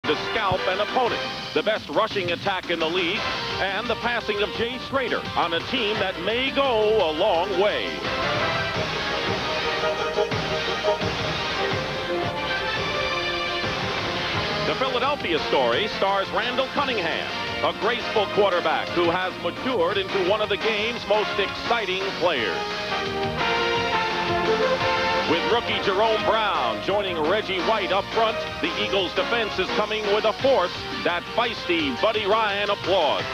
to scalp an opponent. The best rushing attack in the league, and the passing of Jay Schrader on a team that may go a long way. The Philadelphia story stars Randall Cunningham, a graceful quarterback who has matured into one of the game's most exciting players. With rookie Jerome Brown joining Reggie White up front, the Eagles' defense is coming with a force that feisty Buddy Ryan applauds.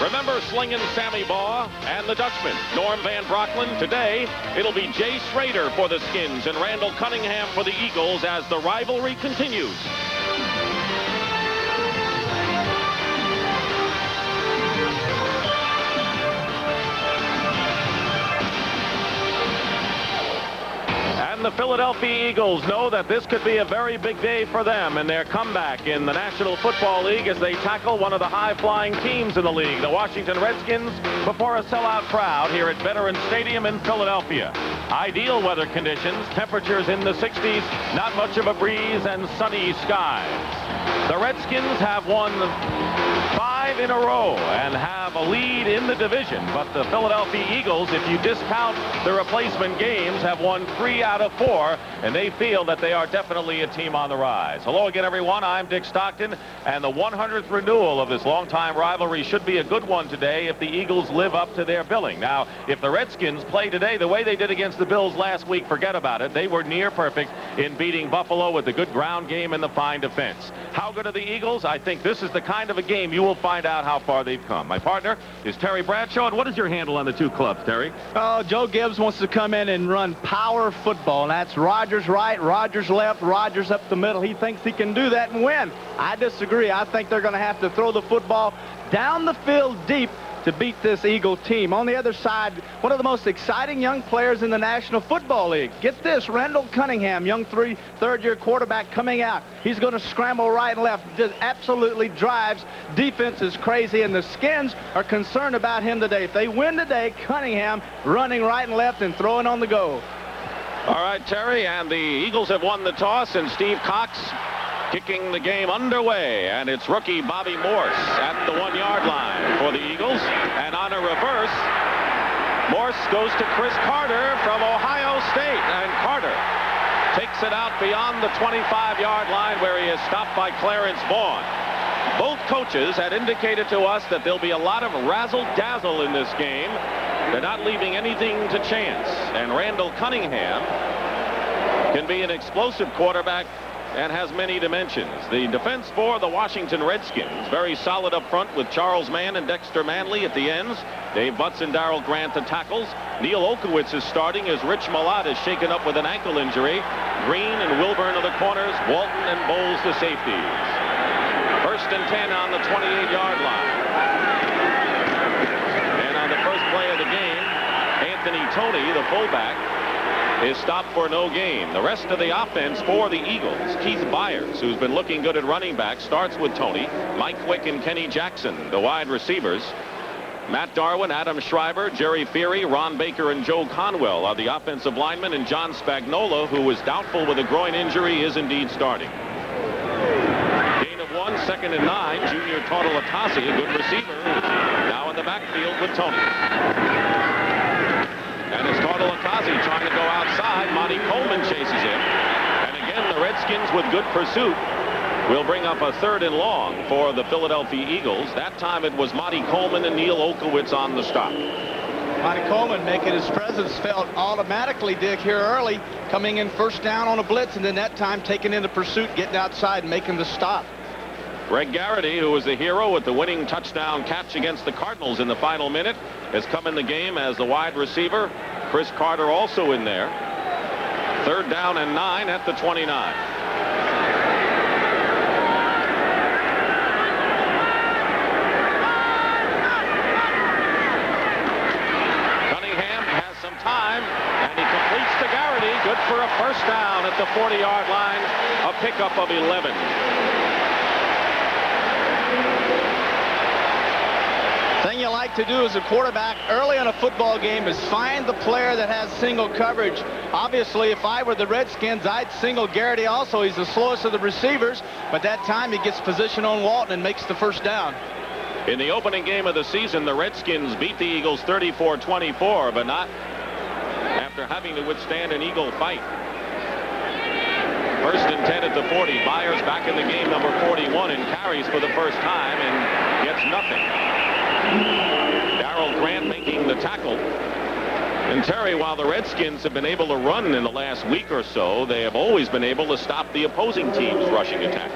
Remember Slingin' Sammy Baugh and the Dutchman, Norm Van Brocklin? Today, it'll be Jay Schrader for the Skins and Randall Cunningham for the Eagles as the rivalry continues. And the Philadelphia Eagles know that this could be a very big day for them in their comeback in the National Football League as they tackle one of the high-flying teams in the league, the Washington Redskins, before a sellout crowd here at Veterans Stadium in Philadelphia. Ideal weather conditions, temperatures in the 60s, not much of a breeze, and sunny skies. The Redskins have won 5 in a row and have a lead in the division, but the Philadelphia Eagles, if you discount the replacement games, have won 3 out of 4, and they feel that they are definitely a team on the rise. Hello again, everyone. I'm Dick Stockton, and the 100th renewal of this longtime rivalry should be a good one today if the Eagles live up to their billing. Now, if the Redskins play today the way they did against the Bills last week, forget about it. They were near perfect in beating Buffalo with the good ground game and the fine defense. How good are the Eagles? I think this is the kind of a game you will find out how far they've come. My partner is Terry Bradshaw, and what is your handle on the two clubs, Terry? Oh, Joe Gibbs wants to come in and run power football. And that's Rodgers right, Rodgers left, Rodgers up the middle. He thinks he can do that and win. I disagree. I think they're going to have to throw the football down the field deep to beat this Eagle team. On the other side, one of the most exciting young players in the National Football League. Get this, Randall Cunningham, young third-year quarterback coming out. He's going to scramble right and left. Just absolutely drives. Defense is crazy, and the Skins are concerned about him today. If they win today, Cunningham running right and left and throwing on the go. All right, Terry, and the Eagles have won the toss, and Steve Cox kicking the game underway, and it's rookie Bobby Morse at the 1-yard line for the Eagles. And on a reverse, Morse goes to Chris Carter from Ohio State, and Carter takes it out beyond the 25-yard line where he is stopped by Clarence Vaughn. Both coaches had indicated to us that there'll be a lot of razzle-dazzle in this game. They're not leaving anything to chance, and Randall Cunningham can be an explosive quarterback and has many dimensions. The defense for the Washington Redskins, very solid up front with Charles Mann and Dexter Manley at the ends. Dave Butts and Darrell Grant the tackles. Neil Okowitz is starting as Rich Malott is shaken up with an ankle injury. Green and Wilburn are the corners. Walton and Bowles the safeties. 1st and 10 on the 28-yard line. And on the first play of the game, Anthony Toney, the fullback, is stopped for no gain. The rest of the offense for the Eagles, Keith Byers, who's been looking good at running back, starts with Toney, Mike Quick and Kenny Jackson, the wide receivers. Matt Darwin, Adam Schreiber, Jerry Feary, Ron Baker, and Joe Conwell are the offensive linemen, and John Spagnola, who was doubtful with a groin injury, is indeed starting. Gain of 1, 2nd and 9. Junior Totalatasi, a good receiver, now in the backfield with Toney. And it's Totalatasi trying to go outside. Monty Coleman chases him. And again, the Redskins with good pursuit will bring up a 3rd and long for the Philadelphia Eagles. That time it was Monty Coleman and Neil Okowitz on the stop. Monty Coleman making his presence felt automatically, Dick, here early, coming in 1st down on a blitz, and then that time taking in the pursuit, getting outside and making the stop. Greg Garrity, who was the hero with the winning touchdown catch against the Cardinals in the final minute, has come in the game as the wide receiver. Chris Carter also in there. 3rd down and 9 at the 29. Cunningham has some time, and he completes to Garrity. Good for a 1st down at the 40-yard line. A pickup of 11. Thing you like to do as a quarterback early in a football game is find the player that has single coverage. Obviously, if I were the Redskins, I'd single Garrity also. He's the slowest of the receivers, but that time he gets position on Walton and makes the first down. In the opening game of the season, the Redskins beat the Eagles 34-24, but not after having to withstand an Eagle fight. First and 10 at the 40. Byers back in the game, number 41, and carries for the first time and gets nothing. Darrell Grant making the tackle. And Terry, while the Redskins have been able to run in the last week or so, they have always been able to stop the opposing team's rushing attack.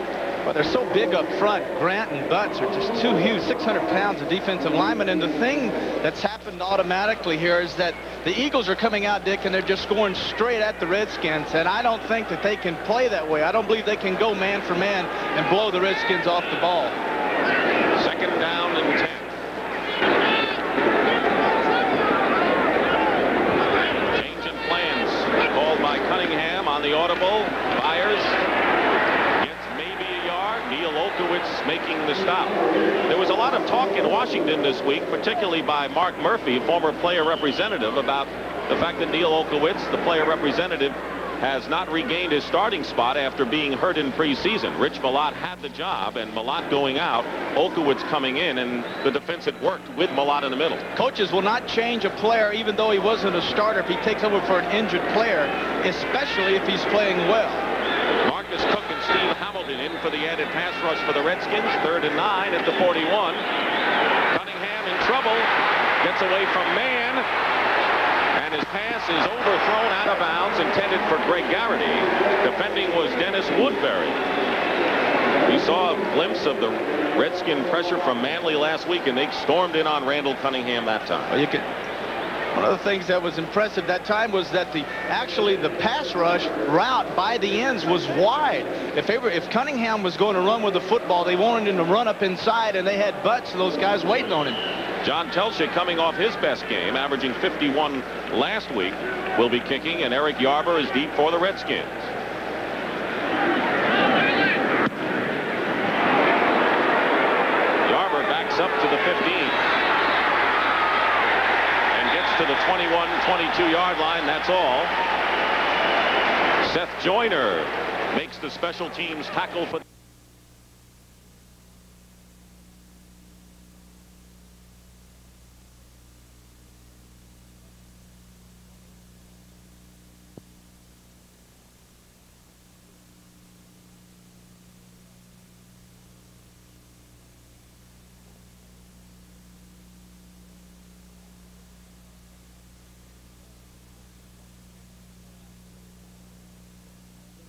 Well, they're so big up front. Grant and Butts are just too huge, 600 pounds of defensive linemen. And the thing that's happened automatically here is that the Eagles are coming out, Dick, and they're just going straight at the Redskins. And I don't think that they can play that way. I don't believe they can go man for man and blow the Redskins off the ball. Second down and 10. Change in plans called by Cunningham on the audible. Byers Neil Olkewicz making the stop. There was a lot of talk in Washington this week, particularly by Mark Murphy, former player representative, about the fact that Neil Olkewicz, the player representative, has not regained his starting spot after being hurt in preseason. Rich Malott had the job, and Malott going out, Olkewicz coming in, and the defense had worked with Malott in the middle. Coaches will not change a player even though he wasn't a starter if he takes over for an injured player, especially if he's playing well. Marcus Cook and Steve Hamilton in for the added pass rush for the Redskins. 3rd and 9 at the 41. Cunningham in trouble. Gets away from man. And his pass is overthrown out of bounds, intended for Greg Garrity. Defending was Dennis Woodbury. We saw a glimpse of the Redskin pressure from Manley last week, and they stormed in on Randall Cunningham that time. Well, one of the things that was impressive that time was that actually the pass rush route by the ends was wide. If Cunningham was going to run with the football, they wanted him to run up inside, and they had Butts and those guys waiting on him. John Telchik, coming off his best game, averaging 51 last week, will be kicking, and Eric Yarber is deep for the Redskins. Yarber backs up to the 15. To the 21-22-yard line. That's all. Seth Joyner makes the special teams tackle for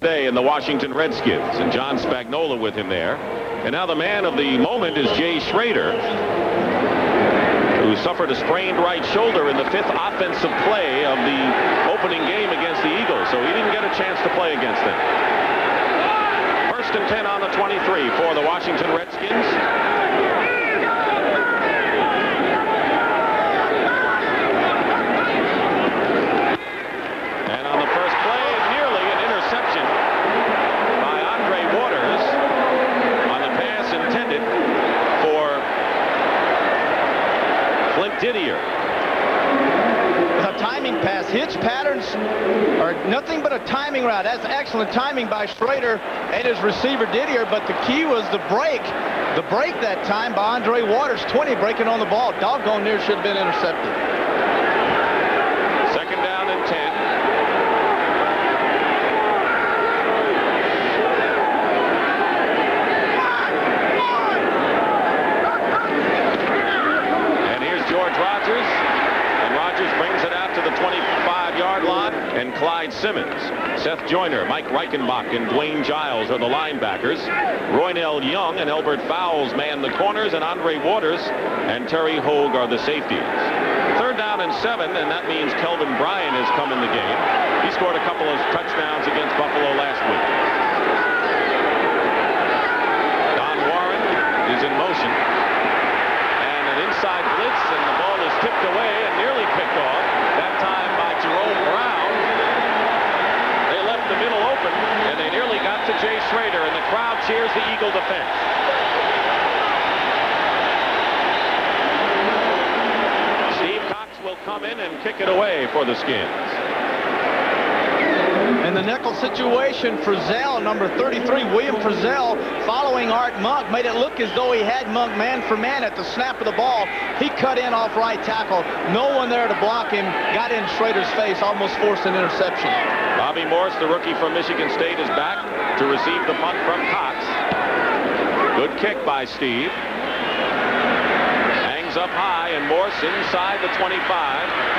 in the Washington Redskins, and John Spagnola with him there. And now the man of the moment is Jay Schrader, who suffered a sprained right shoulder in the 5th offensive play of the opening game against the Eagles, so he didn't get a chance to play against them. 1st and 10 on the 23 for the Washington Redskins. And on the first play, nearly an interception by Andre Waters on the pass intended for Flint Didier. A timing pass. Hitch patterns are nothing but a timing route. That's excellent timing by Schrader and his receiver Didier, but the key was the break. The break that time by Andre Waters, 20, breaking on the ball. Doggone near should have been intercepted. 2nd down and 10. The 25-yard line, and Clyde Simmons, Seth Joyner, Mike Reichenbach, and Dwayne Giles are the linebackers. Roynell Young and Elbert Fowles man the corners, and Andre Waters and Terry Hogue are the safeties. 3rd down and 7, and that means Kelvin Bryan has come in the game. He scored a couple of touchdowns against Buffalo last week. Don Warren is in motion, and an inside blitz, and the ball is tipped away and nearly picked off. That time by Jerome Brown. They left the middle open, and they nearly got to Jay Schrader, and the crowd cheers the Eagle defense. kick it away for the Skins. In the nickel situation, Frizzell, number 33, William Frizzell, following Art Monk, made it look as though he had Monk man for man at the snap of the ball. He cut in off right tackle. No one there to block him. Got in Schrader's face, almost forced an interception. Bobby Morse, the rookie from Michigan State, is back to receive the punt from Cox. Good kick by Steve. Hangs up high, and Morse inside the 25.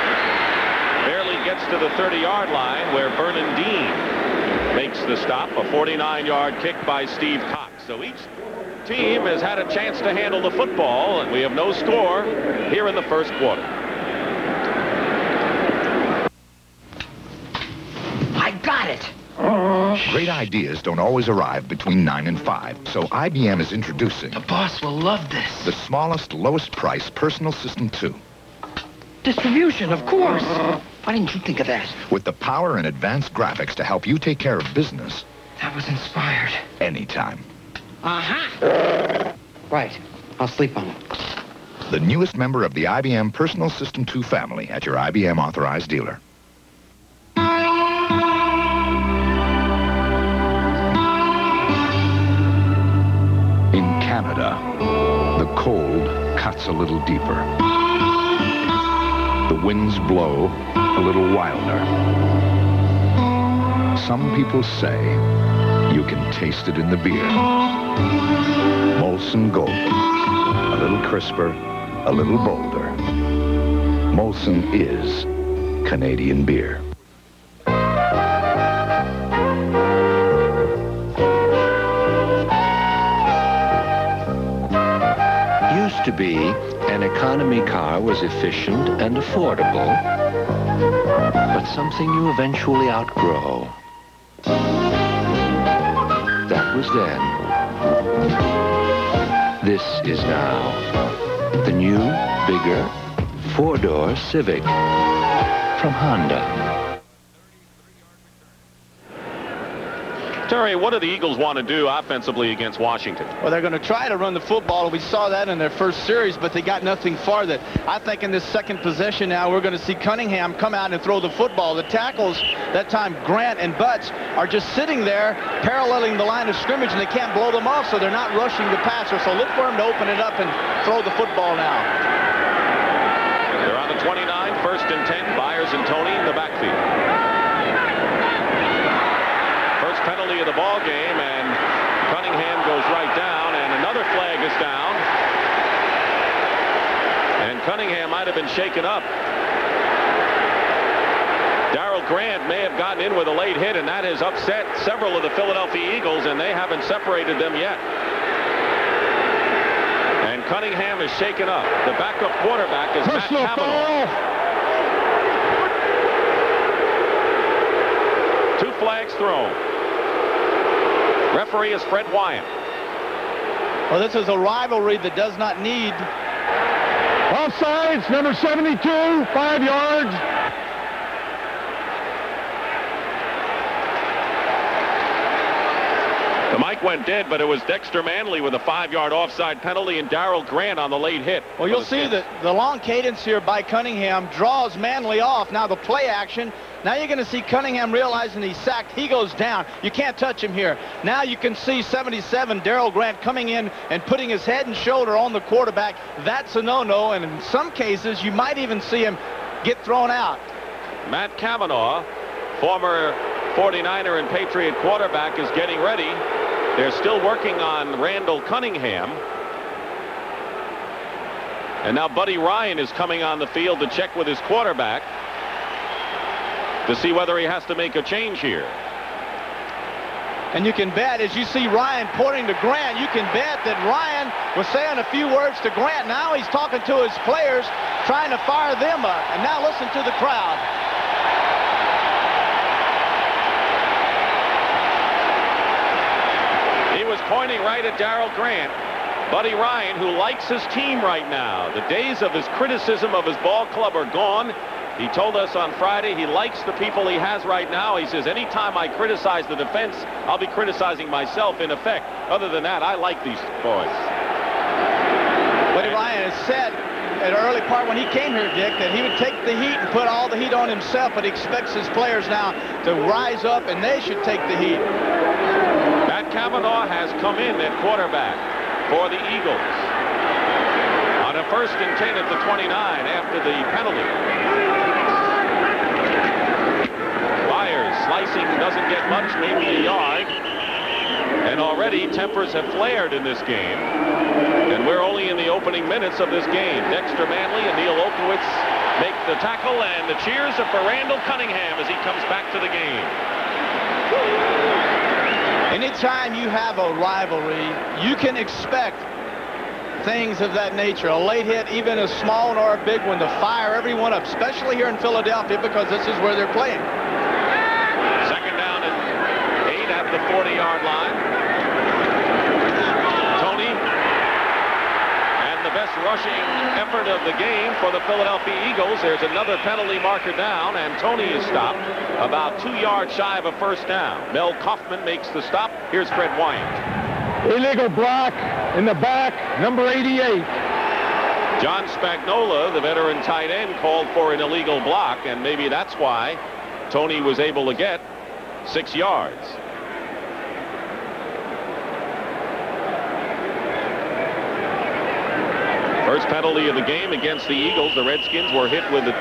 Barely gets to the 30-yard line where Vernon Dean makes the stop. A 49-yard kick by Steve Cox. So each team has had a chance to handle the football, and we have no score here in the first quarter. I got it. Great ideas don't always arrive between 9 and 5, so IBM is introducing The boss will love this. the smallest, lowest price personal system 2. Distribution, of course. Why didn't you think of that? With the power and advanced graphics to help you take care of business That was inspired. anytime. Uh-huh. Right. I'll sleep on it. The newest member of the IBM Personal System 2 family at your IBM authorized dealer. In Canada, the cold cuts a little deeper. The winds blow a little wilder. Some people say you can taste it in the beer. Molson Gold. A little crisper, a little bolder. Molson is Canadian beer. Used to be, an economy car was efficient and affordable, but something you eventually outgrow. That was then. This is now. The new, bigger, four-door Civic from Honda. Terry, what do the Eagles want to do offensively against Washington? Well, they're going to try to run the football. We saw that in their first series, but they got nothing farther. I think in this second possession now, we're going to see Cunningham come out and throw the football. The tackles, that time Grant and Butts, are just sitting there paralleling the line of scrimmage, and they can't blow them off, so they're not rushing the passer. So look for him to open it up and throw the football now. They're on the 29, 1st and 10. Byers and Tony in the backfield. First penalty of the ball game, and Cunningham goes right down, and another flag is down. And Cunningham might have been shaken up. Darrell Grant may have gotten in with a late hit, and that has upset several of the Philadelphia Eagles, and they haven't separated them yet. And Cunningham is shaken up. The backup quarterback is Matt Cavanaugh. Two flags thrown. Referee is Fred Wyant. Well, this is a rivalry that does not need. Offsides, number 72, 5 yards. The mic went dead, but it was Dexter Manley with a 5-yard offside penalty and Darrell Grant on the late hit. Well, you'll see that the long cadence here by Cunningham draws Manley off. Now the play action. Now you're going to see Cunningham realizing he's sacked. He goes down. You can't touch him here. Now you can see 77, Darrell Grant, coming in and putting his head and shoulder on the quarterback. That's a no-no, and in some cases you might even see him get thrown out. Matt Cavanaugh, former 49er and Patriot quarterback, is getting ready. They're still working on Randall Cunningham. And now Buddy Ryan is coming on the field to check with his quarterback to see whether he has to make a change here. And you can bet, as you see Ryan pointing to Grant, you can bet that Ryan was saying a few words to Grant. Now he's talking to his players, trying to fire them up. And now listen to the crowd. He was pointing right at Darrell Grant. Buddy Ryan, who likes his team right now. The days of his criticism of his ball club are gone. He told us on Friday he likes the people he has right now. He says, anytime I criticize the defense, I'll be criticizing myself in effect. Other than that, I like these boys. Buddy Ryan has said at an early part when he came here, Dick, that he would take the heat and put all the heat on himself, but he expects his players now to rise up, and they should take the heat. Matt Cavanaugh has come in at quarterback for the Eagles on a 1st and 10 at the 29 after the penalty. Byers slicing, doesn't get much, maybe a yard. And already tempers have flared in this game. And we're only in the opening minutes of this game. Dexter Manley and Neil Olkowitz make the tackle, and the cheers are for Randall Cunningham as he comes back to the game. Anytime you have a rivalry, you can expect things of that nature. A late hit, even a small one or a big one, to fire everyone up, especially here in Philadelphia, because this is where they're playing. 2nd down and 8 at the 40-yard line. Tony, and the best rushing effort of the game for the Philadelphia Eagles. There's another penalty marker down, and Tony is stopped about 2 yards shy of a 1st down. Mel Kaufman makes the stop. Here's Fred Wyant. Illegal block in the back, number 88. John Spagnola, the veteran tight end, called for an illegal block, and maybe that's why Tony was able to get 6 yards. First penalty of the game against the Eagles. The Redskins were hit with a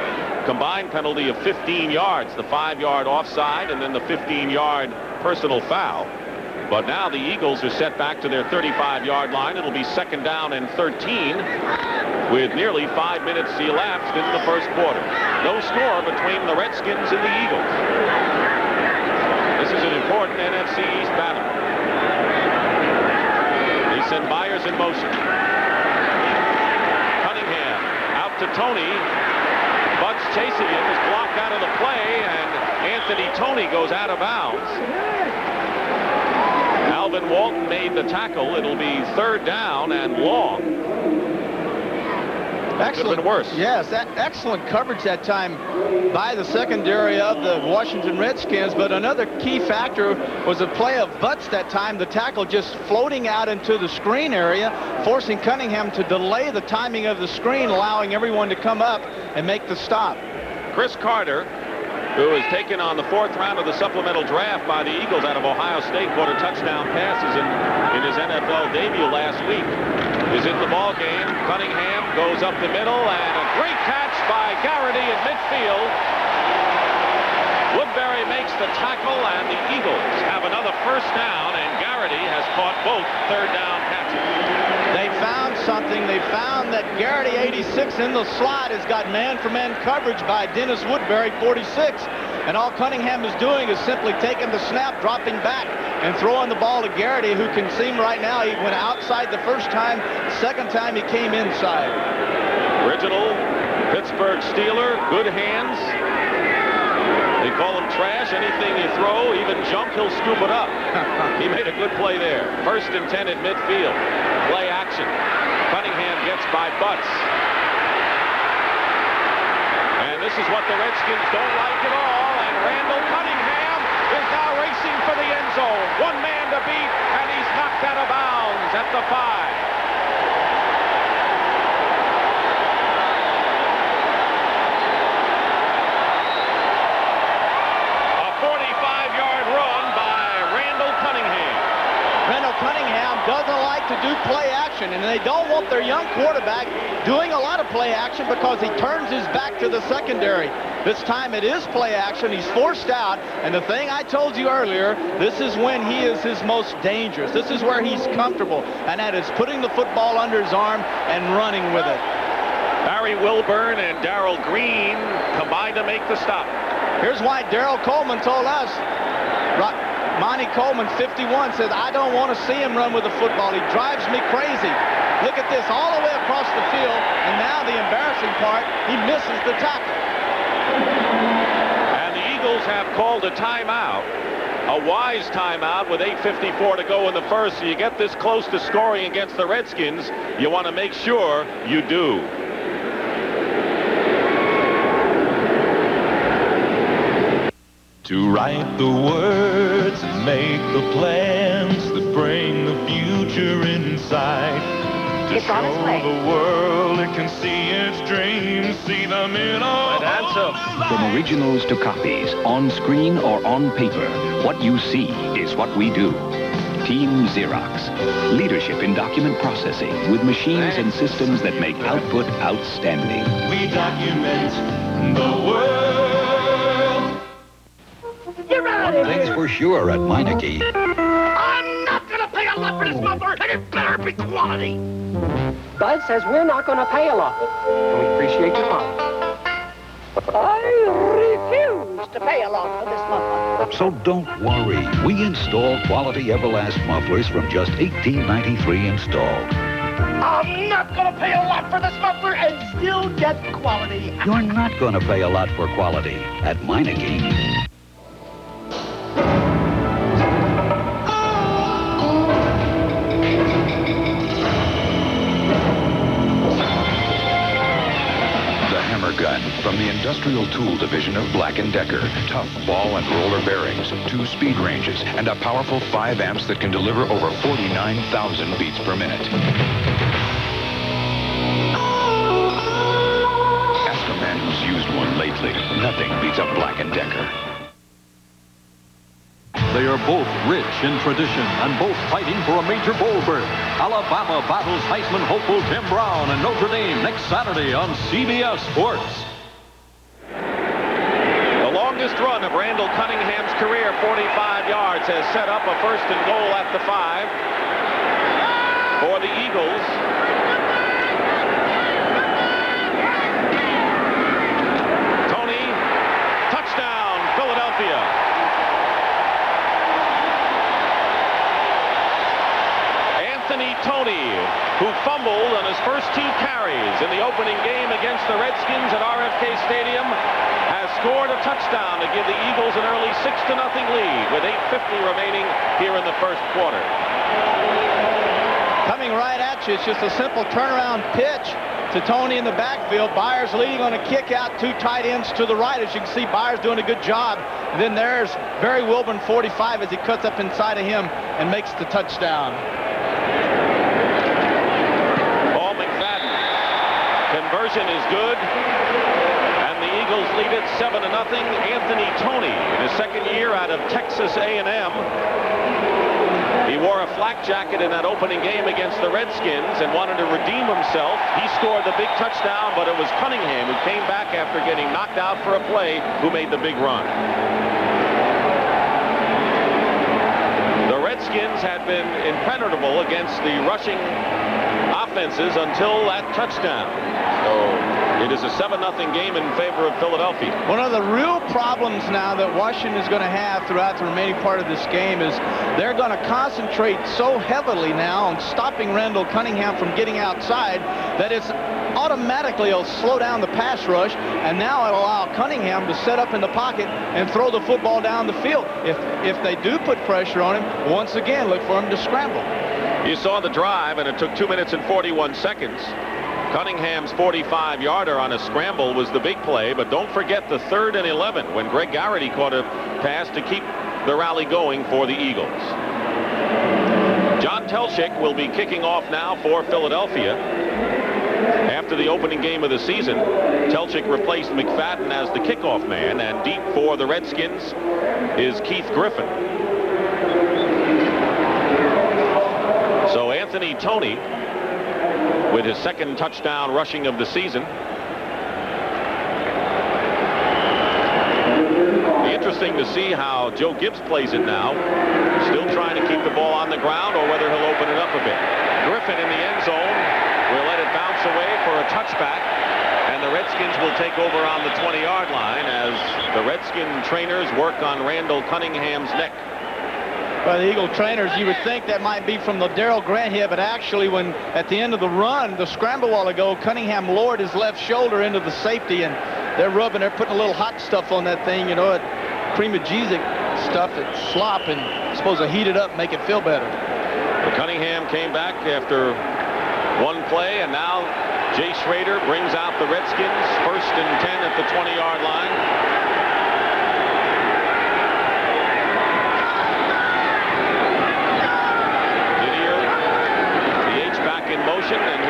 combined penalty of 15 yards, the 5-yard offside and then the 15-yard personal foul. But now the Eagles are set back to their 35-yard line. It'll be 2nd down and 13 with nearly 5 minutes elapsed in the 1st quarter. No score between the Redskins and the Eagles. This is an important NFC East battle. They send Byers in motion. Cunningham out to Tony. Butts chasing him, is blocked out of the play, and Anthony Tony goes out of bounds. Alvin Walton made the tackle. It'll be 3rd down and long. Excellent. Worse. Yes, that excellent coverage that time by the secondary of the Washington Redskins. But another key factor was a play of Butts that time. The tackle just floating out into the screen area, forcing Cunningham to delay the timing of the screen, allowing everyone to come up and make the stop. Chris Carter, who was taken on the 4th round of the supplemental draft by the Eagles out of Ohio State, caught a touchdown passes in his NFL debut last week, is in the ball game. Cunningham goes up the middle, and a great catch by Garrity at midfield. Woodbury makes the tackle, and the Eagles have another 1st down, and Garrity has caught both 3rd down catches. They found something. They found that Garrity, 86, in the slot has got man-for-man coverage by Dennis Woodbury, 46. And all Cunningham is doing is simply taking the snap, dropping back, and throwing the ball to Garrity, who can seem right now he went outside the 1st time. 2nd time he came inside. Original Pittsburgh Steeler, good hands. They call him trash. Anything you throw, even jump, he'll scoop it up. He made a good play there. 1st and 10 at midfield. Play action. Cunningham gets by Butts. And this is what the Redskins don't like at all. And Randall Cunningham is now racing for the end zone. 1 man to beat, and he's knocked out of bounds at the 5. Cunningham doesn't like to do play action, and they don't want their young quarterback doing a lot of play action because he turns his back to the secondary. This time it is play action. He's forced out, and the thing I told you earlier, this is when he is his most dangerous. This is where he's comfortable, and that is putting the football under his arm and running with it. Barry Wilburn and Darrell Green combined to make the stop. Here's why Darrell Coleman told us. Monty Coleman, 51, says, I don't want to see him run with the football. He drives me crazy. Look at this, all the way across the field, and now the embarrassing part, he misses the tackle. And the Eagles have called a timeout, a wise timeout with 8:54 to go in the 1st. So you get this close to scoring against the Redskins, you want to make sure you do. To write the words and make the plans that bring the future in sight. It's on its way. The world it can see its dreams, see them in a From originals to copies, on screen or on paper, what you see is what we do. Team Xerox. Leadership in document processing with machines and systems that make output outstanding. We document the world. One thing's for sure at Meineke. I'm not going to pay a lot for this muffler, and it better be quality. Bud says we're not going to pay a lot. And we appreciate your money. I refuse to pay a lot for this muffler. So don't worry. We install quality Everlast mufflers from just $18.93 installed. I'm not going to pay a lot for this muffler and still get quality. You're not going to pay a lot for quality at Meineke. Gun from the Industrial Tool Division of Black & Decker. Tough ball and roller bearings, 2 speed ranges, and a powerful 5 amps that can deliver over 49,000 beats per minute. Ask a man who's used one lately. Nothing beats a Black & Decker. They are both rich in tradition and both fighting for a major bowl berth. Alabama battles Heisman hopeful Tim Brown and Notre Dame next Saturday on CBS Sports. The longest run of Randall Cunningham's career, 45 yards, has set up a 1st and goal at the 5 for the Eagles. Tony, touchdown, Philadelphia. Tony, who fumbled on his first 2 carries in the opening game against the Redskins at RFK Stadium, has scored a touchdown to give the Eagles an early 6-0 lead with 8:50 remaining here in the 1st quarter. Coming right at you, it's just a simple turnaround pitch to Tony in the backfield. Byers leading on a kick out, 2 tight ends to the right. As you can see, Byers doing a good job. And then there's Barry Wilburn, 45, as he cuts up inside of him and makes the touchdown. Conversion is good, and the Eagles lead it 7-0. Anthony Tony, in his 2nd year out of Texas A&M. He wore a flak jacket in that opening game against the Redskins and wanted to redeem himself. He scored the big touchdown, but it was Cunningham who came back after getting knocked out for a play who made the big run. The Redskins had been impenetrable against the rushing offenses until that touchdown. So it is a 7-0 game in favor of Philadelphia. One of the real problems now that Washington is going to have throughout the remaining part of this game is they're going to concentrate so heavily now on stopping Randall Cunningham from getting outside that it's automatically will slow down the pass rush, and now it'll allow Cunningham to set up in the pocket and throw the football down the field. If they do put pressure on him, once again, look for him to scramble. You saw the drive, and it took 2 minutes and 41 seconds. Cunningham's 45-yarder on a scramble was the big play, but don't forget the 3rd and 11 when Greg Garrity caught a pass to keep the rally going for the Eagles. John Telchik will be kicking off now for Philadelphia. After the opening game of the season, Telchik replaced McFadden as the kickoff man, and deep for the Redskins is Keith Griffin. So Anthony Tony, with his 2nd touchdown rushing of the season. Be interesting to see how Joe Gibbs plays it now. Still trying to keep the ball on the ground, or whether he'll open it up a bit. Griffin in the end zone will let it bounce away for a touchback, and the Redskins will take over on the 20-yard line as the Redskin trainers work on Randall Cunningham's neck. By the Eagle trainers, you would think that might be from the Darrell Grant hit, but actually when at the end of the run, the scramble a while ago, Cunningham lowered his left shoulder into the safety, and they're putting a little hot stuff on that thing, you know, it cremagesic stuff, it's slop, and supposed to heat it up, make it feel better. But Cunningham came back after one play, and now Jay Schrader brings out the Redskins, 1st and 10 at the 20-yard line. In motion, and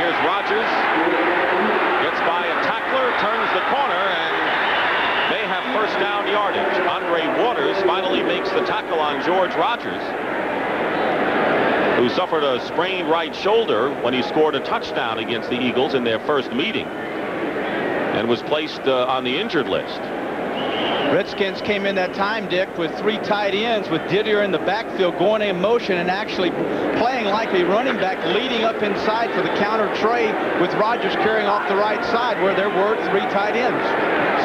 tackle on George Rogers, who suffered a sprained right shoulder when he scored a touchdown against the Eagles in their first meeting and was placed on the injured list. Redskins came in that time, Dick, with 3 tight ends, with Didier in the backfield going in motion and actually playing like a running back, leading up inside for the counter tray, with Rogers carrying off the right side where there were 3 tight ends.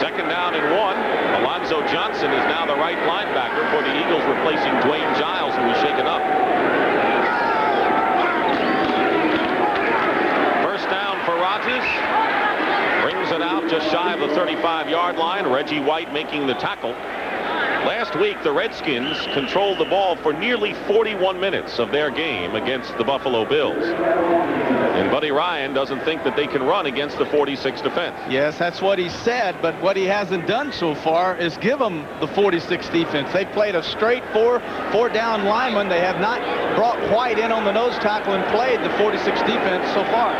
Second down and 1. Alonzo Johnson is now the right linebacker for the Eagles, replacing Dwayne Giles, who was shaken up. First down for Rogers. Brings it out just shy of the 35-yard line. Reggie White making the tackle. Last week, the Redskins controlled the ball for nearly 41 minutes of their game against the Buffalo Bills. And Buddy Ryan doesn't think that they can run against the 46 defense. Yes, that's what he said, but what he hasn't done so far is give them the 46 defense. They played a straight four-down lineman. They have not brought White in on the nose tackle and played the 46 defense so far.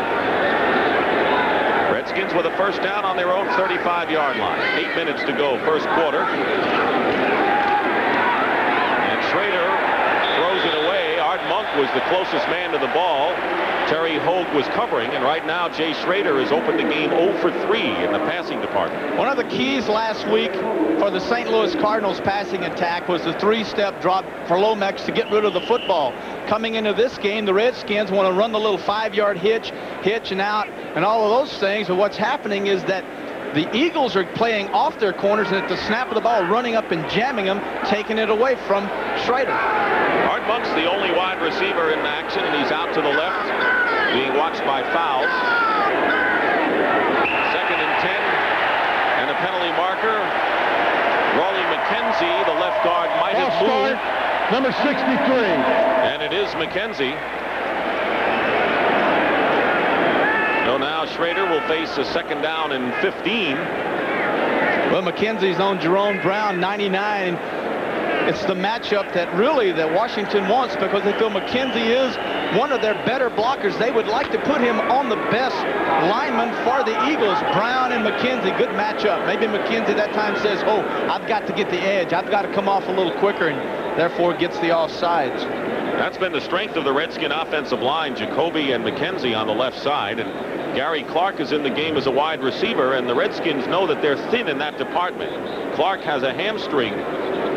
Redskins with a first down on their own 35-yard line. 8 minutes to go, first quarter. And Schrader throws it away. Art Monk was the closest man to the ball. Terry Hogue was covering, and right now Jay Schrader has opened the game 0 for 3 in the passing department. One of the keys last week for the St. Louis Cardinals passing attack was the 3-step drop for Lomax to get rid of the football. Coming into this game, the Redskins want to run the little 5-yard hitch and out and all of those things, but what's happening is that the Eagles are playing off their corners and at the snap of the ball running up and jamming them, taking it away from Schrader. Art Monk's the only wide receiver in action, and he's out to the left, being watched by fouls. Second and 10, and a penalty marker. Rollie McKenzie, the left guard, might have moved. Number 63. And it is McKenzie. So now Schrader will face a second down and 15. Well, McKenzie's on Jerome Brown, 99. It's the matchup that Washington wants, because they feel McKenzie is one of their better blockers. They would like to put him on the best lineman for the Eagles. Brown and McKenzie, good matchup. Maybe McKenzie that time says, oh, I've got to get the edge. I've got to come off a little quicker, and therefore gets the offsides. That's been the strength of the Redskin offensive line, Jacoby and McKenzie on the left side. And Gary Clark is in the game as a wide receiver, and the Redskins know that they're thin in that department. Clark has a hamstring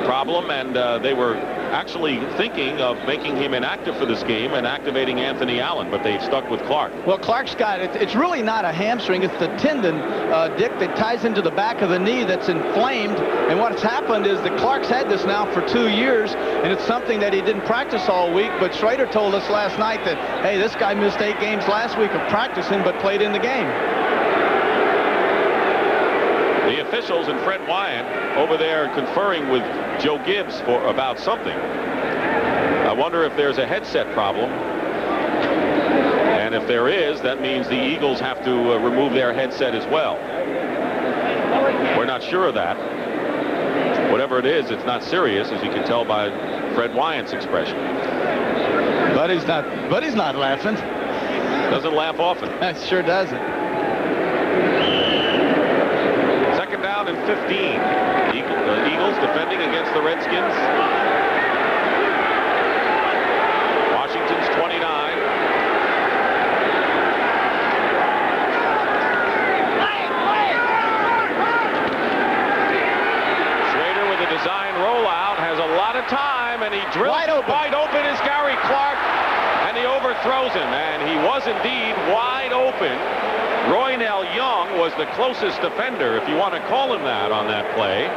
problem, and they were actually thinking of making him inactive for this game and activating Anthony Allen, but they've stuck with Clark. Well, Clark's got it. It's really not a hamstring. It's the tendon, Dick, that ties into the back of the knee that's inflamed. And what's happened is that Clark's had this now for 2 years, and it's something that he didn't practice all week. But Schrader told us last night that, hey, this guy missed 8 games last week of practicing but played in the game. The officials and Fred Wyant over there conferring with Joe Gibbs about something. I wonder if there's a headset problem. And if there is, that means the Eagles have to remove their headset as well. We're not sure of that. Whatever it is, it's not serious, as you can tell by Fred Wyant's expression. Buddy's not laughing. Doesn't laugh often. Sure doesn't. Second down and 15. Eagles defending against the Redskins. Washington's 29. Schrader with a design rollout has a lot of time, and he drills wide open is Gary Clark, and he overthrows him, and he was indeed wide open. Roynell Young was the closest defender, if you want to call him that, on that play.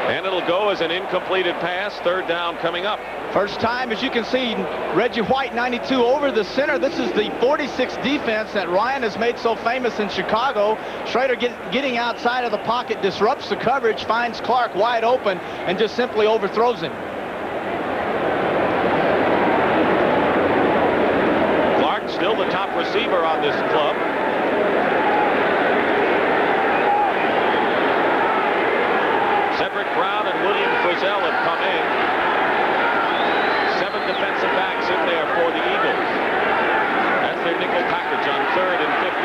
And it'll go as an incompleted pass. Third down coming up. First time, as you can see, Reggie White, 92, over the center. This is the 46 defense that Ryan has made so famous in Chicago. Schrader getting outside of the pocket, disrupts the coverage, finds Clark wide open, and just simply overthrows him. Clark still the top receiver on this club. Cedric Brown and William Frizzell have come in. 7 defensive backs in there for the Eagles. That's their nickel package on 3rd and 15.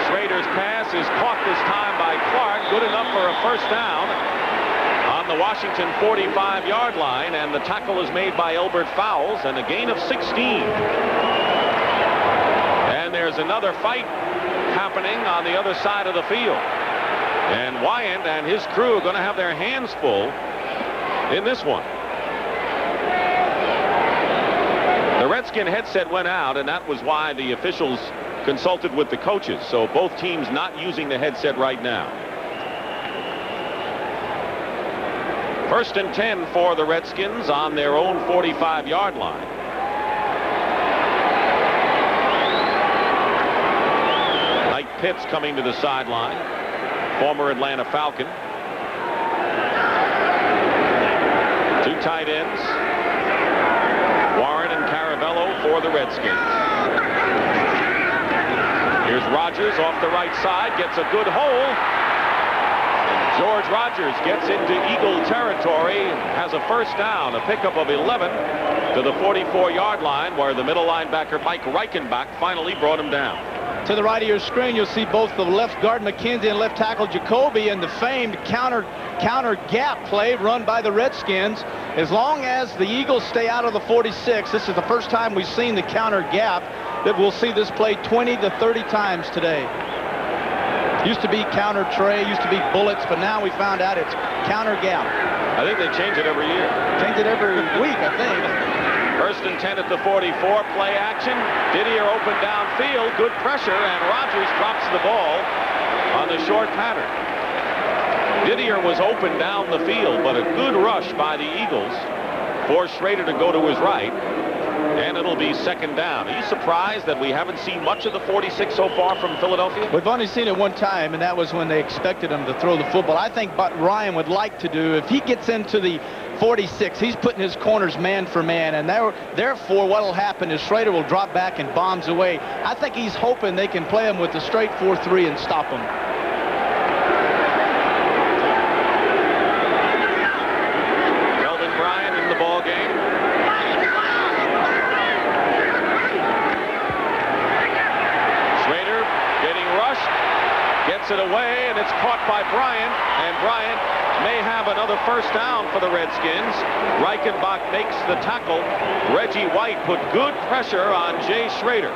Schrader's pass is caught this time by Clark. Good enough for a first down on the Washington 45-yard line, and the tackle is made by Elbert Fowles, and a gain of 16. And there's another fight happening on the other side of the field. And Wyant and his crew are going to have their hands full in this one. The Redskin headset went out, and that was why the officials consulted with the coaches. So both teams not using the headset right now. 1st and 10 for the Redskins on their own 45-yard line. Mike Pitts coming to the sideline, former Atlanta Falcon. 2 tight ends, Warren and Caravello for the Redskins. Here's Rodgers off the right side, gets a good hole. George Rodgers gets into Eagle territory, has a first down, a pickup of 11 to the 44-yard line, where the middle linebacker Mike Reichenbach finally brought him down. To the right of your screen, you'll see both the left guard McKenzie and left tackle Jacoby, and the famed counter gap play run by the Redskins. As long as the Eagles stay out of the 46, this is the first time we've seen the counter gap, that we'll see this play 20 to 30 times today. Used to be counter tray, used to be bullets, but now we found out it's counter gap. I think they change it every year. Change it every week, I think. 1st and 10 at the 44, play action. Didier open downfield, good pressure, and Rodgers drops the ball on the short pattern. Didier was open down the field, but a good rush by the Eagles forced Schrader to go to his right. And it'll be 2nd down. Are you surprised that we haven't seen much of the 46 so far from Philadelphia? We've only seen it one time, and that was when they expected him to throw the football. I think what Ryan would like to do, if he gets into the 46, he's putting his corners man for man, and therefore what will happen is Schrader will drop back and bombs away. I think he's hoping they can play him with the straight 4-3 and stop him. Kelvin Bryant in the ball game. Gets it away, and it's caught by Bryant, and Bryant may have another first down for the Redskins. Reichenbach makes the tackle. Reggie White put good pressure on Jay Schrader.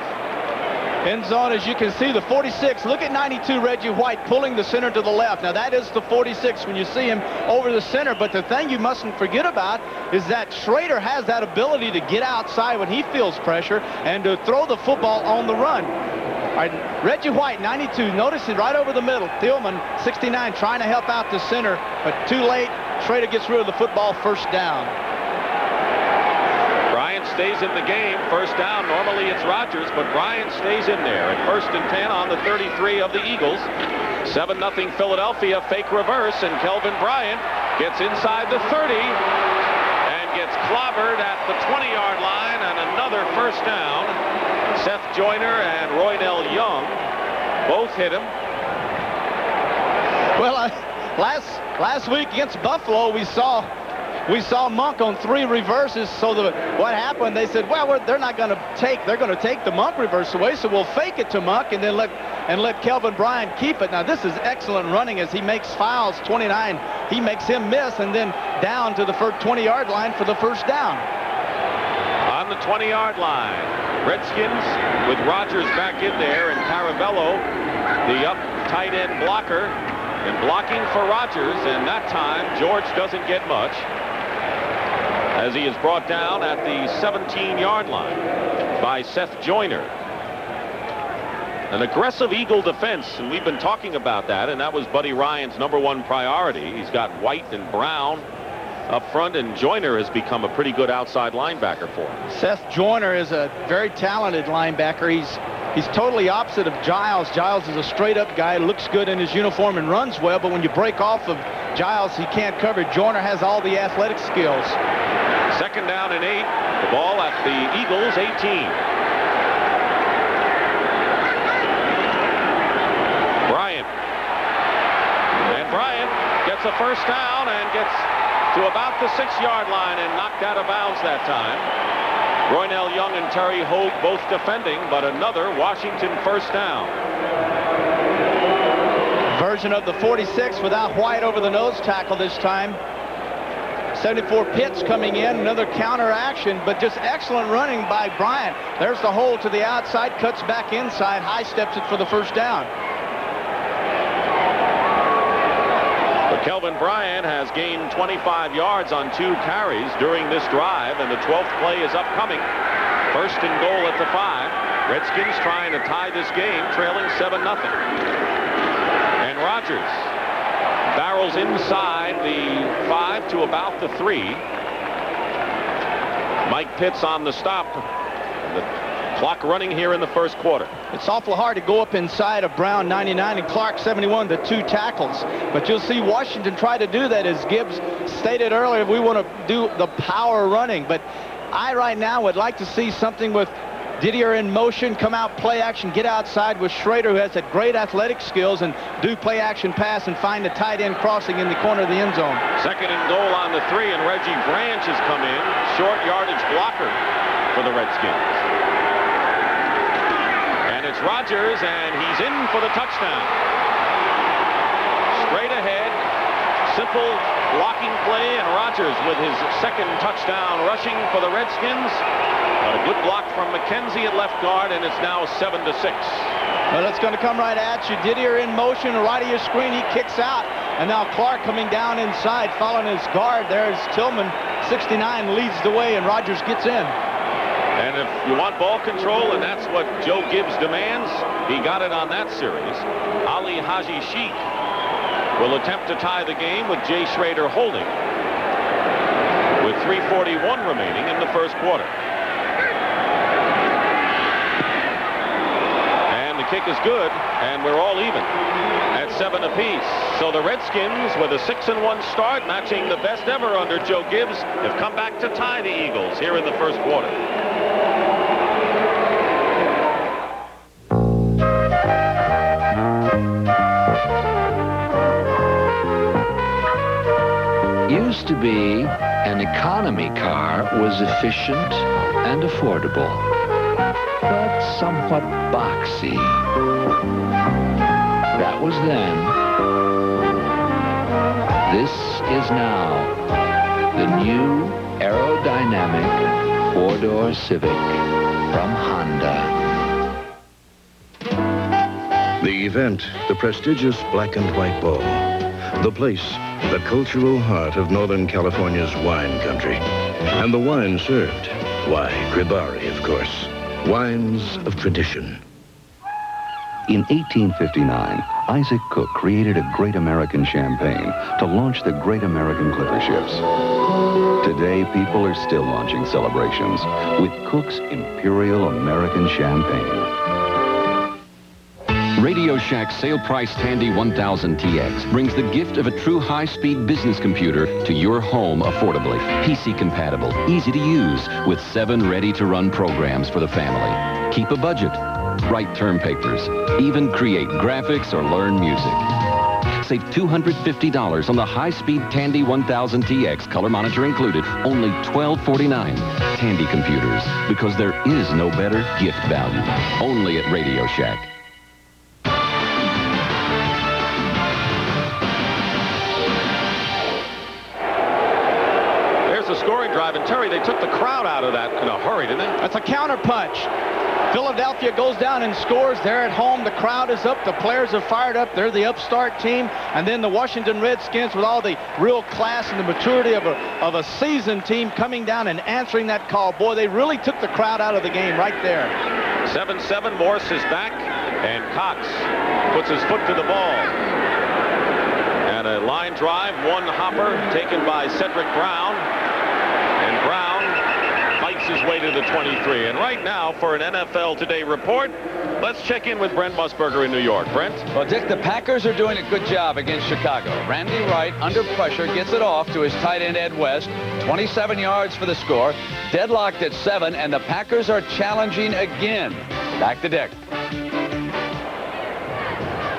End zone, as you can see, the 46. Look at 92, Reggie White, pulling the center to the left. Now, that is the 46 when you see him over the center, but the thing you mustn't forget about is that Schrader has that ability to get outside when he feels pressure and to throw the football on the run. All right, Reggie White, 92, notice it right over the middle. Thielman, 69, trying to help out the center, but too late. Schrader gets rid of the football, first down. Bryant stays in the game, first down. Normally it's Rodgers, but Bryant stays in there at 1st and 10 on the 33 of the Eagles. 7-0 Philadelphia, fake reverse, and Kelvin Bryant gets inside the 30 and gets clobbered at the 20-yard line, and another first down. Seth Joyner and Roydell Young both hit him. Well, last week against Buffalo, we saw Monk on 3 reverses. So what happened? They said, well, they're going to take the Monk reverse away, so we'll fake it to Monk and then let Kelvin Bryant keep it. Now this is excellent running as he makes Fowles 29. He makes him miss, and then down to the 20-yard line for the first down. On the 20-yard line. Redskins with Rodgers back in there, and Caravello, the up tight end blocker, and blocking for Rodgers, and that time George doesn't get much as he is brought down at the 17-yard line by Seth Joyner. An aggressive Eagle defense, and we've been talking about that, and that was Buddy Ryan's #1 priority. He's got White and Brown up front, and Joyner has become a pretty good outside linebacker for him. Seth Joyner is a very talented linebacker. He's totally opposite of Giles. Giles is a straight-up guy, looks good in his uniform and runs well, but when you break off of Giles, he can't cover. Joyner has all the athletic skills. 2nd down and 8. The ball at the Eagles' 18. Bryant. And Bryant gets a first down and gets to about the 6-yard line and knocked out of bounds that time. Roynell Young and Terry Hogue both defending, but another Washington first down. Version of the 46 without White over the nose tackle this time. 74 Pitts coming in, another counter action, but just excellent running by Bryant. There's the hole to the outside, cuts back inside, high steps it for the first down. But Kelvin Bryant has gained 25 yards on 2 carries during this drive, and the 12th play is upcoming. First and goal at the 5. Redskins trying to tie this game, trailing 7-0. And Rodgers barrels inside the 5 to about the 3. Mike Pitts on the stop. The clock running here in the first quarter. It's awful hard to go up inside of Brown, 99, and Clark, 71, the 2 tackles. But you'll see Washington try to do that, as Gibbs stated earlier. We want to do the power running. But I right now would like to see something with Didier in motion, come out, play action, get outside with Schrader, who has that great athletic skills, and do play action pass and find the tight end crossing in the corner of the end zone. Second and goal on the 3, and Reggie Branch has come in. Short yardage blocker for the Redskins. And it's Rodgers, and he's in for the touchdown. Straight ahead, simple blocking play, and Rodgers with his second touchdown rushing for the Redskins. But a good block from McKenzie at left guard, and it's now 7-6. Well, it's going to come right at you. Didier in motion, right of your screen. He kicks out. And now Clark coming down inside, following his guard. There's Tillman, 69, leads the way, and Rodgers gets in. And if you want ball control, and that's what Joe Gibbs demands, he got it on that series. Ali Haji Sheikh will attempt to tie the game with Jay Schrader holding, with 3:41 remaining in the first quarter. Kick is good, and we're all even at 7 apiece. So the Redskins, with a 6-1 start, matching the best ever under Joe Gibbs, have come back to tie the Eagles here in the first quarter. Used to be an economy car was efficient and affordable, but somewhat boxy. That was then. This is now the new aerodynamic 4-door Civic from Honda. The event, the prestigious Black and White Ball. The place, the cultural heart of Northern California's wine country. And the wine served, why, Gribari, of course. Wines of tradition. In 1859, Isaac Cook created a Great American Champagne to launch the Great American Clipper ships. Today, people are still launching celebrations with Cook's Imperial American Champagne. Radio Shack's sale price Tandy 1000 TX brings the gift of a true high-speed business computer to your home affordably. PC compatible, easy to use, with 7 ready-to-run programs for the family. Keep a budget, write term papers, even create graphics or learn music. Save $250 on the high-speed Tandy 1000 TX, color monitor included, only $1249. Tandy computers, because there is no better gift value. Only at Radio Shack. Scoring drive, and Terry, they took the crowd out of that in a hurry, didn't they? That's a counter punch. Philadelphia goes down and scores. They're at home. The crowd is up. The players are fired up. They're the upstart team. And then the Washington Redskins, with all the real class and the maturity of a seasoned team, coming down and answering that call. Boy, they really took the crowd out of the game right there. 7-7. Morse is back, and Cox puts his foot to the ball. And a line drive, one hopper taken by Cedric Brown. And Brown fights his way to the 23. And right now, for an NFL Today report, let's check in with Brent Musburger in New York. Brent? Well, Dick, the Packers are doing a good job against Chicago. Randy Wright, under pressure, gets it off to his tight end, Ed West. 27 yards for the score. Deadlocked at 7, and the Packers are challenging again. Back to Dick.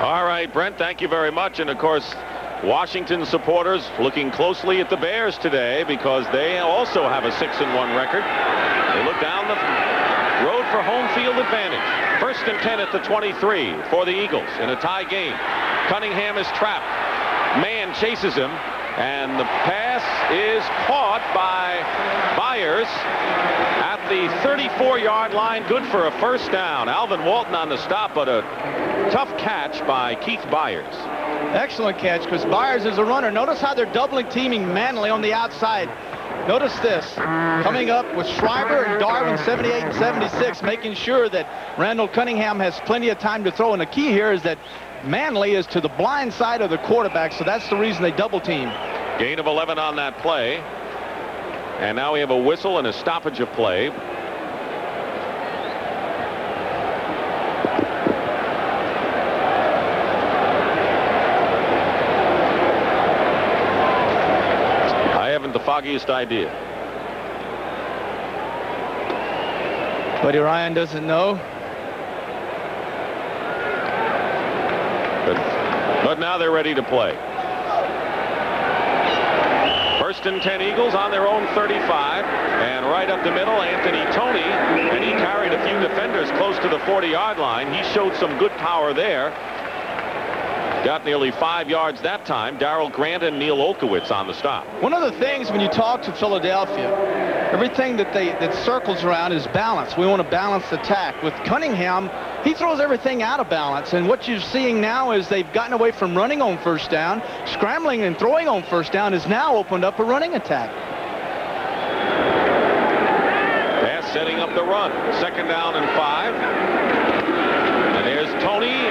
All right, Brent, thank you very much. And, of course, Washington supporters looking closely at the Bears today because they also have a 6-1 record. They look down the road for home field advantage. First and 10 at the 23 for the Eagles in a tie game. Cunningham is trapped. Man chases him. And the pass is caught by Byers at the 34-yard line. Good for a first down. Alvin Walton on the stop, but a tough catch by Keith Byers. Excellent catch, because Byers is a runner. Notice how they're doubling teaming Manley on the outside. Notice this, coming up with Schreiber and Darwin, 78 and 76, making sure that Randall Cunningham has plenty of time to throw. And the key here is that Manley is to the blind side of the quarterback, so that's the reason they double team. Gain of 11 on that play. And now we have a whistle and a stoppage of play. I haven't the foggiest idea. Buddy Ryan doesn't know. But now they're ready to play. First and 10 Eagles on their own 35, and right up the middle, Anthony Toney, and he carried a few defenders close to the 40-yard line. He showed some good power there. Got nearly 5 yards that time. Darrell Grant and Neil Olkowitz on the stop. One of the things when you talk to Philadelphia, everything that circles around is balance. We want a balanced attack. With Cunningham, he throws everything out of balance, and what you're seeing now is they've gotten away from running on first down. Scrambling and throwing on first down has now opened up a running attack. Pass setting up the run. 2nd down and 5. And there's Toney.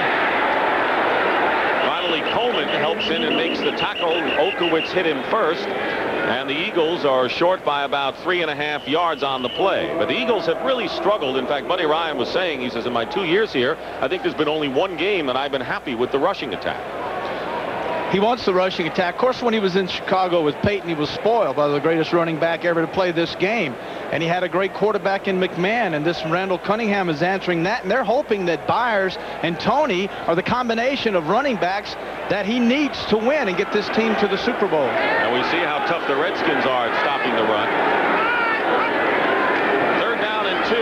Finally, Coleman helps in and makes the tackle. Olkowitz hit him first. And the Eagles are short by about 3.5 yards on the play. But the Eagles have really struggled. In fact, Buddy Ryan was saying, he says, in my 2 years here, I think there's been only one game that I've been happy with the rushing attack. He wants the rushing attack. Of course, when he was in Chicago with Peyton, he was spoiled by the greatest running back ever to play this game. And he had a great quarterback in McMahon, and this Randall Cunningham is answering that. And they're hoping that Byers and Toney are the combination of running backs that he needs to win and get this team to the Super Bowl. And we see how tough the Redskins are at stopping the run. 3rd down and 2.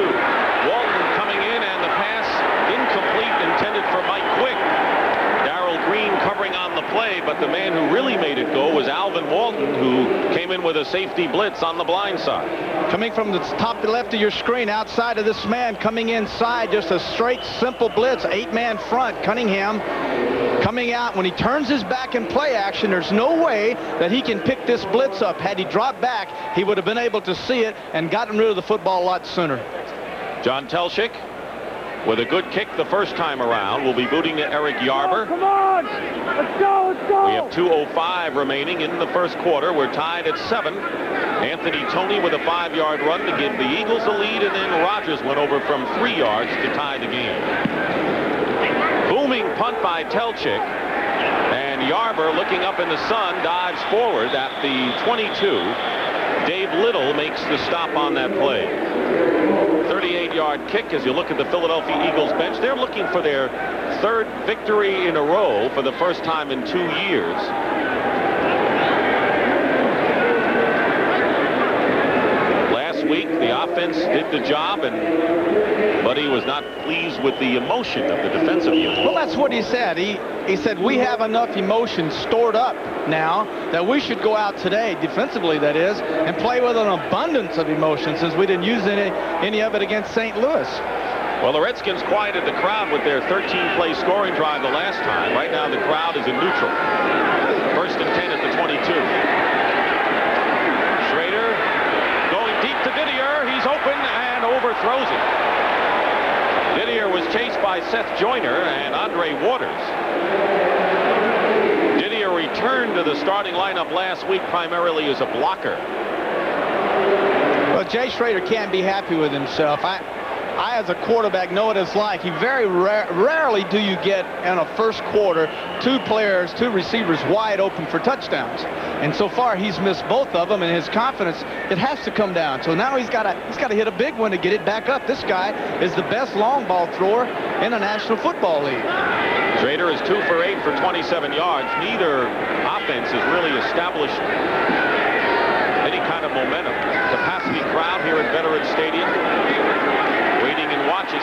Walton coming in, and the pass incomplete, intended for Mike Quick. Green covering on the play, but the man who really made it go was Alvin Walton, who came in with a safety blitz on the blind side. Coming from the top left of your screen, outside of this man, coming inside, just a straight, simple blitz, 8-man front. Cunningham coming out. When he turns his back in play action, there's no way that he can pick this blitz up. Had he dropped back, he would have been able to see it and gotten rid of the football a lot sooner. John Telchik, with a good kick the first time around, will be booting to Eric Yarber. Come on! Let's go! Let's go! We have 2:05 remaining in the first quarter. We're tied at 7. Anthony Toney with a 5-yard run to give the Eagles a lead, and then Rodgers went over from 3 yards to tie the game. Booming punt by Telchik, and Yarber, looking up in the sun, dives forward at the 22. Dave Little makes the stop on that play. 38-yard kick. As you look at the Philadelphia Eagles bench, they're looking for their 3rd victory in a row for the first time in 2 years. Last week, the offense did the job, but he was not pleased with the emotion of the defensive unit. Well, that's what he said. He said, we have enough emotion stored up now that we should go out today, defensively that is, and play with an abundance of emotion, since we didn't use any of it against St. Louis. Well, the Redskins quieted the crowd with their 13-play scoring drive the last time. Right now, the crowd is in neutral. 1st and 10 at the 22. Schrader going deep to Didier. He's open and overthrows it. Didier was chased by Seth Joyner and Andre Waters. Didier returned to the starting lineup last week primarily as a blocker. Well, Jay Schrader can't be happy with himself. I, as a quarterback, know what it's like. You very rarely do you get in a first quarter 2 receivers wide open for touchdowns. And so far, he's missed both of them, and his confidence, it has to come down. So now he's got to hit a big one to get it back up. This guy is the best long ball thrower in the National Football League. Schrader is 2 for 8 for 27 yards. Neither offense has really established any kind of momentum. Capacity crowd here at Veterans Stadium, waiting and watches.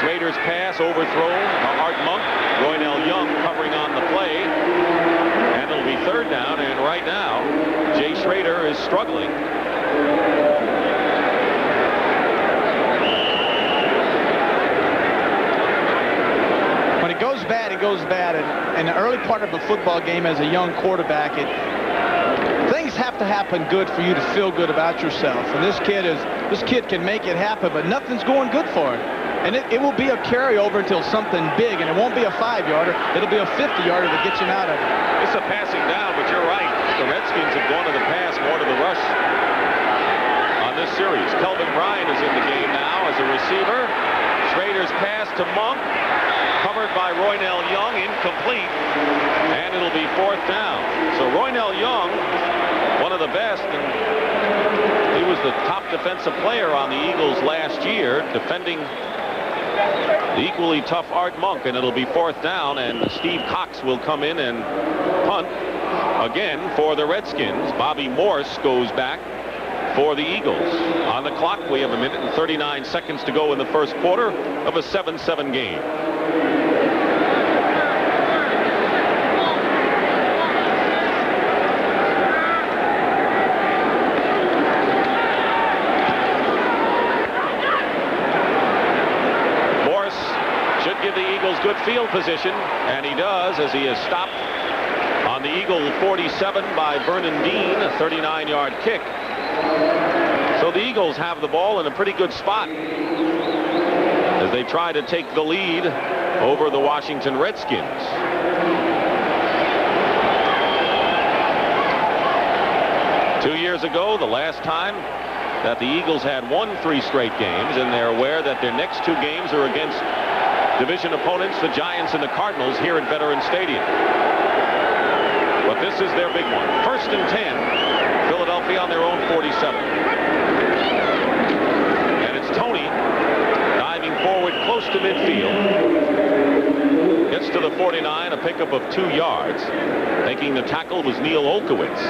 Schrader's pass overthrown. Art Monk, Roynell Young covering on the play. And the it'll be third down, and right now, Jay Schrader is struggling. When it goes bad, it goes bad. And in the early part of a football game as a young quarterback, things have to happen good for you to feel good about yourself. And this kid can make it happen, but nothing's going good for him. And it will be a carryover until something big, and it won't be a 5-yarder. It'll be a 50-yarder that gets him out of it. It's a passing down, but you're right. The Redskins have gone to the pass, more to the rush on this series. Kelvin Bryant is in the game now as a receiver. Schrader's pass to Monk, covered by Roynell Young, incomplete, and it'll be fourth down. So Roynell Young, one of the best, and he was the top defensive player on the Eagles last year, defending the equally tough Art Monk, and it'll be fourth down, and Steve Cox will come in and punt again for the Redskins. Bobby Morse goes back for the Eagles. On the clock, we have 1 minute and 39 seconds to go in the first quarter of a 7-7 game. Give the Eagles good field position, and he does, as he is stopped on the Eagle 47 by Vernon Dean, a 39-yard kick. So the Eagles have the ball in a pretty good spot as they try to take the lead over the Washington Redskins. Two years ago, the last time that the Eagles had won 3 straight games, and they're aware that their next 2 games are against division opponents, the Giants and the Cardinals, here at Veterans Stadium. But this is their big one. First and 10. Philadelphia on their own 47. And it's Tony diving forward close to midfield. Gets to the 49, a pickup of 2 yards. Making the tackle was Neil Olkowitz.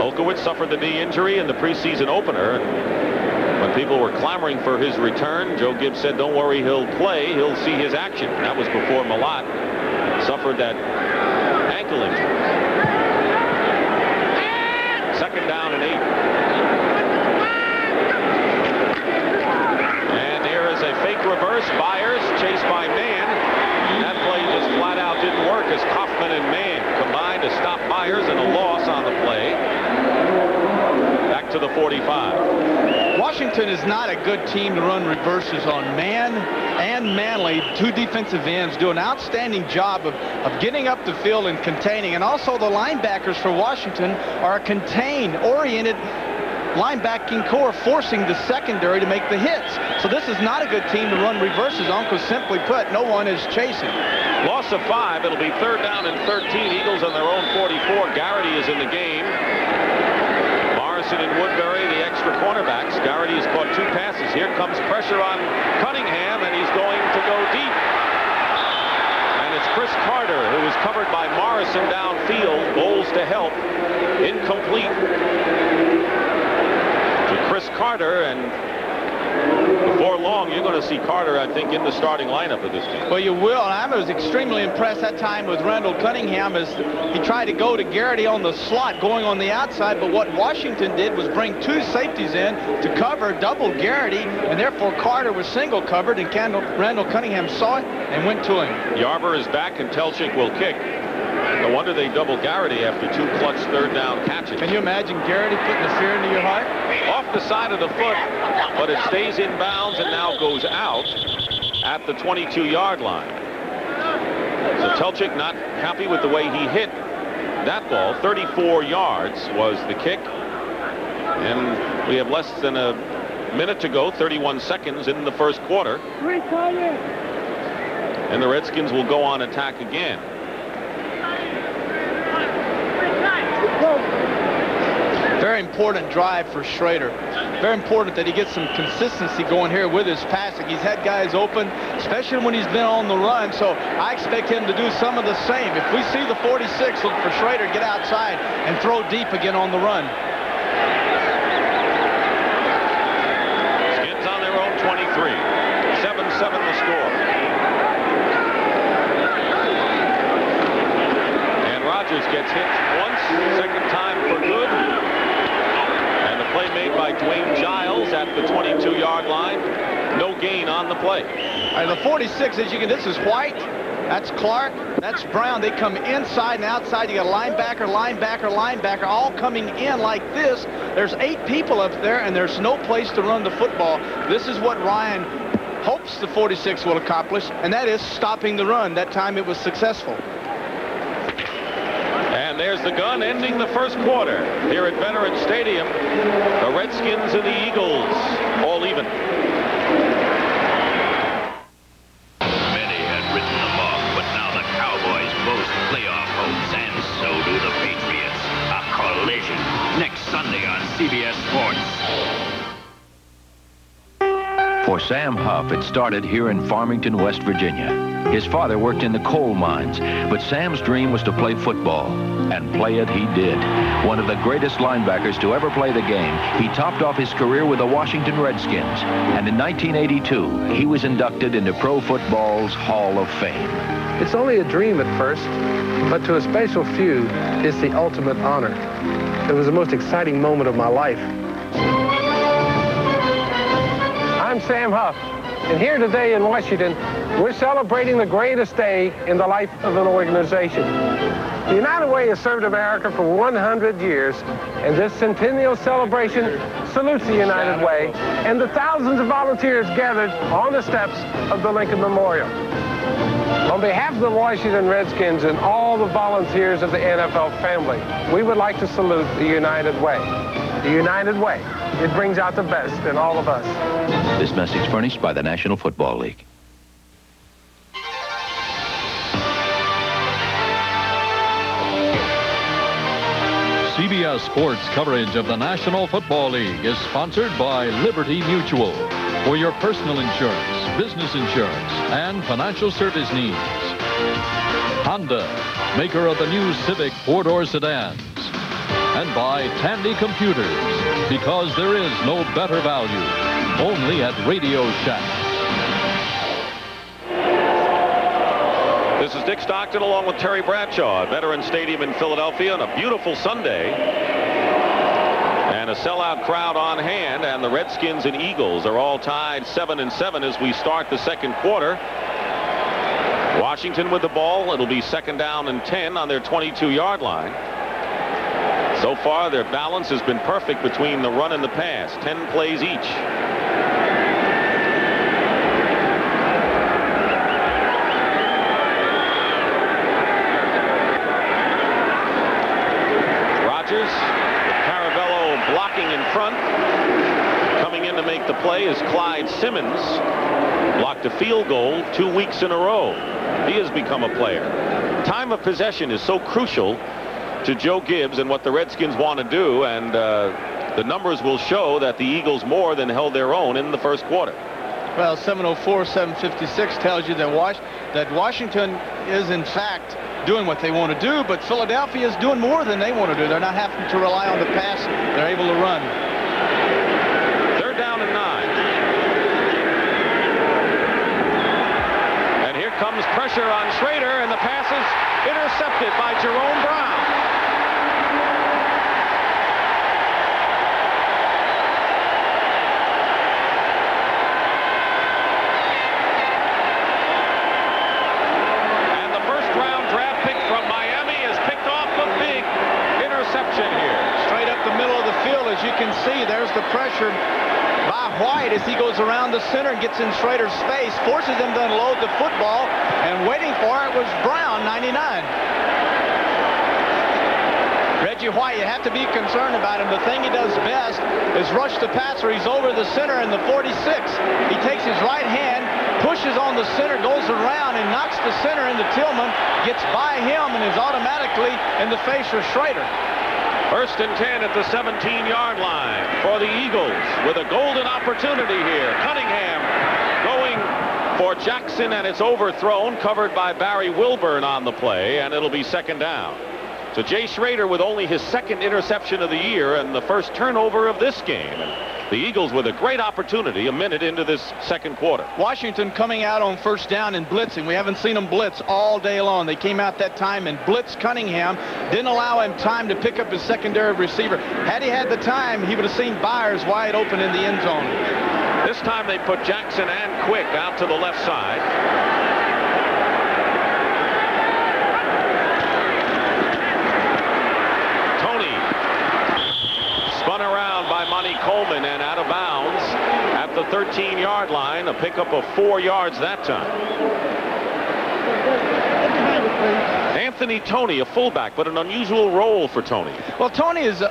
Olkowitz suffered the knee injury in the preseason opener. When people were clamoring for his return, Joe Gibbs said, don't worry, he'll play. He'll see his action. That was before Malott suffered that ankle injury. Second down and 8. And here is a fake reverse. Byers chased by Mann. That play just flat out didn't work as Kaufman and Mann combined to stop Byers, and a loss on the play. Back to the 45. Washington is not a good team to run reverses on. Mann and Manley, 2 defensive ends, do an outstanding job of getting up the field and containing. And also the linebackers for Washington are a contained-oriented linebacking core, forcing the secondary to make the hits. So this is not a good team to run reverses on, because simply put, no one is chasing. Loss of 5. It'll be third down and 13. Eagles on their own 44. Garrity is in the game. Morrison and Woodbury, the extra cornerbacks. Garrity has caught 2 passes. Here comes pressure on Cunningham, and he's going to go deep. And it's Chris Carter, who is covered by Morrison downfield. Bowles to help. Incomplete to Chris Carter, and before long, you're going to see Carter, I think, in the starting lineup of this team. Well, you will. I was extremely impressed that time with Randall Cunningham as he tried to go to Garrity on the slot, going on the outside. But what Washington did was bring 2 safeties in to cover double Garrity, and therefore Carter was single covered, and Randall Cunningham saw it and went to him. Yarber is back, and Telchik will kick. No wonder they double Garrity after 2 clutch third down catches. Can you imagine Garrity putting the fear into your heart? Off the side of the foot, but it stays in bounds and now goes out at the 22-yard line. So Telchik not happy with the way he hit that ball. 34 yards was the kick. And we have less than a minute to go, 31 seconds in the first quarter. And the Redskins will go on attack again. Very important drive for Schrader. Very important that he gets some consistency going here with his passing. He's had guys open, especially when he's been on the run, so I expect him to do some of the same. If we see the 46, look for Schrader, get outside and throw deep again on the run. Skins on their own 23. 7-7 the score. Rogers gets hit once, second time for good. And the play made by Dwayne Giles at the 22-yard line. No gain on the play. The 46, as you can, this is White. That's Clark. That's Brown. They come inside and outside. You got linebacker, linebacker, linebacker, all coming in like this. There's 8 people up there, and there's no place to run the football. This is what Ryan hopes the 46 will accomplish, and that is stopping the run. That time it was successful. And there's the gun ending the first quarter here at Veterans Stadium. The Redskins and the Eagles all even. Many had written them off, but now the Cowboys boast playoff hopes, and so do the Patriots. A collision next Sunday on CBS Sports. For Sam Huff, it started here in Farmington, West Virginia. His father worked in the coal mines, but Sam's dream was to play football, and play it he did. One of the greatest linebackers to ever play the game, he topped off his career with the Washington Redskins, and in 1982, he was inducted into Pro Football's Hall of Fame. It's only a dream at first, but to a special few, it's the ultimate honor. It was the most exciting moment of my life. I'm Sam Huff, and here today in Washington, we're celebrating the greatest day in the life of an organization. The United Way has served America for 100 years, and this centennial celebration salutes the United Way and the thousands of volunteers gathered on the steps of the Lincoln Memorial. On behalf of the Washington Redskins and all the volunteers of the NFL family, we would like to salute the United Way. The United Way. It brings out the best in all of us. This message furnished by the National Football League. CBS Sports coverage of the National Football League is sponsored by Liberty Mutual. For your personal insurance, business insurance, and financial service needs. Honda, maker of the new Civic 4-door sedans. And by Tandy Computers, because there is no better value, only at Radio Shack. This is Dick Stockton along with Terry Bradshaw at Veterans Stadium in Philadelphia on a beautiful Sunday. And a sellout crowd on hand, and the Redskins and Eagles are all tied 7-7 as we start the second quarter. Washington with the ball. It'll be 2nd down and 10 on their 22-yard line. So far, their balance has been perfect between the run and the pass. 10 plays each. Rogers, Caravello blocking in front. Coming in to make the play is Clyde Simmons. Blocked a field goal 2 weeks in a row. He has become a player. Time of possession is so crucial to Joe Gibbs and what the Redskins want to do, and the numbers will show that the Eagles more than held their own in the first quarter. Well, 7:04, 7:56 tells you that Washington is in fact doing what they want to do, but Philadelphia is doing more than they want to do. They're not having to rely on the pass. They're able to run. 3rd down and 9. And here comes pressure on Schrader, and the pass is intercepted by Jerome Brown. As you can see, there's the pressure by White as he goes around the center and gets in Schrader's face, forces him to unload the football, and waiting for it was Brown, 99. Reggie White, you have to be concerned about him. The thing he does best is rush the passer. He's over the center in the 46. He takes his right hand, pushes on the center, goes around and knocks the center into Tillman, gets by him, and is automatically in the face of Schrader. 1st and 10 at the 17-yard line for the Eagles with a golden opportunity here. Cunningham going for Jackson, and it's overthrown, covered by Barry Wilburn on the play, and it'll be 2nd down. So Jay Schrader with only his 2nd interception of the year and the first turnover of this game. The Eagles with a great opportunity a minute into this second quarter. Washington coming out on first down and blitzing. We haven't seen them blitz all day long. They came out that time and blitzed Cunningham. Didn't allow him time to pick up his secondary receiver. Had he had the time, he would have seen Byers wide open in the end zone. This time they put Jackson and Quick out to the left side. Tony spun around by Monty Coleman and out of bounds at the 13-yard line. A pickup of 4 yards that time. Anthony Tony, a fullback, but an unusual role for Tony. Well, Tony is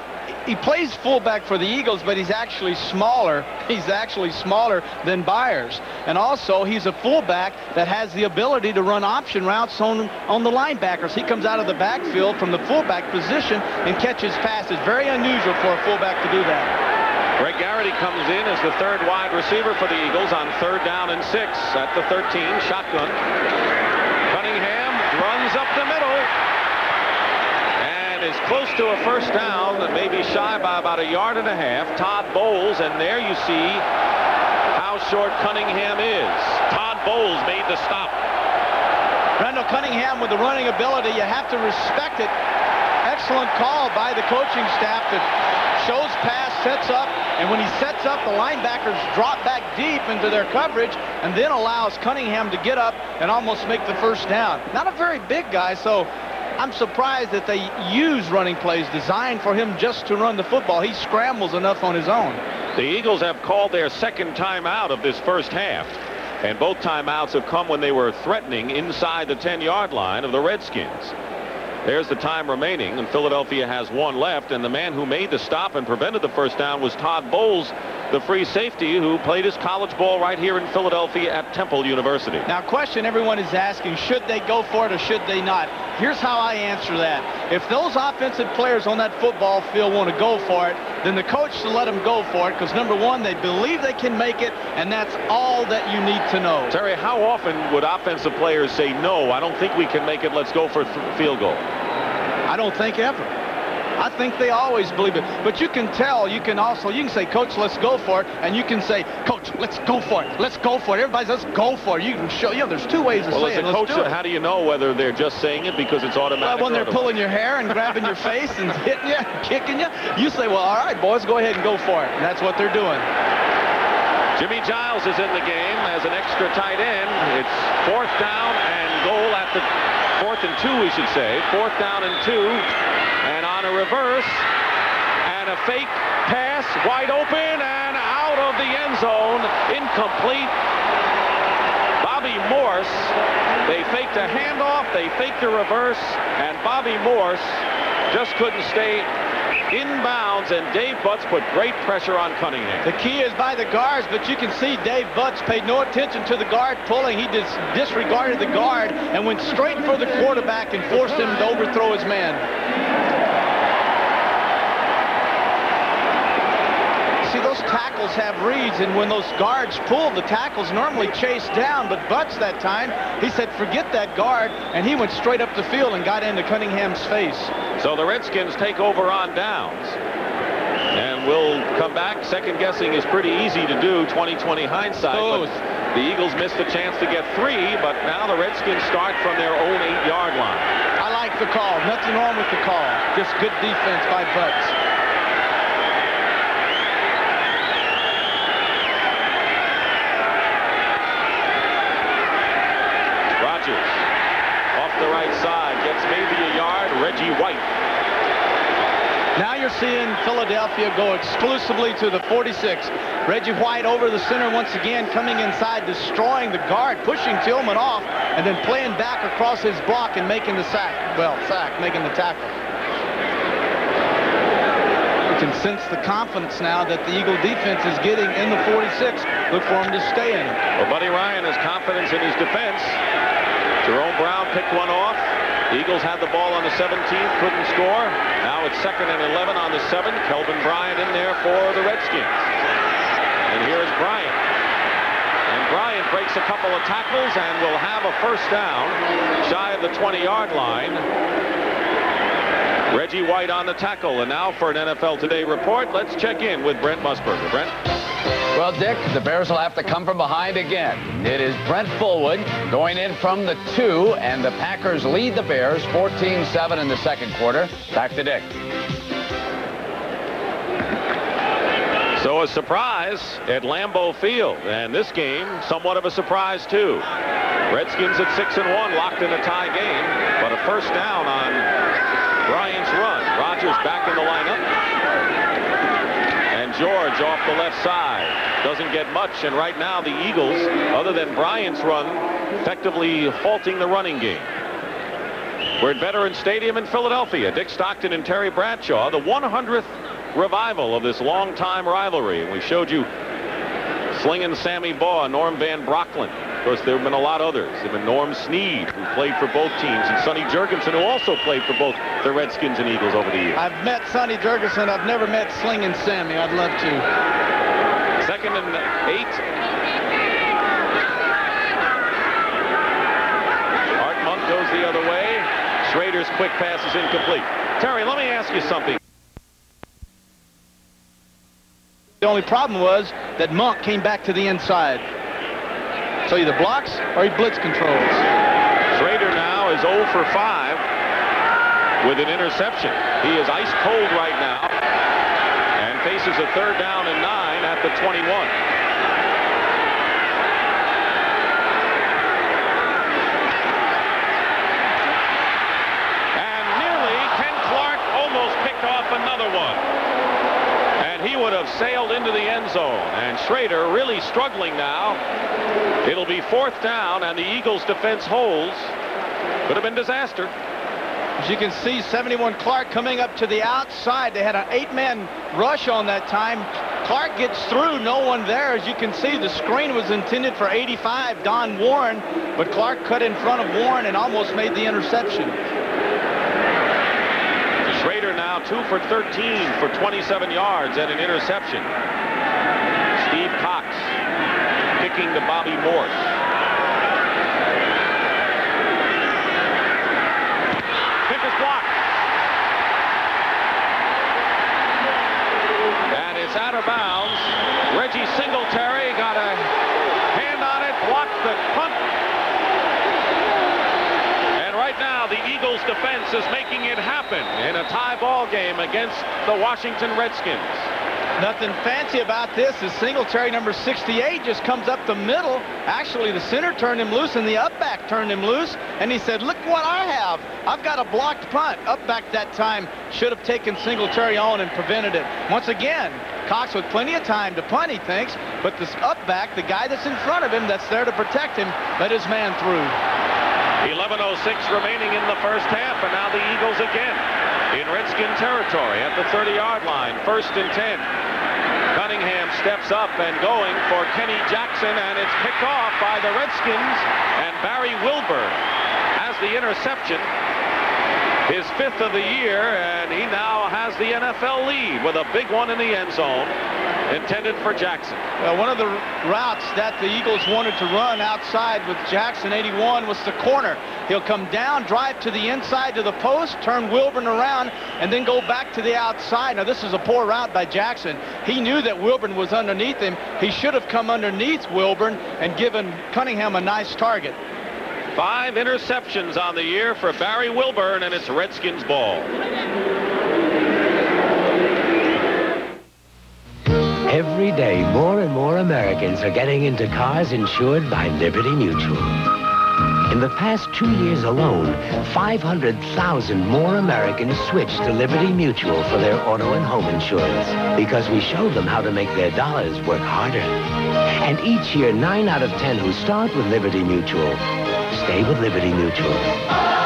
he plays fullback for the Eagles, but he's actually smaller. He's actually smaller than Byers. And also, he's a fullback that has the ability to run option routes on the linebackers. He comes out of the backfield from the fullback position and catches passes. Very unusual for a fullback to do that. Greg Garrity comes in as the third wide receiver for the Eagles on 3rd down and 6 at the 13. Shotgun. Cunningham runs up the middle. Is close to a first down, and maybe shy by about 1.5 yards. Todd Bowles, and there you see how short Cunningham is. Todd Bowles made the stop. Randall Cunningham with the running ability, you have to respect it. Excellent call by the coaching staff that shows pass, sets up, and when he sets up, the linebackers drop back deep into their coverage and then allows Cunningham to get up and almost make the first down. Not a very big guy, so I'm surprised that they use running plays designed for him just to run the football. He scrambles enough on his own. The Eagles have called their second timeout of this first half, and both timeouts have come when they were threatening inside the 10-yard line of the Redskins. There's the time remaining, and Philadelphia has 1 left, and the man who made the stop and prevented the first down was Todd Bowles, the free safety who played his college ball right here in Philadelphia at Temple University. Now, question everyone is asking, should they go for it or should they not? Here's how I answer that. If those offensive players on that football field want to go for it, then the coach should let them go for it, because number one, they believe they can make it, and that's all that you need to know. Terry, how often would offensive players say, no, I don't think we can make it, let's go for a field goal? I don't think ever. I think they always believe it. But you can tell, you can say, Coach, let's go for it. And you can say, Coach, let's go for it. Let's go for it. Everybody says, go for it. You can show, there's 2 ways to say it. Well, as a coach, how do you know whether they're just saying it because it's automatic? Well, when they're pulling your hair and grabbing your face and hitting you, kicking you, you say, well, all right, boys, go ahead and go for it. And that's what they're doing. Jimmy Giles is in the game as an extra tight end. It's 4th down and goal at the 4th and 2, we should say. 4th down and 2. And on a reverse and a fake pass, wide open and out of the end zone, incomplete. Bobby Morse, they faked a handoff, they faked a reverse, and Bobby Morse just couldn't stay in bounds, and Dave Butts put great pressure on Cunningham. The key is by the guards, but you can see Dave Butts paid no attention to the guard pulling. He disregarded the guard and went straight for the quarterback and forced him to overthrow his man. See, those tackles have reads, and when those guards pull, the tackles normally chase down, but Butts that time, he said, forget that guard, and he went straight up the field and got into Cunningham's face. So the Redskins take over on downs. And we'll come back. Second guessing is pretty easy to do, 20/20 hindsight. But the Eagles missed a chance to get 3, but now the Redskins start from their own 8-yard line. I like the call. Nothing wrong with the call. Just good defense by Butts. Rodgers off the right side gets maybe a yard. Reggie White. Now you're seeing Philadelphia go exclusively to the 46. Reggie White over the center once again, coming inside, destroying the guard, pushing Tillman off, and then playing back across his block and making the sack. Well, making the tackle. You can sense the confidence now that the Eagle defense is getting in the 46. Look for him to stay in it. Well, Buddy Ryan has confidence in his defense. Jerome Brown picked one off. The Eagles had the ball on the 17th, couldn't score. Now it's 2nd and 11 on the 7. Kelvin Bryant in there for the Redskins. And here's Bryant. And Bryant breaks a couple of tackles and will have a first down shy of the 20-yard line. Reggie White on the tackle. And now for an NFL Today report, let's check in with Brent Musburger. Brent? Well, Dick, the Bears will have to come from behind again. It is Brent Fullwood going in from the 2, and the Packers lead the Bears 14-7 in the second quarter. Back to Dick. So a surprise at Lambeau Field, and this game somewhat of a surprise too. Redskins at 6-1, locked in a tie game, but a first down on Bryant's run. Rodgers back in the lineup, and George off the left side. Doesn't get much, and right now the Eagles, other than Bryant's run, effectively halting the running game. We're at Veterans Stadium in Philadelphia. Dick Stockton and Terry Bradshaw, the 100th revival of this long-time rivalry. And we showed you Slingin' Sammy Baugh, Norm Van Brocklin. Of course, there have been a lot of others. There have been Norm Snead, who played for both teams, and Sonny Jurgensen, who also played for both the Redskins and Eagles over the years. I've met Sonny Jurgensen. I've never met Slingin' Sammy. I'd love to. 2nd and 8. Art Monk goes the other way. Schrader's quick pass is incomplete. Terry, let me ask you something. The only problem was that Monk came back to the inside. So either blocks or he blitz controls. Schrader now is 0 for 5 with an interception. He is ice cold right now and faces a 3rd down and 9 at the 21. And nearly Ken Clark almost picked off another one. He would have sailed into the end zone, and Schrader really struggling now. It'll be 4th down, and the Eagles defense holds. Could have been disaster. As you can see, 71 Clark coming up to the outside. They had an 8-man rush on that time. Clark gets through, no one there. As you can see, the screen was intended for 85, Don Warren, but Clark cut in front of Warren and almost made the interception. Schrader now 2 for 13 for 27 yards and an interception. Steve Cox kicking to Bobby Morse. Kick is blocked. And it's out of bounds. Reggie Singletary got a hand on it, blocked the punt. Right now, the Eagles defense is making it happen in a tie ball game against the Washington Redskins. Nothing fancy about this. Is Singletary, number 68, just comes up the middle. Actually, the center turned him loose and the up back turned him loose. And he said, look what I have. I've got a blocked punt. Up back that time should have taken Singletary on and prevented it. Once again, Cox with plenty of time to punt, he thinks. But this up back, the guy that's in front of him that's there to protect him, let his man through. 11:06 remaining in the first half, and now the Eagles again in Redskin territory at the 30-yard line. 1st and 10. Cunningham steps up and going for Kenny Jackson, and it's picked off by the Redskins, and Barry Wilburn has the interception. His 5th of the year, and he now has the NFL lead with a big one in the end zone intended for Jackson. Well, one of the routes that the Eagles wanted to run outside with Jackson 81 was the corner. He'll come down, drive to the inside to the post, turn Wilburn around, and then go back to the outside. Now, this is a poor route by Jackson. He knew that Wilburn was underneath him. He should have come underneath Wilburn and given Cunningham a nice target. 5 interceptions on the year for Barry Wilburn, and it's Redskins ball. Every day, more and more Americans are getting into cars insured by Liberty Mutual. In the past 2 years alone, 500,000 more Americans switched to Liberty Mutual for their auto and home insurance because we showed them how to make their dollars work harder. And each year, 9 out of 10 who start with Liberty Mutual stay with Liberty Mutual.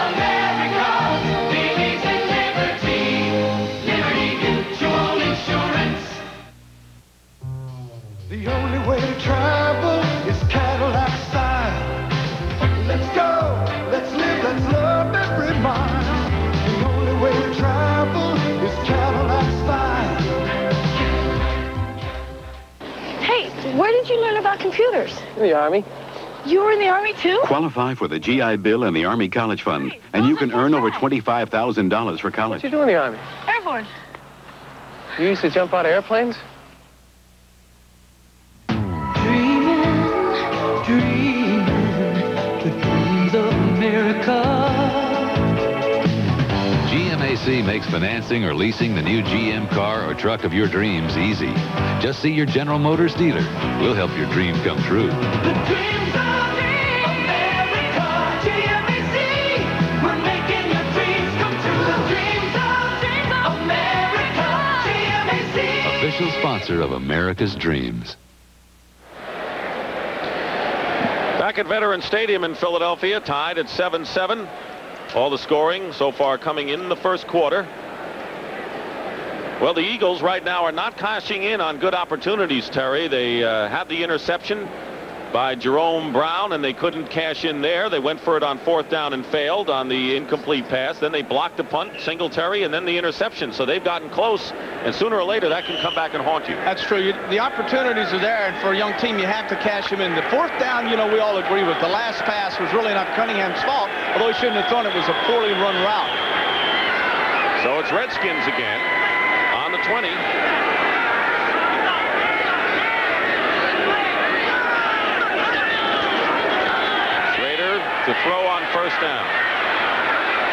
America believes in liberty. Liberty Mutual Insurance. The only way to travel is Cadillac style. Let's go, let's live, let's love every mile. The only way to travel is Cadillac style. Hey, where did you learn about computers? In the Army. You were in the Army, too? Qualify for the GI Bill and the Army College Fund, and you can earn over $25,000 for college. What you do in the Army? Air Force. You used to jump out of airplanes? Dreaming the dreams of America. GMAC makes financing or leasing the new GM car or truck of your dreams easy. Just see your General Motors dealer. We'll help your dream come true. The dreams of America. GMAC. We're making your dreams come true. The dreams of America. GMAC. Official sponsor of America's Dreams. Back at Veterans Stadium in Philadelphia, tied at 7-7. All the scoring so far coming in the first quarter. Well, the Eagles right now are not cashing in on good opportunities, Terry. They had the interception by Jerome Brown, and they couldn't cash in there. They went for it on 4th down and failed on the incomplete pass. Then they blocked the punt, Singletary, and then the interception. So they've gotten close, and sooner or later that can come back and haunt you. That's true. The opportunities are there, and for a young team, you have to cash them in. The 4th down, you know, we all agree with. The last pass was really not Cunningham's fault, although he shouldn't have thrown it. It was a poorly run route. So it's Redskins again on the 20. To throw on 1st down.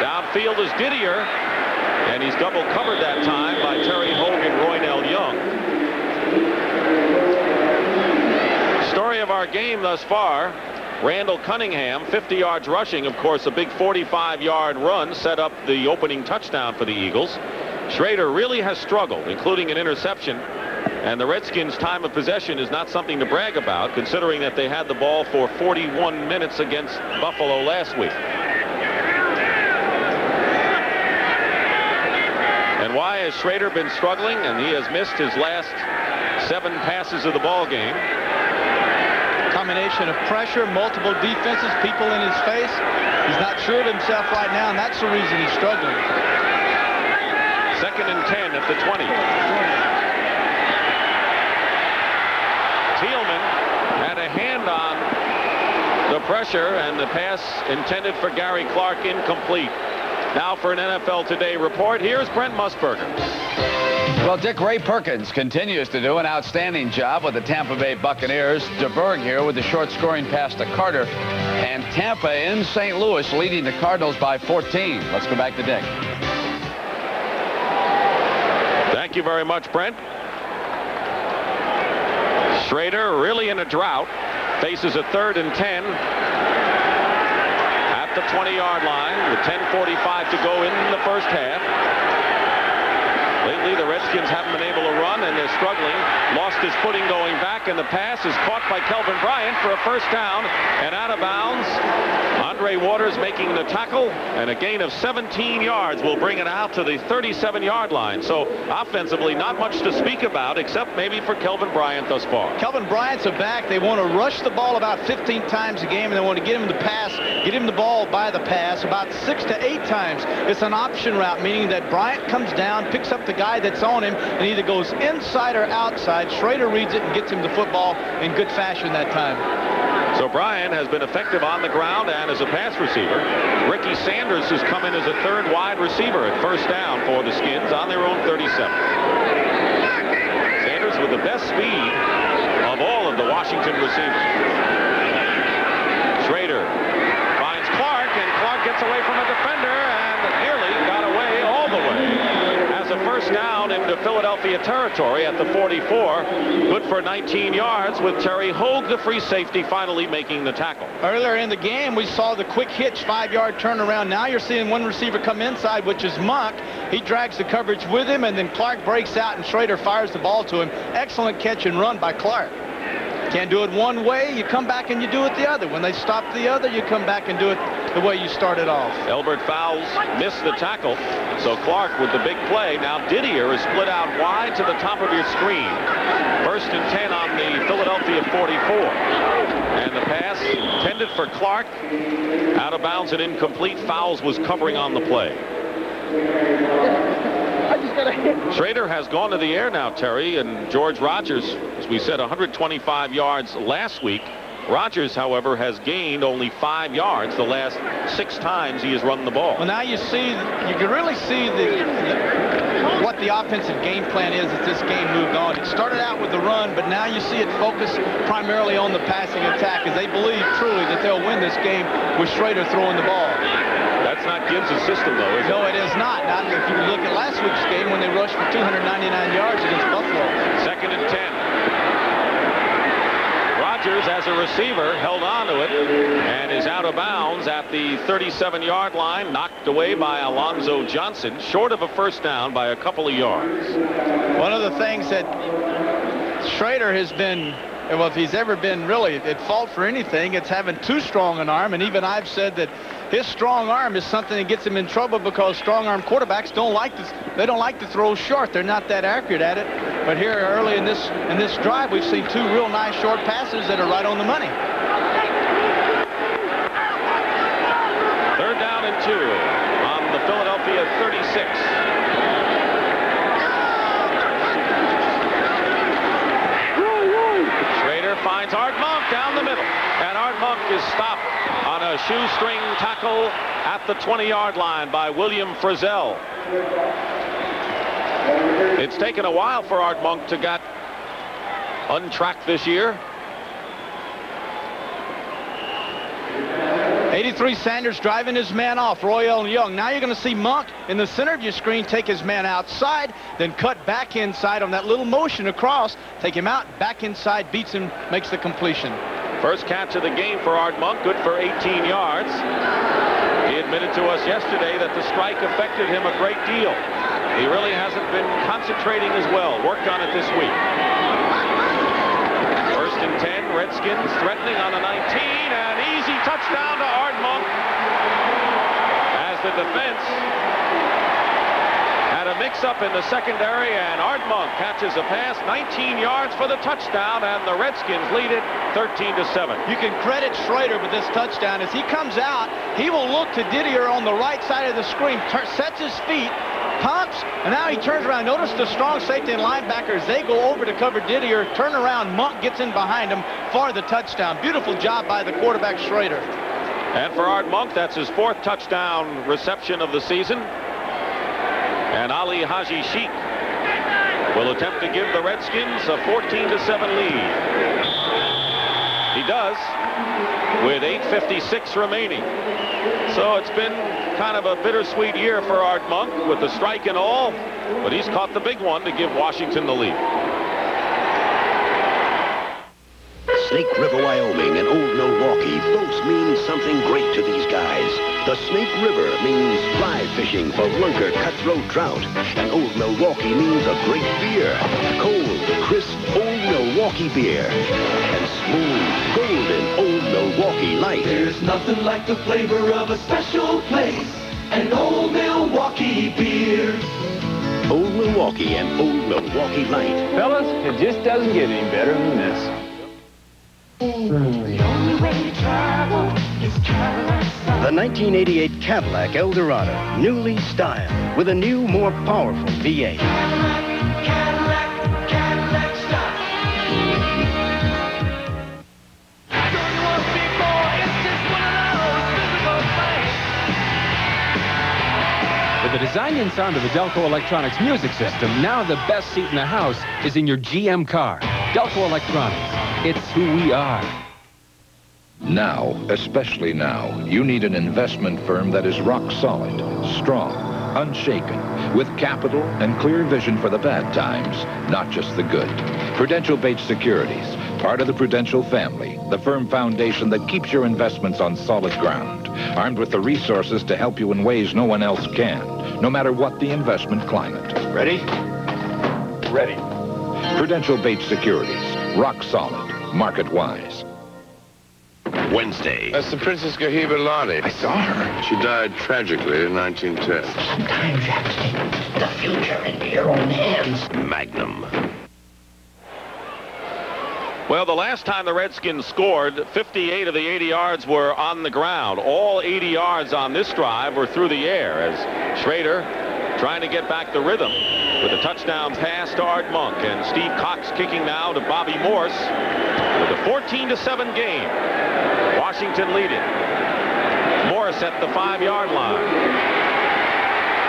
Downfield is Didier, and he's double covered that time by Terry Hogan, Roynell Young. Story of our game thus far, Randall Cunningham, 50 yards rushing. Of course, a big 45-yard run set up the opening touchdown for the Eagles. Schrader really has struggled, including an interception. And the Redskins' time of possession is not something to brag about, considering that they had the ball for 41 minutes against Buffalo last week. And why has Schrader been struggling? And he has missed his last 7 passes of the ball game. Combination of pressure, multiple defenses, people in his face. He's not sure of himself right now, and that's the reason he's struggling. 2nd and 10 at the 20. Thielman had a hand on the pressure, and the pass intended for Gary Clark incomplete. Now for an NFL Today report, here's Brent Musburger. Well, Dick, Ray Perkins continues to do an outstanding job with the Tampa Bay Buccaneers. DeBerg here with the short scoring pass to Carter. And Tampa in St. Louis leading the Cardinals by 14. Let's go back to Dick. Thank you very much, Brent. Schrader really in a drought. Faces a 3rd and 10 at the 20-yard line with 10:45 to go in the first half. Lately, the Redskins haven't been able to run, and they're struggling. Lost his footing going back, and the pass is caught by Kelvin Bryant for a 1st down and out of bounds. Andre Waters making the tackle, and a gain of 17 yards will bring it out to the 37-yard line. So offensively, not much to speak about, except maybe for Kelvin Bryant thus far. Kelvin Bryant's a back. They want to rush the ball about 15 times a game, and they want to get him the pass, get him the ball by the pass about 6 to 8 times. It's an option route, meaning that Bryant comes down, picks up the guy that's on him, and either goes inside or outside. Schrader reads it and gets him the football in good fashion that time. So Bryant has been effective on the ground and as a pass receiver. Ricky Sanders has come in as a 3rd wide receiver at 1st down for the Skins on their own 37. Sanders with the best speed of all of the Washington receivers. Schrader finds Clark, and Clark gets away from a defender and nearly got away all the way. As a 1st down into Philadelphia territory at the 44. Good for 19 yards with Terry Hogue, the free safety, finally making the tackle. Earlier in the game, we saw the quick hitch 5-yard turnaround. Now you're seeing one receiver come inside, which is Monk. He drags the coverage with him, and then Clark breaks out, and Schrader fires the ball to him. Excellent catch and run by Clark. Can't do it one way, you come back and you do it the other. When they stop the other, you come back and do it the way you started off. Elbert Fowles missed the tackle, so Clark with the big play. Now Didier is split out wide to the top of your screen. 1st and 10 on the Philadelphia 44. And the pass intended for Clark. Out of bounds and incomplete. Fowles was covering on the play. Schrader has gone to the air now, Terry, and George Rogers, as we said, 125 yards last week Rodgers, however, has gained only 5 yards the last 6 times he has run the ball. Well, now you can really see what the offensive game plan is as this game moved on. It started out with the run, but now you see it focused primarily on the passing attack, as they believe truly that they'll win this game with Schrader throwing the ball. That's not Gibbs' system, though, is it? No, it is not. Not if you look at last week's game when they rushed for 299 yards against Buffalo. 2nd and 10. Rodgers, as a receiver, held on to it and is out of bounds at the 37-yard line, knocked away by Alonzo Johnson, short of a first down by a couple of yards. One of the things that Schrader has been, well, if he's ever been really at fault for anything, it's having too strong an arm. And even I've said that his strong arm is something that gets him in trouble, because strong arm quarterbacks don't like to throw short. They're not that accurate at it. But here early in this drive, we've seen 2 real nice short passes that are right on the money. 3rd down and 2 on the Philadelphia 36. Schrader finds Art Monk down the middle, and Art Monk is stopped on a shoestring tackle at the 20-yard line by William Frizzell. It's taken a while for Art Monk to get untracked this year. 83 Sanders driving his man off, Royale Young. Now you're going to see Monk in the center of your screen take his man outside, then cut back inside on that little motion across, take him out, back inside, beats him, makes the completion. First catch of the game for Art Monk, good for 18 yards. He admitted to us yesterday that the strike affected him a great deal. He really hasn't been concentrating as well. Worked on it this week. 1st and 10, Redskins threatening on the 19, and easy touchdown to Art Monk as the defense had a mix-up in the secondary, and Art Monk catches a pass, 19 yards for the touchdown, and the Redskins lead it 13-7. You can credit Schrader with this touchdown. As he comes out, he will look to Didier on the right side of the screen, sets his feet, pumps, and now he turns around. Notice the strong safety and linebackers. They go over to cover Didier, turn around. Monk gets in behind him for the touchdown. Beautiful job by the quarterback, Schrader. And for Art Monk, that's his 4th touchdown reception of the season. And Ali Haji Sheikh will attempt to give the Redskins a 14-7 lead. He does, with 8:56 remaining. So it's been kind of a bittersweet year for Art Monk with the strike and all, but he's caught the big one to give Washington the lead. Snake River, Wyoming and Old Milwaukee both mean something great to these guys. The Snake River means fly fishing for lunker cutthroat trout, and Old Milwaukee means a great beer. Cold, crisp Old Milwaukee beer, and smooth, golden Old Milwaukee Light. There's nothing like the flavor of a special place, and Old Milwaukee beer. Old Milwaukee and Old Milwaukee Light. Fellas, it just doesn't get any better than this. The only way to travel is Cadillac style. The 1988 Cadillac Eldorado, newly styled with a new, more powerful V8. Cadillac style. With the design and sound of the Delco Electronics music system, now the best seat in the house is in your GM car. Delco Electronics. It's who we are. Now, especially now, you need an investment firm that is rock solid, strong, unshaken, with capital and clear vision for the bad times, not just the good. Prudential Bates Securities, part of the Prudential family, the firm foundation that keeps your investments on solid ground, armed with the resources to help you in ways no one else can, no matter what the investment climate. Ready? Ready. Prudential Bates Securities, rock solid, market-wise. Wednesday. That's the Princess Gahiba Lottie. I saw her. She died tragically in 1910. Sometimes you have to take the future into your own hands. Magnum. Well, the last time the Redskins scored, 58 of the 80 yards were on the ground. All 80 yards on this drive were through the air as Schrader trying to get back the rhythm with a touchdown pass to Art Monk, and Steve Cox kicking now to Bobby Morse with a 14-7 game. Washington leading. Morris at the 5-yard line.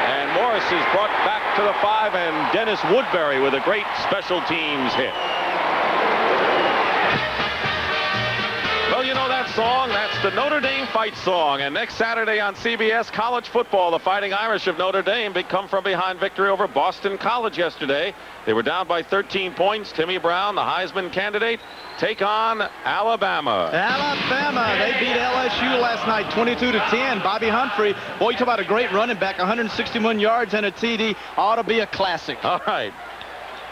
And Morris is brought back to the 5, and Dennis Woodbury with a great special teams hit. Well, you know that song? That's the Notre Dame fight song. And next Saturday on CBS College Football, the Fighting Irish of Notre Dame big come-from-behind victory over Boston College yesterday. They were down by 13 points. Timmy Brown, the Heisman candidate, take on Alabama. Alabama, they beat LSU last night 22-10. Bobby Humphrey, boy, you talk about a great running back, 161 yards and a TD. Ought to be a classic. All right.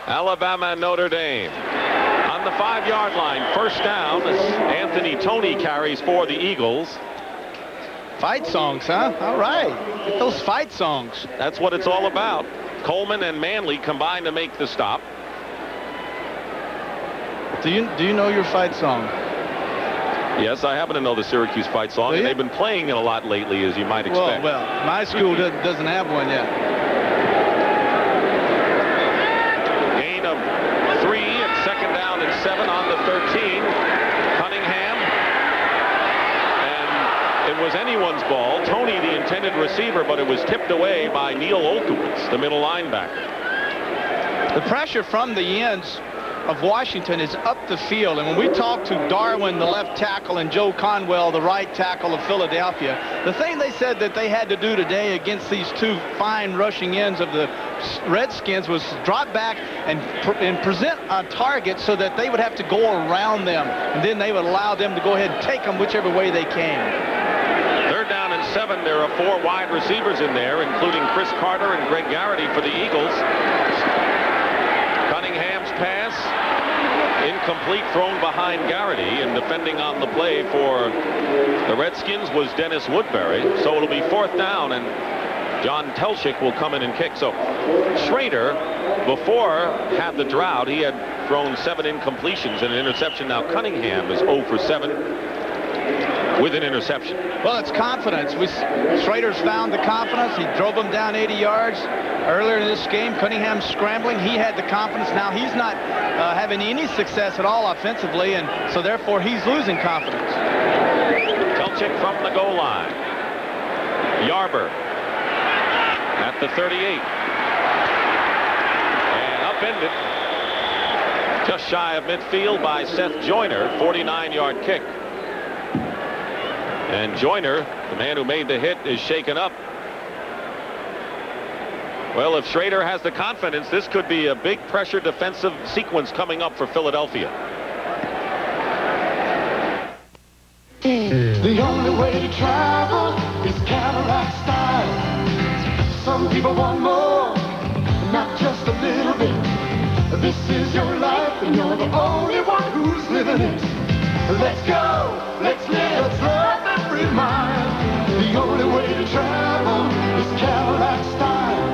Alabama and Notre Dame. On the 5-yard line, first down, Anthony Toney carries for the Eagles. Fight songs, huh? All right. Get those fight songs. That's what it's all about. Coleman and Manley combined to make the stop. Do you know your fight song? Yes, I happen to know the Syracuse fight song, and they've been playing it a lot lately, as you might expect. Well, my school doesn't have one yet. Gain of 3 and second down and 7 on the 13. Cunningham. And it was anyone's ball. Toney, the intended receiver, but it was tipped away by Neil Olkowitz, the middle linebacker. The pressure from the ends of Washington is up the field, and when we talked to Darwin, the left tackle, and Joe Conwell, the right tackle of Philadelphia, the thing they said that they had to do today against these two fine rushing ends of the Redskins was drop back and present a target so that they would have to go around them, and then they would allow them to go ahead and take them whichever way they came. Third down and 7. There are 4 wide receivers in there, including Chris Carter and Greg Garrity for the Eagles. Cunningham's pass, incomplete, thrown behind Garrity, and defending on the play for the Redskins was Dennis Woodbury. So it'll be 4th down, and John Telchik will come in and kick. So Schrader, before had the drought, he had thrown 7 incompletions and an interception. Now Cunningham is 0 for 7 with an interception. Well, it's confidence. Schrader's found the confidence. He drove him down 80 yards earlier in this game. Cunningham scrambling. He had the confidence. Now he's not having any success at all offensively, and so therefore he's losing confidence. Telchik from the goal line. Yarber at the 38. And upended just shy of midfield by Seth Joyner. 49-yard kick. And Joyner, the man who made the hit, is shaken up. Well, if Schrader has the confidence, this could be a big pressure defensive sequence coming up for Philadelphia. The only way to travel is Cadillac style. Some people want more, not just a little bit. This is your life, and you're the only one who's living it. Let's go, let's live, let's love every mile. The only way to travel is Cadillac style.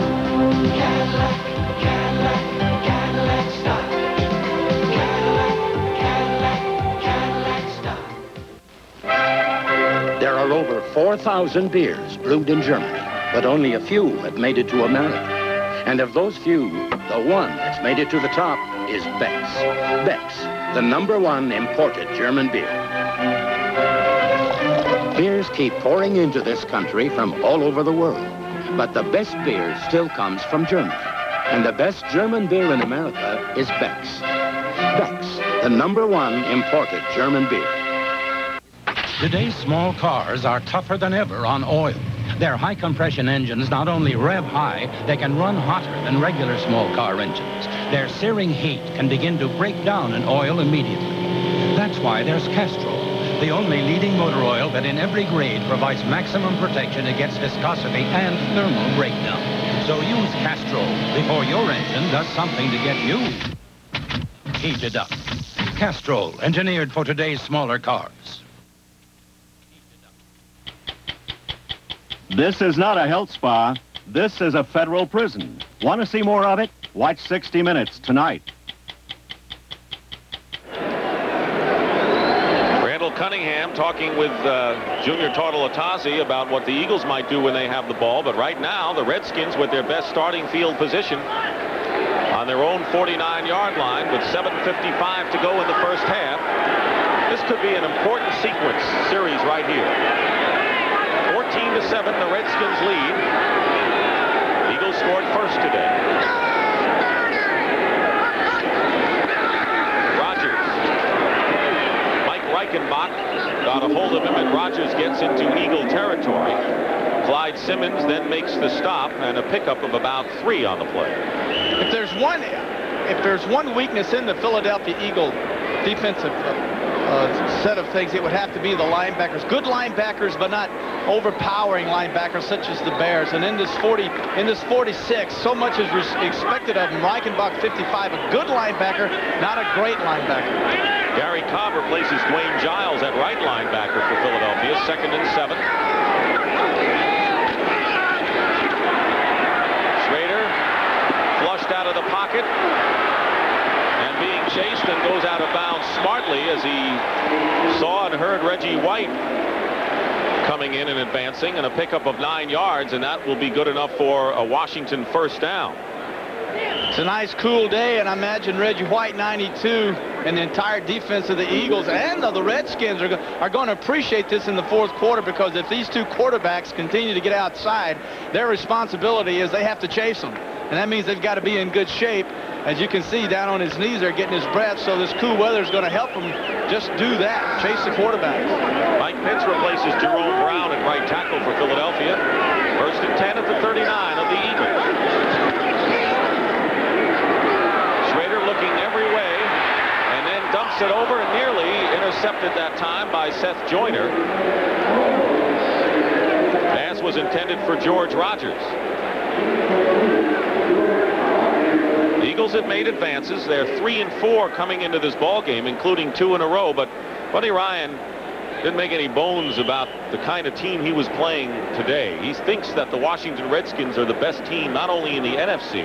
Cadillac, Cadillac, Cadillac style. Cadillac, Cadillac, Cadillac style. There are over 4,000 beers brewed in Germany, but only a few have made it to America. And of those few, the one that's made it to the top is Beck's. Beck's, the #1 imported German beer. Beers keep pouring into this country from all over the world, but the best beer still comes from Germany. And the best German beer in America is Beck's. Beck's, the #1 imported German beer. Today's small cars are tougher than ever on oil. Their high-compression engines not only rev high, they can run hotter than regular small car engines. Their searing heat can begin to break down an oil immediately. That's why there's Castrol, the only leading motor oil that in every grade provides maximum protection against viscosity and thermal breakdown. So use Castrol before your engine does something to get you heated up. Castrol, engineered for today's smaller cars. This is not a health spa. This is a federal prison. Want to see more of it? Watch 60 Minutes tonight. Randall Cunningham talking with Junior Tartalatazzi about what the Eagles might do when they have the ball. But right now, the Redskins with their best starting field position on their own 49-yard line with 7:55 to go in the first half. This could be an important sequence series right here. 14-7, the Redskins lead. Eagles scored first today. Rodgers. Mike Reichenbach got a hold of him, and Rodgers gets into Eagle territory. Clyde Simmons then makes the stop, and a pickup of about 3 on the play. If there's one weakness in the Philadelphia Eagle defensive set of things, it would have to be the linebackers. Good linebackers, but not overpowering linebackers such as the Bears. And in this 46, so much is expected of him. Reichenbach 55, a good linebacker, not a great linebacker. Gary Cobb replaces Dwayne Giles at right linebacker for Philadelphia. 2nd and 7. Schrader flushed out of the pocket and being chased, and goes out of bounds smartly as he saw and heard Reggie White coming in and advancing, and a pickup of 9 yards, and that will be good enough for a Washington first down. It's a nice cool day, and I imagine Reggie White, 92, and the entire defense of the Eagles and of the Redskins are going to appreciate this in the 4th quarter, because if these 2 quarterbacks continue to get outside, their responsibility is they have to chase them. And that means they've got to be in good shape. As you can see, down on his knees, they're getting his breath, so this cool weather is going to help him just do that, chase the quarterback. Mike Pitts replaces Jerome Brown at right tackle for Philadelphia. 1st and 10 at the 39 of the Eagles. Schrader looking every way, and then dumps it over, and nearly intercepted that time by Seth Joyner. Pass was intended for George Rodgers. The Eagles have made advances. They're 3 and 4 coming into this ball game, including 2 in a row. But Buddy Ryan didn't make any bones about the kind of team he was playing today. He thinks that the Washington Redskins are the best team, not only in the NFC.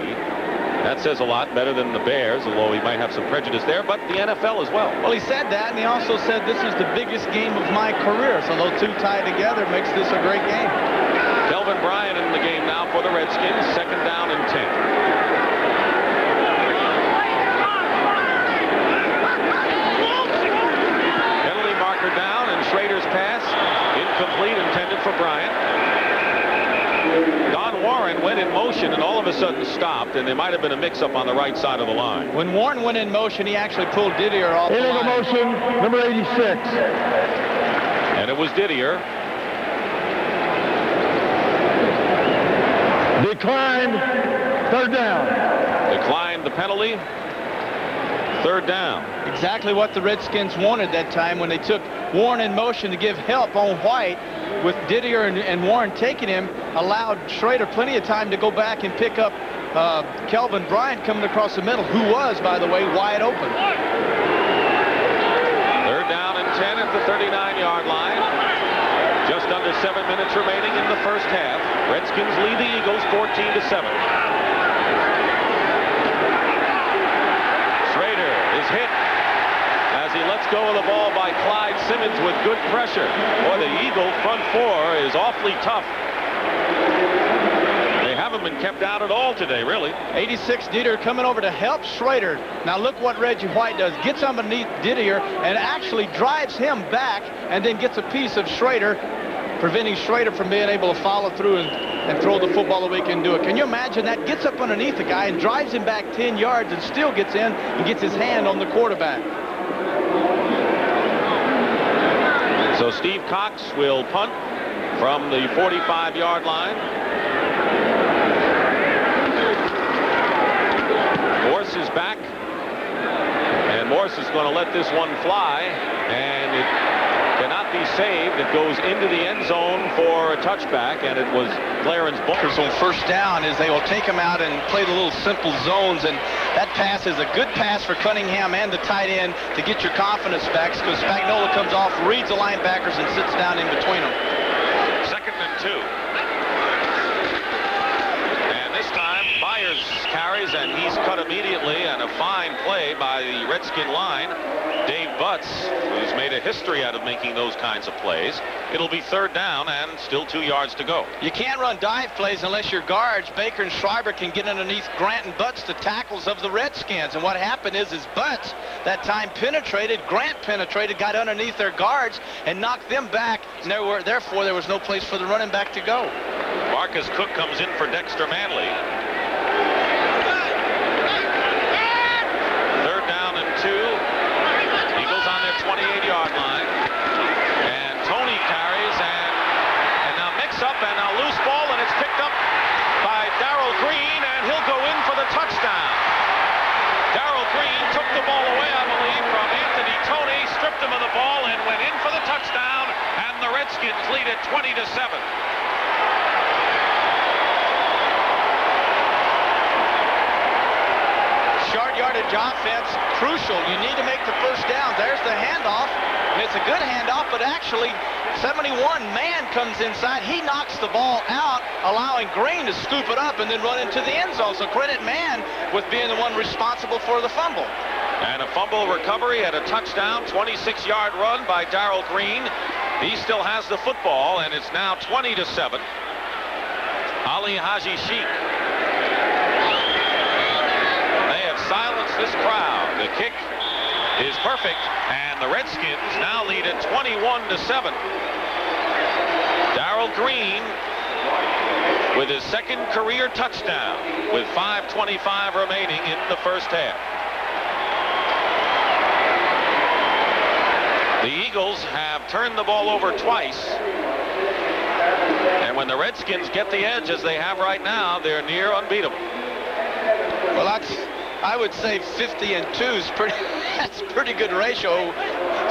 That says a lot, better than the Bears, although he might have some prejudice there, but the NFL as well. Well, he said that, and he also said this is the biggest game of my career. So those 2 tied together makes this a great game. Kelvin Bryant in the game now for the Redskins. 2nd down and 10. Penalty marker down, and Schrader's pass incomplete, intended for Bryant. Don Warren went in motion and all of a sudden stopped, and there might have been a mix-up on the right side of the line. When Warren went in motion, he actually pulled Didier off the Illegal line. motion, number 86. And it was Didier. Declined, 3rd down. Declined the penalty. 3rd down. Exactly what the Redskins wanted that time when they took Warren in motion to give help on White. With Didier and Warren taking him, allowed Schrader plenty of time to go back and pick up Kelvin Bryant coming across the middle, who was, by the way, wide open. 3rd down and 10 at the 39-yard line. Just under 7 minutes remaining in the first half. Redskins lead the Eagles 14-7. Schrader is hit as he lets go of the ball by Clyde Simmons with good pressure. Boy, the Eagle front 4 is awfully tough. They haven't been kept out at all today, really. 86 Didier coming over to help Schrader. Now look what Reggie White does. Gets underneath Didier and actually drives him back, and then gets a piece of Schrader, preventing Schrader from being able to follow through and throw the football the way he can do it. Can you imagine that? Gets up underneath the guy and drives him back 10 yards and still gets in and gets his hand on the quarterback. So Steve Cox will punt from the 45-yard line. Morse is back, and Morse is going to let this one fly, and it cannot be saved. It goes into the end zone for a touchback, and it was Clarence Booker's on 1st down as they will take him out and play the little simple zones, and that pass is a good pass for Cunningham and the tight end to get your confidence back, because Spagnuolo comes off, reads the linebackers, and sits down in between them. 2nd and 2. And this time Myers carries, and he's cut immediately, and a a fine play by the Redskin line. Dave Butts, who's made a history out of making those kinds of plays. It'll be 3rd down and still 2 yards to go. You can't run dive plays unless your guards, Baker and Schreiber, can get underneath Grant and Butts, the tackles of the Redskins. And what happened is Butts that time penetrated, Grant penetrated, got underneath their guards and knocked them back. And therefore, there was no place for the running back to go. Marcus Cook comes in for Dexter Manley. 3rd down and 2. Eagles on their 28-yard line. And Tony carries and now mix up and now loose ball, and it's picked up by Darrell Green, and he'll go in for the touchdown. Darrell Green took the ball away, I believe, from Anthony Tony, stripped him of the ball, and went in for the touchdown, and the Redskins lead it 20-7. Short yardage offense, crucial. You need to make the first down. There's the handoff, and it's a good handoff, but actually 71 man comes inside. He knocks the ball out, allowing Green to scoop it up and then run into the end zone. So credit Man with being the one responsible for the fumble. And a fumble recovery and a touchdown, 26-yard run by Darrell Green. He still has the football, and it's now 20-7. Ali Haji Sheikh. They have silenced this crowd. The kick is perfect, and the Redskins now lead it 21-7. Darrell Green with his 2nd career touchdown with 5:25 remaining in the first half. The Eagles have turned the ball over twice, and when the Redskins get the edge as they have right now, they're near unbeatable. Well, I would say 50-2 is that's a pretty good ratio.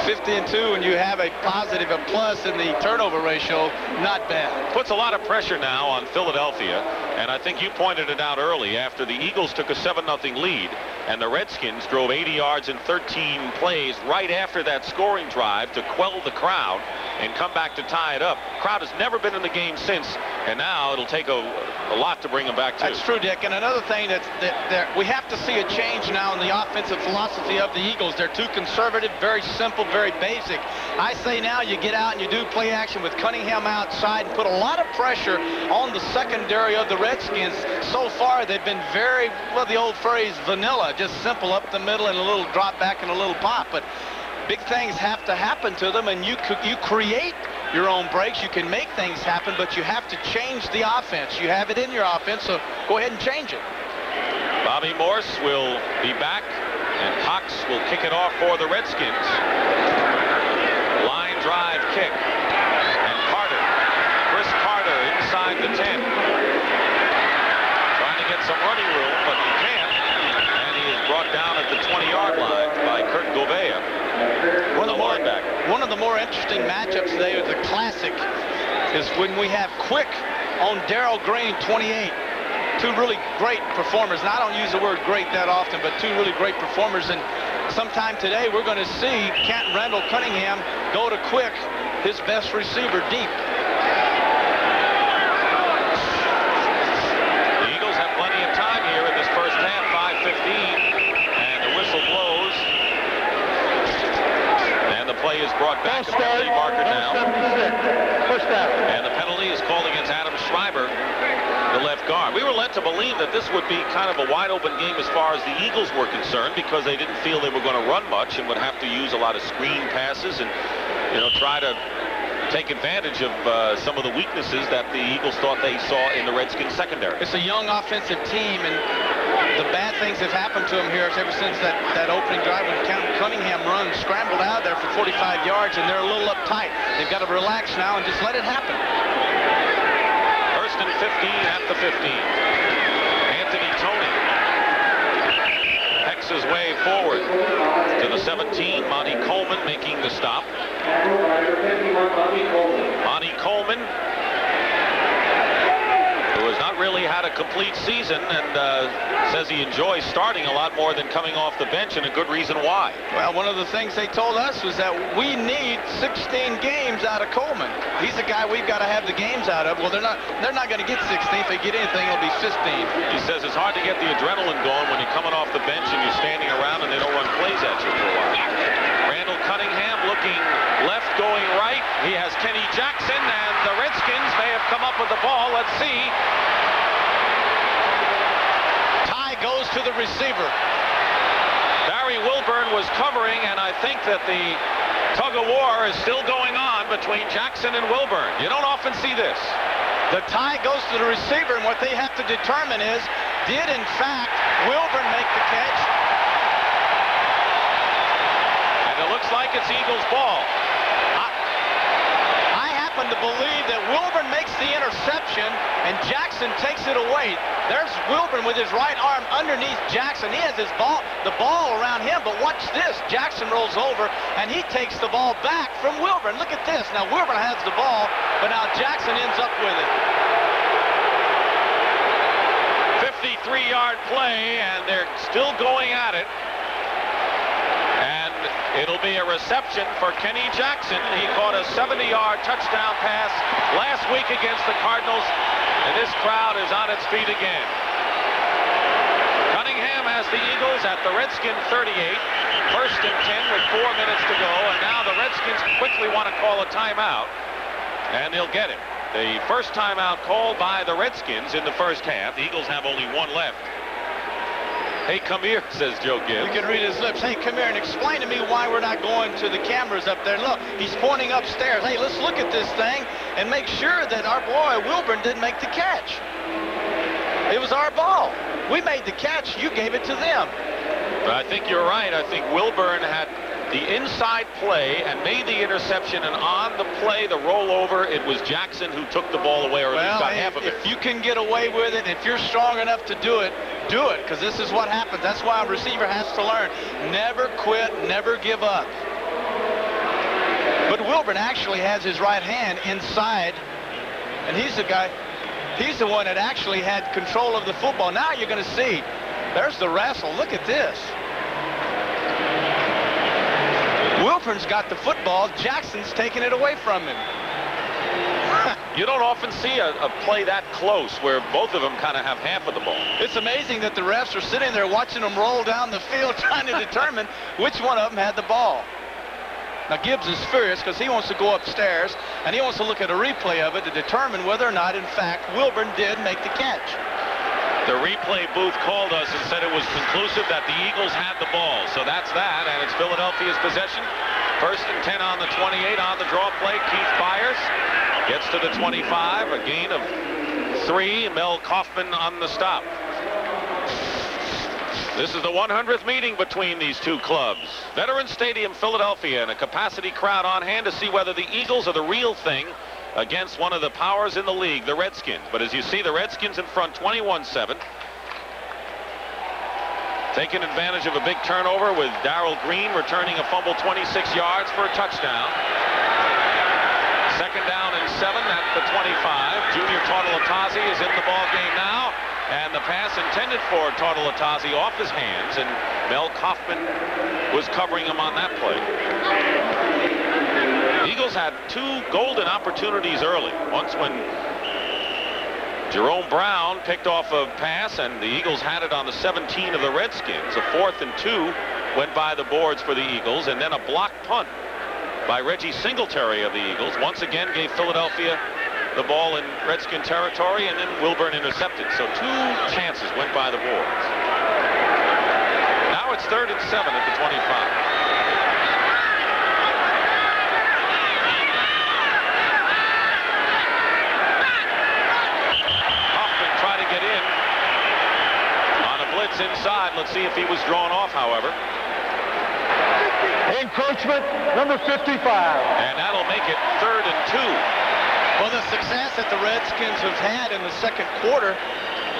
50-2, and you have a positive, a plus in the turnover ratio, not bad. Puts a lot of pressure now on Philadelphia, and I think you pointed it out early after the Eagles took a 7-0 lead, and the Redskins drove 80 yards in 13 plays right after that scoring drive to quell the crowd and come back to tie it up. Crowd has never been in the game since, and now it'll take a lot to bring them back to. That's true, Dick. And another thing that we have to see a change now in the offensive philosophy of the Eagles. They're too conservative, very simple, very basic. I say now you get out and you do play action with Cunningham outside and put a lot of pressure on the secondary of the Redskins. So far, they've been very, well, the old phrase, vanilla, just simple up the middle and a little drop back and a little pop. But big things have to happen to them, and you create your own breaks. You can make things happen, but you have to change the offense. You have it in your offense, so go ahead and change it. Bobby Morse will be back, and Cox will kick it off for the Redskins. Line drive kick, and Chris Carter inside the 10. Trying to get some running room, but he can't, and he is brought down at the 20-yard line by Kurt Gouveia. One of the more interesting matchups today, the classic, is when we have Quick on Darrell Green, 28. Two really great performers. And I don't use the word great that often, but two really great performers. And sometime today, we're going to see Canton Randall Cunningham go to Quick, his best receiver, deep. The Eagles have plenty of time here in this first half, 5:15, and the whistle blows. And the play is brought back to Billy Barker now. And the penalty is called against Adam Schreiber, the left guard. We were led to believe that this would be kind of a wide-open game as far as the Eagles were concerned, because they didn't feel they were going to run much and would have to use a lot of screen passes and, try to take advantage of some of the weaknesses that the Eagles thought they saw in the Redskins secondary. It's a young offensive team, and the bad things have happened to them here ever since that opening drive when Cunningham scrambled out there for 45 yards, and they're a little uptight. They've got to relax now and just let it happen. First and 15 at the 15. Anthony Tony hacks his way forward to the 17. Monty Coleman making the stop. Monty Coleman, who has not not really had a complete season, and says he enjoys starting a lot more than coming off the bench, and a good reason why. Well, one of the things they told us was that we need 16 games out of Coleman. He's the guy we've got to have the games out of. Well, they're not going to get 16. If they get anything, it'll be 15. He says it's hard to get the adrenaline going when you're coming off the bench and you're standing around and they don't run plays at you for a while. Randall Cunningham looking left, going right. He has Kenny Jackson, and the Redskins may have come up with the ball. Let's see. Ty goes to the receiver. Barry Wilburn was covering, and I think that the tug of war is still going on between Jackson and Wilburn. You don't often see this. The tie goes to the receiver, and what they have to determine is, did in fact Wilburn make the catch? And it looks like it's Eagles ball. I happen to believe that Wilburn makes the interception and Jackson takes it away. There's Wilburn with his right arm underneath Jackson. He has the ball around him, but watch this. Jackson rolls over and he takes the ball back from Wilburn. Look at this. Now Wilburn has the ball, but now Jackson ends up with it. 53-yard play, and they're still going at it. And it'll be a reception for Kenny Jackson. He caught a 70-yard touchdown pass last week against the Cardinals, and this crowd is on its feet again. Cunningham has the Eagles at the Redskins 38, 1st and 10 with 4 minutes to go, and now the Redskins quickly want to call a timeout, and they'll get it. The first timeout called by the Redskins in the first half. The Eagles have only one left. Hey, come here, says Joe Gibbs. You can read his lips. Hey, come here and explain to me why we're not going to the cameras up there. Look, he's pointing upstairs. Hey, let's look at this thing and make sure that our boy Wilburn didn't make the catch. It was our ball. We made the catch. You gave it to them. But I think you're right. I think Wilburn had the inside play and made the interception, and on the play, the rollover, it was Jackson who took the ball away, or at least got half of it. If you can get away with it, if you're strong enough to do it, because this is what happens. That's why a receiver has to learn. Never quit, never give up. But Wilburn actually has his right hand inside, and he's the guy, he's the one that actually had control of the football. Now you're going to see, there's the wrestle. Look at this. Wilburn's got the football. Jackson's taking it away from him. You don't often see a play that close where both of them kind of have half of the ball. It's amazing that the refs are sitting there watching them roll down the field trying to determine which one of them had the ball. Now Gibbs is furious because he wants to go upstairs and he wants to look at a replay of it to determine whether or not, in fact, Wilburn did make the catch. The replay booth called us and said it was conclusive that the Eagles had the ball. So that's that, and it's Philadelphia's possession. 1st and 10 on the 28 on the draw play. Keith Byers gets to the 25, a gain of 3. Mel Kaufman on the stop. This is the 100th meeting between these two clubs. Veterans Stadium, Philadelphia, and a capacity crowd on hand to see whether the Eagles are the real thing against one of the powers in the league, the Redskins. But as you see, the Redskins in front 21-7. Taking advantage of a big turnover with Darrell Green returning a fumble 26 yards for a touchdown. 2nd down and 7 at the 25. Junior Tartalatazzi is in the ball game now. And the pass intended for Tartalatazzi off his hands, and Mel Kaufman was covering him on that play. The Eagles had 2 golden opportunities early. Once when Jerome Brown picked off a pass, and the Eagles had it on the 17 of the Redskins. A 4th and 2 went by the boards for the Eagles, and then a block punt by Reggie Singletary of the Eagles once again gave Philadelphia the ball in Redskin territory, and then Wilburn intercepted. So 2 chances went by the boards. Now it's 3rd and 7 at the 25. Inside. Let's see if he was drawn off, however. Encroachment, number 55. And that'll make it 3rd and 2. Well, the success that the Redskins have had in the 2nd quarter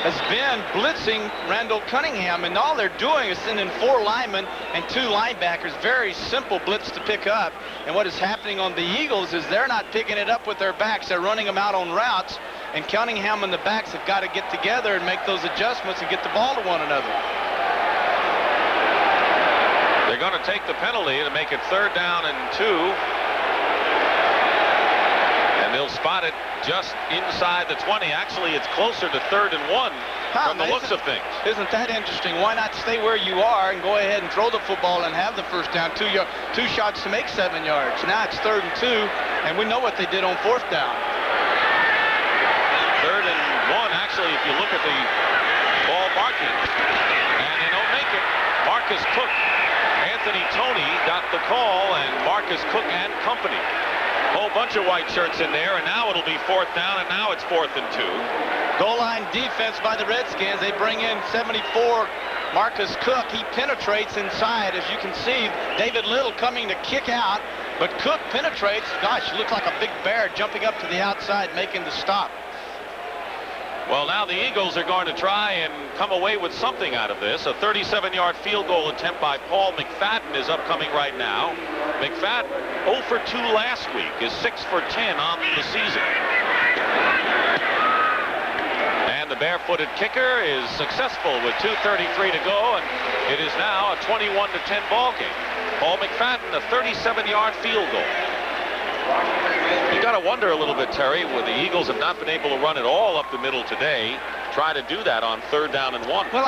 has been blitzing Randall Cunningham, and all they're doing is sending 4 linemen and 2 linebackers. Very simple blitz to pick up. And what is happening on the Eagles is they're not picking it up with their backs. They're running them out on routes, And Cunningham and the backs have got to get together and make those adjustments and get the ball to one another. They're going to take the penalty to make it 3rd down and 2. And they'll spot it just inside the 20. Actually, it's closer to 3rd and 1 from the looks of things. Isn't that interesting? Why not stay where you are and go ahead and throw the football and have the first down? Two shots to make 7 yards. Now it's 3rd and 2, and we know what they did on 4th down. 3rd and 1, actually, if you look at the ball markings, and they don't make it. Marcus Cook, Anthony Toney got the call, and Marcus Cook and company. Whole bunch of white shirts in there, and now it'll be 4th down, and now it's 4th and 2. Goal line defense by the Redskins. They bring in 74, Marcus Cook. He penetrates inside. As you can see, David Little coming to kick out, but Cook penetrates. Gosh, he looks like a big bear jumping up to the outside, making the stop. Well, now the Eagles are going to try and come away with something out of this. A 37-yard field goal attempt by Paul McFadden is upcoming right now. McFadden, 0 for 2 last week, is 6 for 10 on the season. And the barefooted kicker is successful with 2:33 to go, and it is now a 21-10 ball game. Paul McFadden, a 37-yard field goal. You got to wonder a little bit, Terry, where the Eagles have not been able to run it all up the middle today. Try to do that on 3rd down and 1. Well,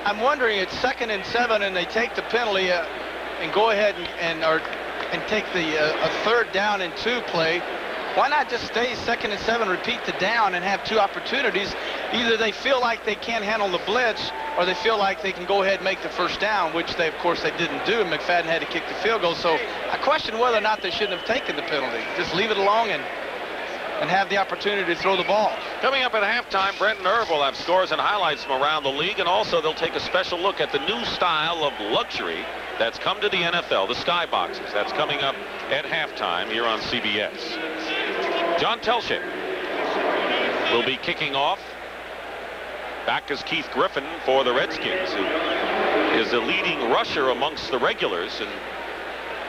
I'm wondering, it's 2nd and 7, and they take the penalty and go ahead and take the a 3rd down and 2 play. Why not just stay 2nd and 7, repeat the down, and have 2 opportunities? Either they feel like they can't handle the blitz, or they feel like they can go ahead and make the 1st down, which they, of course, they didn't do, and McFadden had to kick the field goal. So I question whether or not they shouldn't have taken the penalty. Just leave it alone and have the opportunity to throw the ball. Coming up at halftime, Brenton Irv will have scores and highlights from around the league, and also they'll take a special look at the new style of luxury that's come to the NFL, the skyboxes. That's coming up at halftime here on CBS. John Telchik will be kicking off. Back is Keith Griffin for the Redskins, who is a leading rusher amongst the regulars and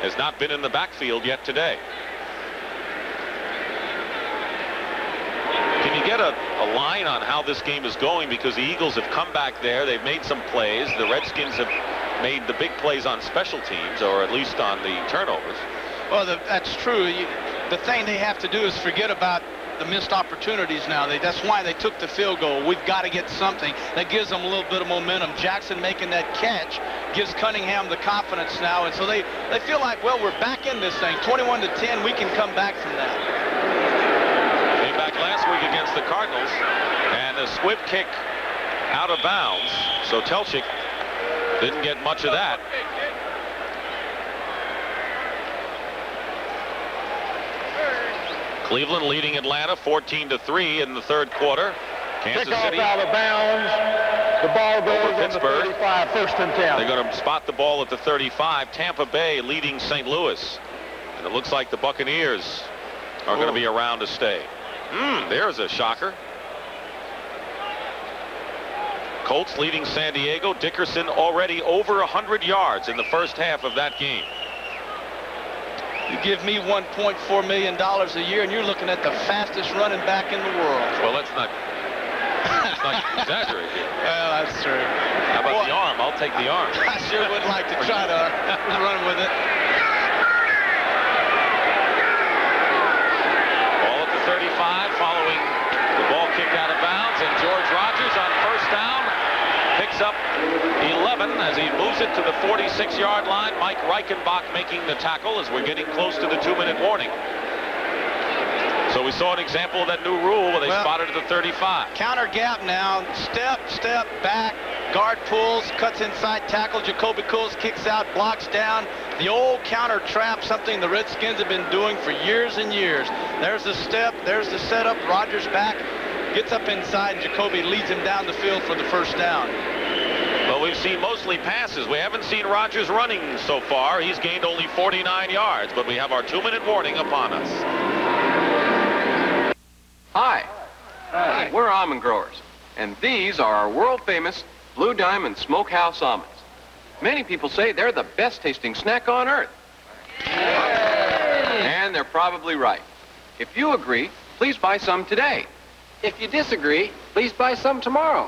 has not been in the backfield yet today. Can you get a line on how this game is going? Because the Eagles have come back there. They've made some plays. The Redskins have made the big plays on special teams, or at least on the turnovers. Well, that's true. The thing they have to do is forget about the missed opportunities now. That's why they took the field goal. We've got to get something that gives them a little bit of momentum. Jackson making that catch gives Cunningham the confidence now, and so they feel like, well, we're back in this thing. 21-10, we can come back from that. Came back last week against the Cardinals, and a squib kick out of bounds, so Telchik didn't get much of that. Cleveland leading Atlanta 14-3 in the 3rd quarter. Kansas City out of bounds. The ball goes on the 35, 1st and 10. They're going to spot the ball at the 35. Tampa Bay leading St. Louis. And it looks like the Buccaneers are going to be around to stay. There's a shocker. Colts leading San Diego. Dickerson already over 100 yards in the 1st half of that game. You give me $1.4 million a year, and you're looking at the fastest running back in the world. Well, let's not exaggerate here. Well, that's true. How about the arm? I'll take the arm. I sure would like to try to run with it. Ball at the 35 following the ball kicked out of bounds, and George Rogers on 1st down picks up 11 as he moves it to the 46-yard line. Mike Reichenbach making the tackle as we're getting close to the 2-minute warning. So we saw an example of that new rule where they spotted at the 35. Counter gap now. Step, back. Guard pulls, cuts inside tackle. Jacoby Coles kicks out, blocks down. The old counter trap, something the Redskins have been doing for years and years. There's the step. There's the setup. Rogers back. Gets up inside, and Jacoby leads him down the field for the 1st down. Well, we've seen mostly passes. We haven't seen Rogers running so far. He's gained only 49 yards, but we have our 2-minute warning upon us. Hi. We're almond growers, and these are our world-famous Blue Diamond Smokehouse almonds. Many people say they're the best-tasting snack on earth. And they're probably right. If you agree, please buy some today. If you disagree, please buy some tomorrow.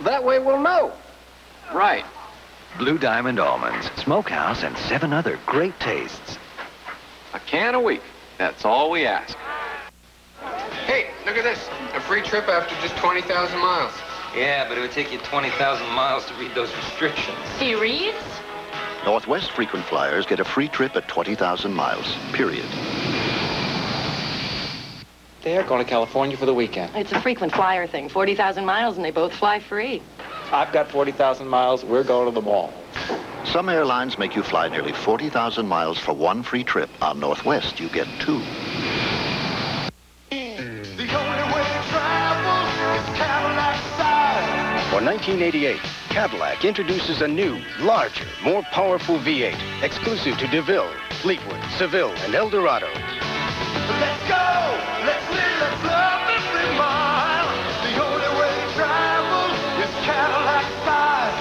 That way we'll know. Right. Blue Diamond almonds, smokehouse, and 7 other great tastes. A can a week. That's all we ask. Hey, look at this. A free trip after just 20,000 miles. Yeah, but it would take you 20,000 miles to read those restrictions. Serious? Northwest frequent flyers get a free trip at 20,000 miles, period. They're going to California for the weekend. It's a frequent flyer thing. 40,000 miles and they both fly free. I've got 40,000 miles. We're going to the mall. Some airlines make you fly nearly 40,000 miles for one free trip. On Northwest, you get 2. For 1988, Cadillac introduces a new, larger, more powerful V8, exclusive to DeVille, Fleetwood, Seville, and El Dorado. Let's go! Let's live, let's love every mile. The only way to travel is Cadillac style.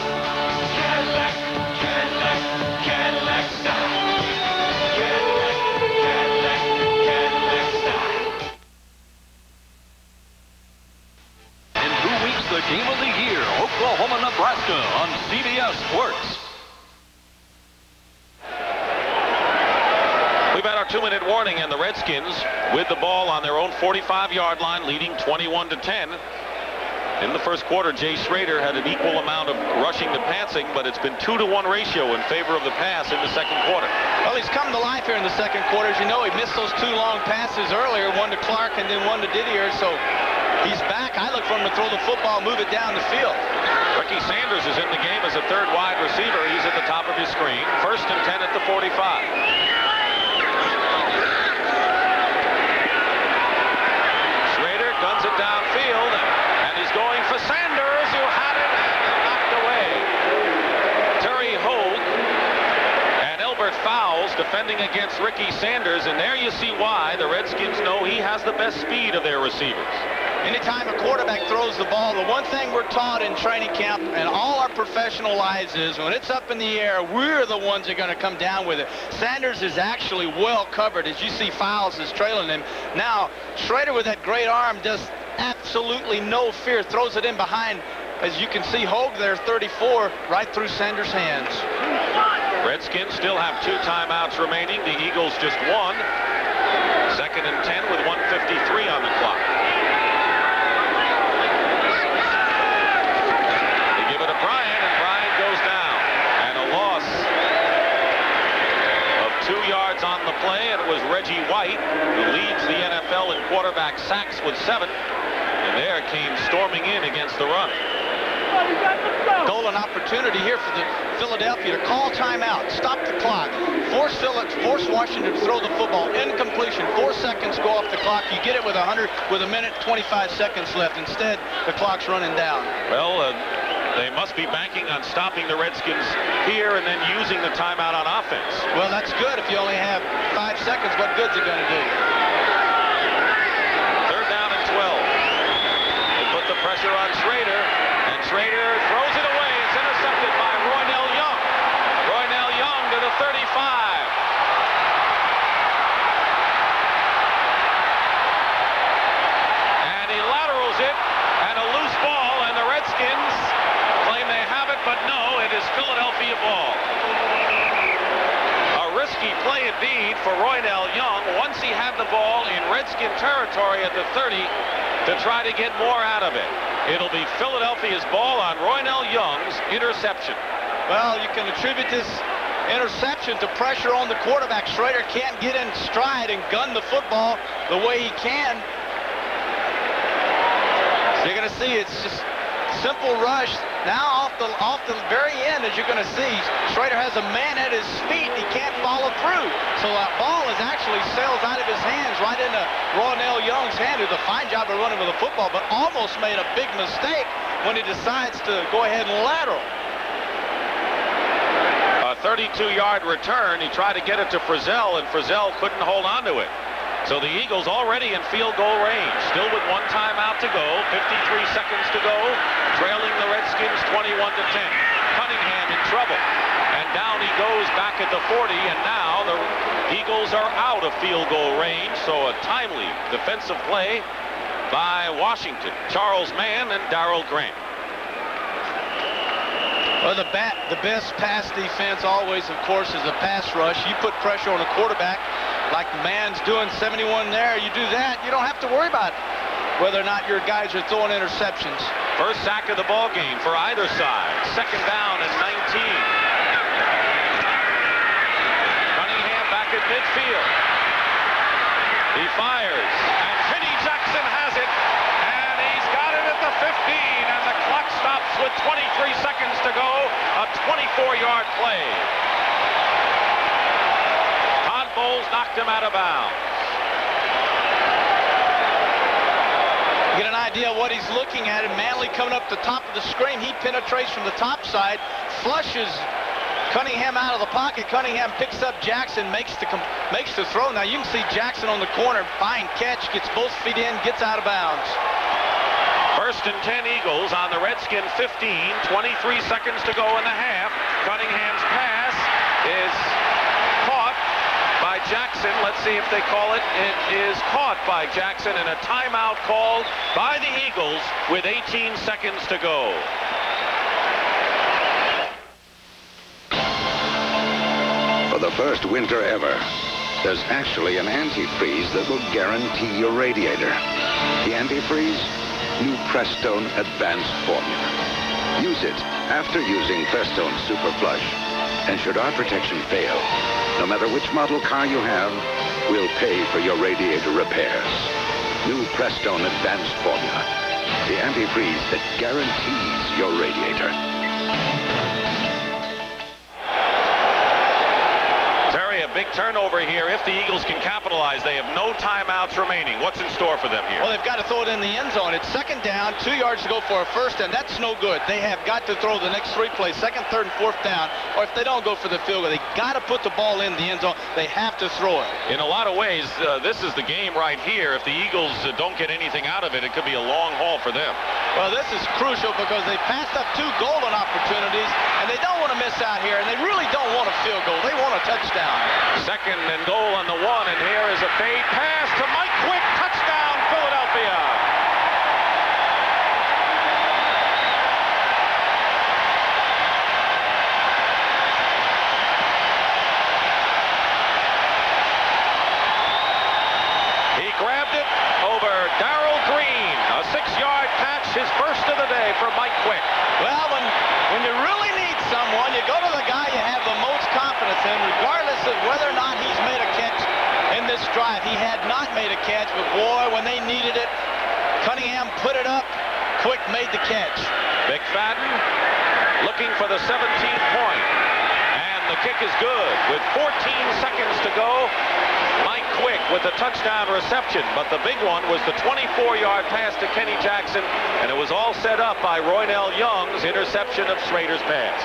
Cadillac, Cadillac, Cadillac style. Cadillac, Cadillac, Cadillac style. In 2 weeks, the game of the year, Oklahoma, Nebraska on CBS Sports. We've had our 2-minute warning, and the Redskins with the ball on their own 45-yard line, leading 21-10. In the first quarter, Jay Schrader had an equal amount of rushing to passing, but it's been 2-to-1 ratio in favor of the pass in the second quarter. Well, he's come to life here in the second quarter. As you know, he missed those 2 long passes earlier, one to Clark and then one to Didier, so he's back. I look for him to throw the football, move it down the field. Ricky Sanders is in the game as a third wide receiver. He's at the top of his screen. 1st and 10 at the 45. Schrader guns it downfield, and he's going for Sanders, who had it and knocked away. Terry Hogue and Elbert Fowles defending against Ricky Sanders, and there you see why the Redskins know he has the best speed of their receivers. Anytime a quarterback throws the ball, the one thing we're taught in training camp and all our professional lives is when it's up in the air, we're the ones that are going to come down with it. Sanders is actually well covered. As you see, Fowles is trailing him. Now, Schrader with that great arm does absolutely no fear, throws it in behind. As you can see, Hogue there, 34, right through Sanders' hands. Redskins still have 2 timeouts remaining. The Eagles just 1. 2nd and 10 with 1:53 on the clock. Bryant, and Bryant goes down. And a loss of 2 yards on the play, and it was Reggie White who leads the NFL in quarterback sacks with 7. And there came storming in against the run. Golden opportunity here for the Philadelphia to call timeout, stop the clock, force Washington to throw the football, incompletion, 4 seconds go off the clock. You get it with a minute 25 seconds left. Instead, the clock's running down. Well, they must be banking on stopping the Redskins here and then using the timeout on offense. Well, that's good. If you only have 5 seconds, what good's it going to do? 3rd down and 12. They put the pressure on Schrader, and Schrader throws it away. It's intercepted by Roynell Young. Roynell Young to the 35. And he laterals it, and a loose ball, and the Redskins claim they have it, but no, it is Philadelphia ball. A risky play indeed for Roynell Young once he had the ball in Redskin territory at the 30 to try to get more out of it. It'll be Philadelphia's ball on Roynell Young's interception. Well, you can attribute this interception to pressure on the quarterback. Schrader can't get in stride and gun the football the way he can. So you're going to see it's just simple rush. Now off the very end, as you're going to see, Schrader has a man at his feet. He can't follow through. So that ball is actually sails out of his hands right into Roynell Young's hand, who does a fine job of running with the football, but almost made a big mistake when he decides to go ahead and lateral. A 32-yard return. He tried to get it to Frizzell, and Frizzell couldn't hold on to it. So the Eagles already in field goal range, still with 1 timeout to go, 53 seconds to go, trailing the Redskins 21-10. Cunningham in trouble, and down he goes back at the 40, and now the Eagles are out of field goal range, so a timely defensive play by Washington. Charles Mann and Darrell Grant. Well, the best pass defense always, of course, is a pass rush. You put pressure on the quarterback like Mann's doing 71 there. You do that, you don't have to worry about whether or not your guys are throwing interceptions. First sack of the ball game for either side. Second down and 19. Cunningham back at midfield. He fires, and Kenny Jackson has it, and he's got it at the 15, and the clock stops with 23 seconds to go. A 24-yard play. Todd Bowles knocked him out of bounds. Get an idea of what he's looking at, and Manley coming up the top of the screen. He penetrates from the top side, flushes Cunningham out of the pocket. Cunningham picks up Jackson, makes the throw. Now you can see Jackson on the corner, fine catch, gets both feet in, gets out of bounds. First and 10 Eagles on the Redskin 15, 23 seconds to go in the half. Cunningham's pass is caught by Jackson. Let's see if they call it. It is caught by Jackson, and a timeout called by the Eagles with 18 seconds to go. For the first winter ever, there's actually an antifreeze that will guarantee your radiator. The antifreeze? New Prestone Advanced Formula. Use it after using Prestone Super Flush. And should our protection fail, no matter which model car you have, we'll pay for your radiator repairs. New Prestone Advanced Formula. The antifreeze that guarantees your radiator. Terry, a big turnover here. If the Eagles can capitalize, they have no timeouts remaining. What's in store for them here? Well, they've got to throw it in the end zone. It's second down, 2 yards to go for a first, and that's no good. They have got to throw the next 3 plays, second, third, and fourth down, or if they don't go for the field goal, they got to put the ball in the end zone. They have to throw it. In a lot of ways, this is the game right here. If the Eagles don't get anything out of it, it could be a long haul for them. Well, this is crucial because they passed up 2 golden opportunities, and they don't want to miss out here, and they really don't want a field goal. They want a touchdown. Second and goal on the 1, and here is a fade pass to Mike Quick. Touchdown, Philadelphia. He grabbed it over Darrell Green. A 6-yard catch, his first of the day for Mike Quick. Well, when you really need someone, you go to the guy you have the most confidence in, regardless of whether or not he's made a catch in this drive. He had not made a catch, but boy, when they needed it, Cunningham put it up. Quick made the catch. McFadden looking for the 17th point. And the kick is good. With 14 seconds to go, Mike Quick with a touchdown reception. But the big one was the 24-yard pass to Kenny Jackson, and it was all set up by Roynell Young's interception of Schrader's pass.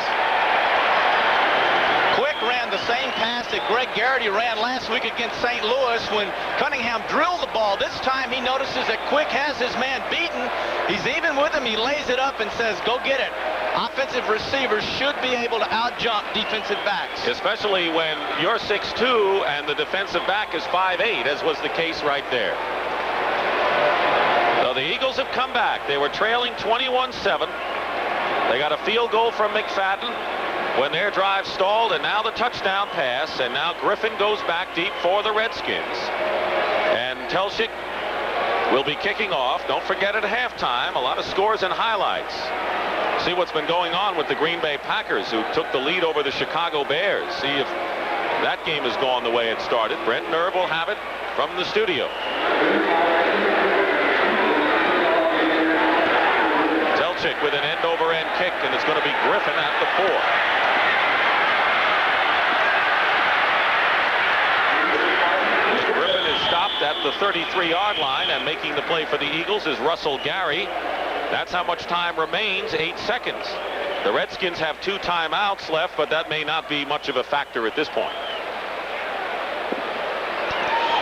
Quick ran the same pass that Greg Garrity ran last week against St. Louis when Cunningham drilled the ball. This time he notices that Quick has his man beaten. He's even with him. He lays it up and says, go get it. Offensive receivers should be able to out-jump defensive backs. Especially when you're 6'2", and the defensive back is 5'8", as was the case right there. So the Eagles have come back. They were trailing 21-7. They got a field goal from McFadden when their drive stalled, and now the touchdown pass, and now Griffin goes back deep for the Redskins. And Telchik will be kicking off. Don't forget at halftime, a lot of scores and highlights. See what's been going on with the Green Bay Packers, who took the lead over the Chicago Bears. See if that game has gone the way it started. Brent Nerve will have it from the studio. Telchik with an end-over-end kick, and it's going to be Griffin at the 4. At the 33-yard line, and making the play for the Eagles is Russell Gary. That's how much time remains, 8 seconds. The Redskins have 2 timeouts left, but that may not be much of a factor at this point.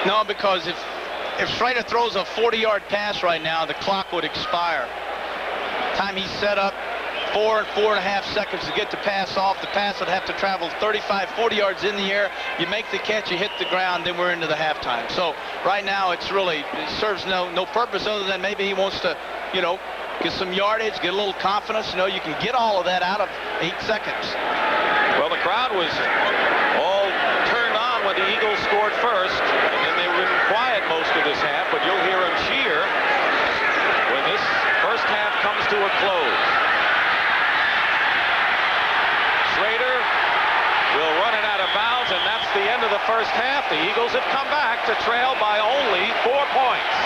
No, because if Schrader throws a 40-yard pass right now, the clock would expire. Time he's set up, 4 and 4.5 seconds to get the pass off. The pass would have to travel 35, 40 yards in the air. You make the catch, you hit the ground, then we're into the halftime. So right now it serves no purpose other than maybe he wants to, you know, get some yardage, get a little confidence. You know, you can get all of that out of 8 seconds. Well, the crowd was all turned on when the Eagles scored first, and then they were quiet most of this half, but you'll hear them cheer when this first half comes to a close. Schrader will run it out of bounds, and that's the end of the first half. The Eagles have come back to trail by only 4 points.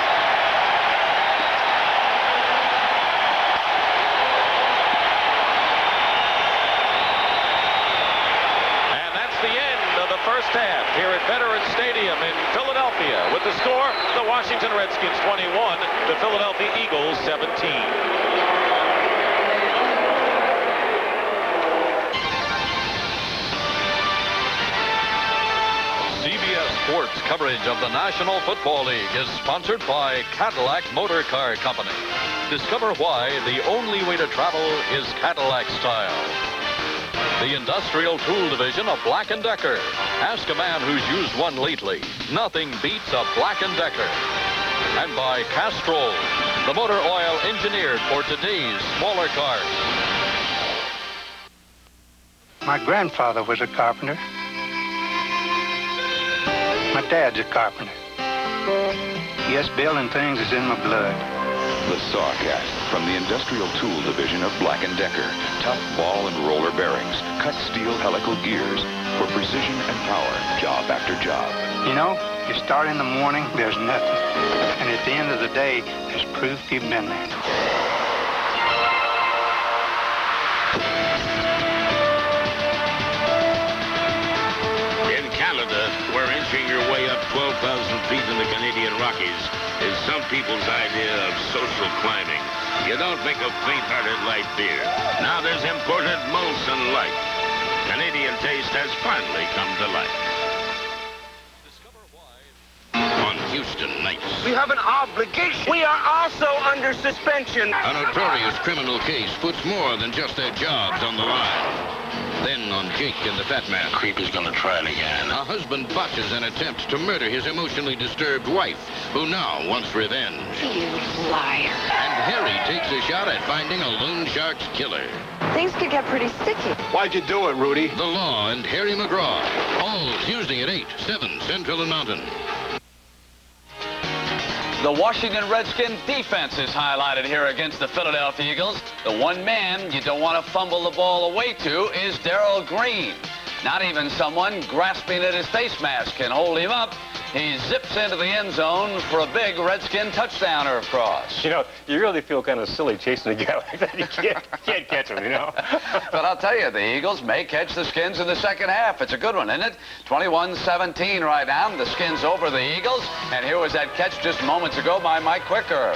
First half here at Veterans Stadium in Philadelphia. With the score, the Washington Redskins 21, the Philadelphia Eagles 17. CBS Sports coverage of the National Football League is sponsored by Cadillac Motor Car Company. Discover why the only way to travel is Cadillac style. The Industrial Tool Division of Black & Decker. Ask a man who's used one lately. Nothing beats a Black & Decker. And by Castrol, the motor oil engineered for today's smaller cars. My grandfather was a carpenter. My dad's a carpenter. Yes, building things is in my blood. The Sawcast from the Industrial Tool Division of Black & Decker. Tough ball and roller bearings. Cut steel helical gears for precision and power, job after job. You know, you start in the morning, there's nothing. And at the end of the day, there's proof you've been there. In Canada, where inching your way up 12,000 feet in the Canadian Rockies is some people's idea of social climbing. You don't make a faint-hearted light beer. Now there's imported Molson Light. Canadian taste has finally come to life. On Houston nights. We have an obligation. We are also under suspension. A notorious criminal case puts more than just their jobs on the line. Then on Jake and the Fat Man. Creep is gonna try it again. A husband botches an attempt to murder his emotionally disturbed wife, who now wants revenge. You liar. And Harry takes a shot at finding a loan shark's killer. Things could get pretty sticky. Why'd you do it, Rudy? The Law and Harry McGraw. All Tuesday at 8, 7 Central and Mountain. The Washington Redskins defense is highlighted here against the Philadelphia Eagles. The one man you don't want to fumble the ball away to is Darrell Green. Not even someone grasping at his face mask can hold him up. He zips into the end zone for a big Redskin touchdowner cross. You know, you really feel kind of silly chasing a guy like that. You can't catch him, you know. But I'll tell you, the Eagles may catch the Skins in the second half. It's a good one, isn't it? 21-17 right now. The Skins over the Eagles. And here was that catch just moments ago by Mike Quicker.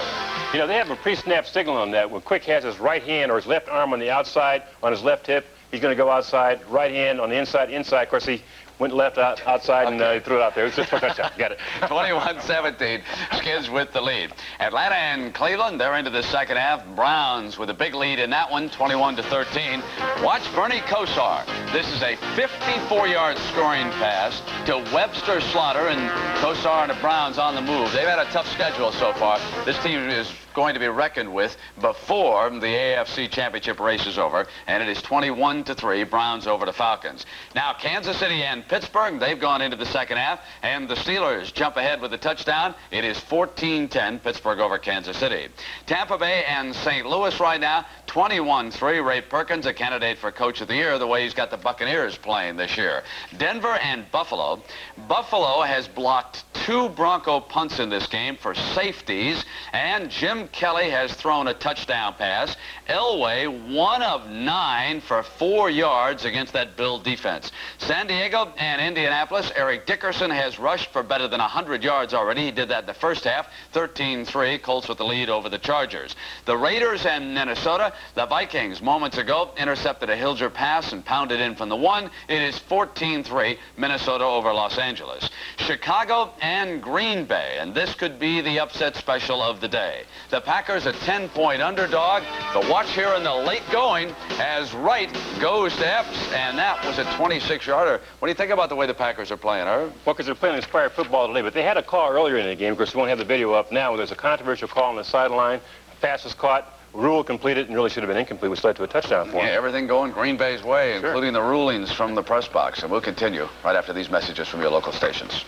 You know, they have a pre-snap signal on that. When Quick has his right hand or his left arm on the outside, on his left hip, he's going to go outside, right hand on the inside. Of course, he went left outside and he threw it out there. It was just for a touchdown. Got it. 21-17. Skins with the lead. Atlanta and Cleveland, they're into the second half. Browns with a big lead in that one, 21-13. Watch Bernie Kosar. This is a 54-yard scoring pass to Webster Slaughter, and Kosar and the Browns on the move. They've had a tough schedule so far. This team is going to be reckoned with before the AFC Championship race is over, and it is 21-3, Browns over the Falcons. Now, Kansas City and Pittsburgh, they've gone into the second half, and the Steelers jump ahead with a touchdown. It is 14-10, Pittsburgh over Kansas City. Tampa Bay and St. Louis right now, 21-3. Ray Perkins, a candidate for Coach of the Year, the way he's got the Buccaneers playing this year. Denver and Buffalo. Buffalo has blocked 2 Bronco punts in this game for safeties, and Jim Kelly has thrown a touchdown pass. Elway, 1 of 9 for 4 yards against that Bill defense. San Diego and Indianapolis, Eric Dickerson has rushed for better than 100 yards already. He did that in the first half, 13-3. Colts with the lead over the Chargers. The Raiders and Minnesota, the Vikings moments ago intercepted a Hilger pass and pounded in from the 1. It is 14-3, Minnesota over Los Angeles. Chicago and Green Bay, and this could be the upset special of the day. The Packers a 10-point underdog. The watch here in the late going as Wright goes to Epps, and that was a 26-yarder. What do you think about the way the Packers are playing, Herb? Well, because they're playing inspired football today, but they had a call earlier in the game. Of course, we won't have the video up now. There's a controversial call on the sideline. Pass was caught. Rule completed and really should have been incomplete, which led to a touchdown for him. Yeah, everything going Green Bay's way, sure, including the rulings from the press box. And we'll continue right after these messages from your local stations.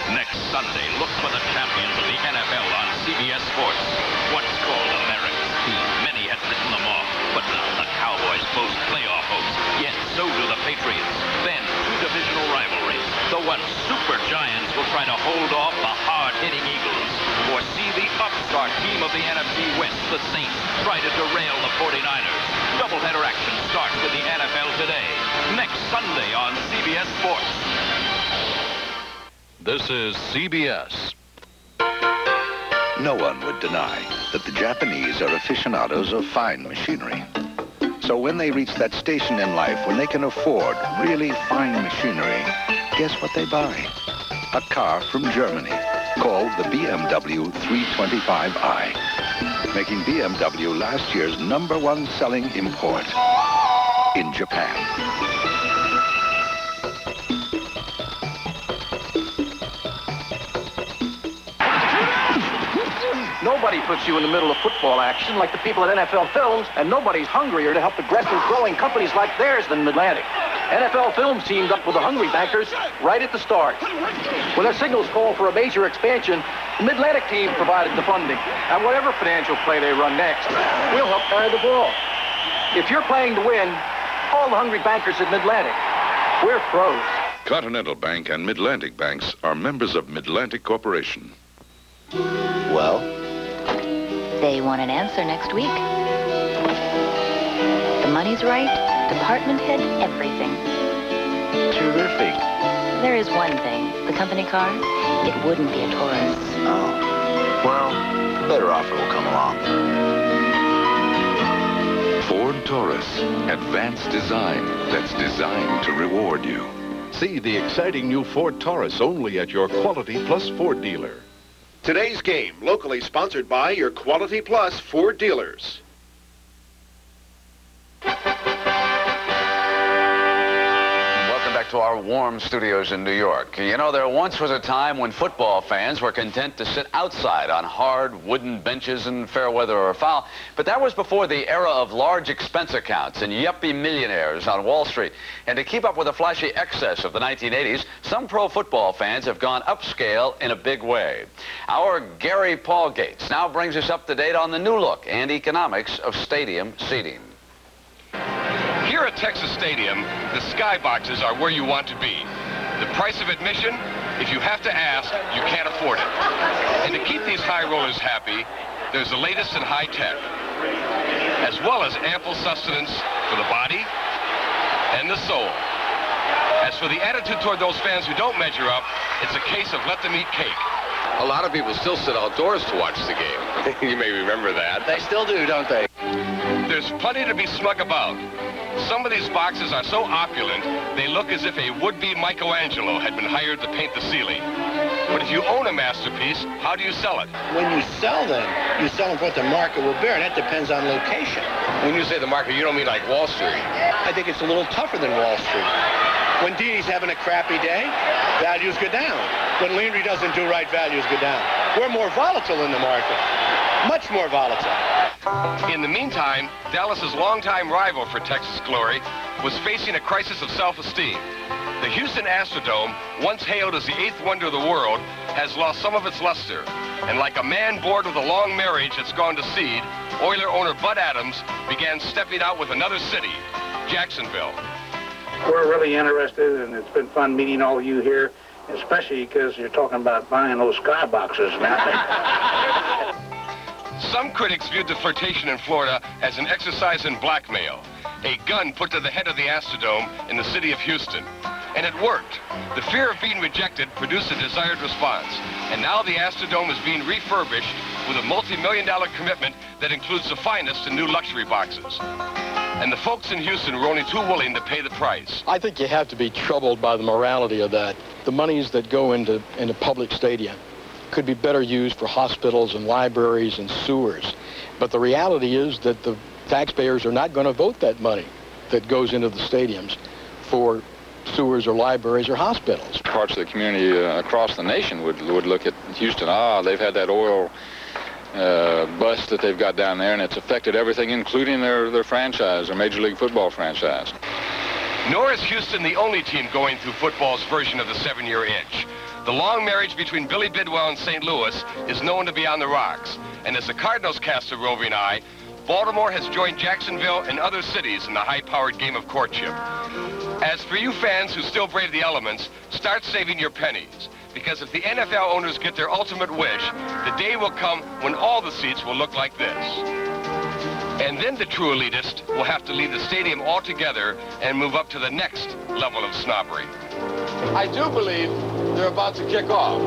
Next Sunday, look for the champions of the NFL on CBS Sports. What's called America's team. Many had written them off, but now the Cowboys boast playoff hopes. Yet so do the Patriots. Then two divisional rivalries. The one super giants will try to hold off the hard-hitting Eagles. Or see the upstart team of the NFC West, the Saints, try to derail the 49ers. Doubleheader action starts with the NFL today. Next Sunday on CBS Sports. This is CBS. No one would deny that the Japanese are aficionados of fine machinery. So when they reach that station in life when they can afford really fine machinery, guess what they buy? A car from Germany called the BMW 325i, making BMW last year's #1 selling import in Japan. Nobody puts you in the middle of football action like the people at NFL Films, and nobody's hungrier to help aggressive growing companies like theirs than Mid-Atlantic. NFL Films teamed up with the hungry bankers right at the start. When their signals called for a major expansion, the Mid-Atlantic team provided the funding. And whatever financial play they run next, we'll help carry the ball. If you're playing to win, call the hungry bankers at Mid-Atlantic. We're pros. Continental Bank and Mid-Atlantic Banks are members of Mid-Atlantic Corporation. Well? They want an answer next week. The money's right, department head, everything. Terrific. There is one thing. The company car, it wouldn't be a Taurus. Oh. Well, a better offer will come along. Ford Taurus, advanced design that's designed to reward you. See the exciting new Ford Taurus only at your Quality Plus Ford dealer. Today's game, locally sponsored by your Quality Plus Ford dealers. Welcome back to our warm studios in New York. You know, there once was a time when football fans were content to sit outside on hard wooden benches in fair weather or foul, but that was before the era of large expense accounts and yuppie millionaires on Wall Street. And to keep up with the flashy excess of the 1980s, some pro football fans have gone upscale in a big way. Our Gary Paul Gates now brings us up to date on the new look and economics of stadium seating. Here at Texas Stadium, the skyboxes are where you want to be. The price of admission, if you have to ask, you can't afford it. And to keep these high rollers happy, there's the latest in high tech, as well as ample sustenance for the body and the soul. As for the attitude toward those fans who don't measure up, it's a case of let them eat cake. A lot of people still sit outdoors to watch the game. You may remember that. They still do, don't they? There's plenty to be smug about. Some of these boxes are so opulent, they look as if a would-be Michelangelo had been hired to paint the ceiling. But if you own a masterpiece, how do you sell it? When you sell them for what the market will bear, and that depends on location. When you say the market, you don't mean like Wall Street. I think it's a little tougher than Wall Street. When Dee Dee's having a crappy day, values go down. When Landry doesn't do right, values go down. We're more volatile in the market. Much more volatile. In the meantime, Dallas's longtime rival for Texas glory was facing a crisis of self-esteem. The Houston Astrodome, once hailed as the 8th wonder of the world, has lost some of its luster. And like a man bored with a long marriage that's gone to seed, Oiler owner Bud Adams began stepping out with another city, Jacksonville. We're really interested, and it's been fun meeting all of you here, especially because you're talking about buying those skyboxes now. Some critics viewed the flirtation in Florida as an exercise in blackmail, a gun put to the head of the Astrodome in the city of Houston. And it worked. The fear of being rejected produced a desired response. And now the Astrodome is being refurbished with a multi-million-dollar commitment that includes the finest in new luxury boxes. And the folks in Houston were only too willing to pay the price. I think you have to be troubled by the morality of that. The monies that go into public stadia could be better used for hospitals and libraries and sewers. But the reality is that the taxpayers are not going to vote that money that goes into the stadiums for sewers or libraries or hospitals. Parts of the community across the nation would look at Houston, they've had that oil bust that they've got down there, and it's affected everything, including their franchise, their Major League Football franchise. Nor is Houston the only team going through football's version of the 7-year itch. The long marriage between Billy Bidwell and St. Louis is known to be on the rocks. And as the Cardinals cast a roving eye, Baltimore has joined Jacksonville and other cities in the high-powered game of courtship. As for you fans who still brave the elements, start saving your pennies. Because if the NFL owners get their ultimate wish, the day will come when all the seats will look like this. And then the true elitist will have to leave the stadium altogether and move up to the next level of snobbery. I do believe they're about to kick off.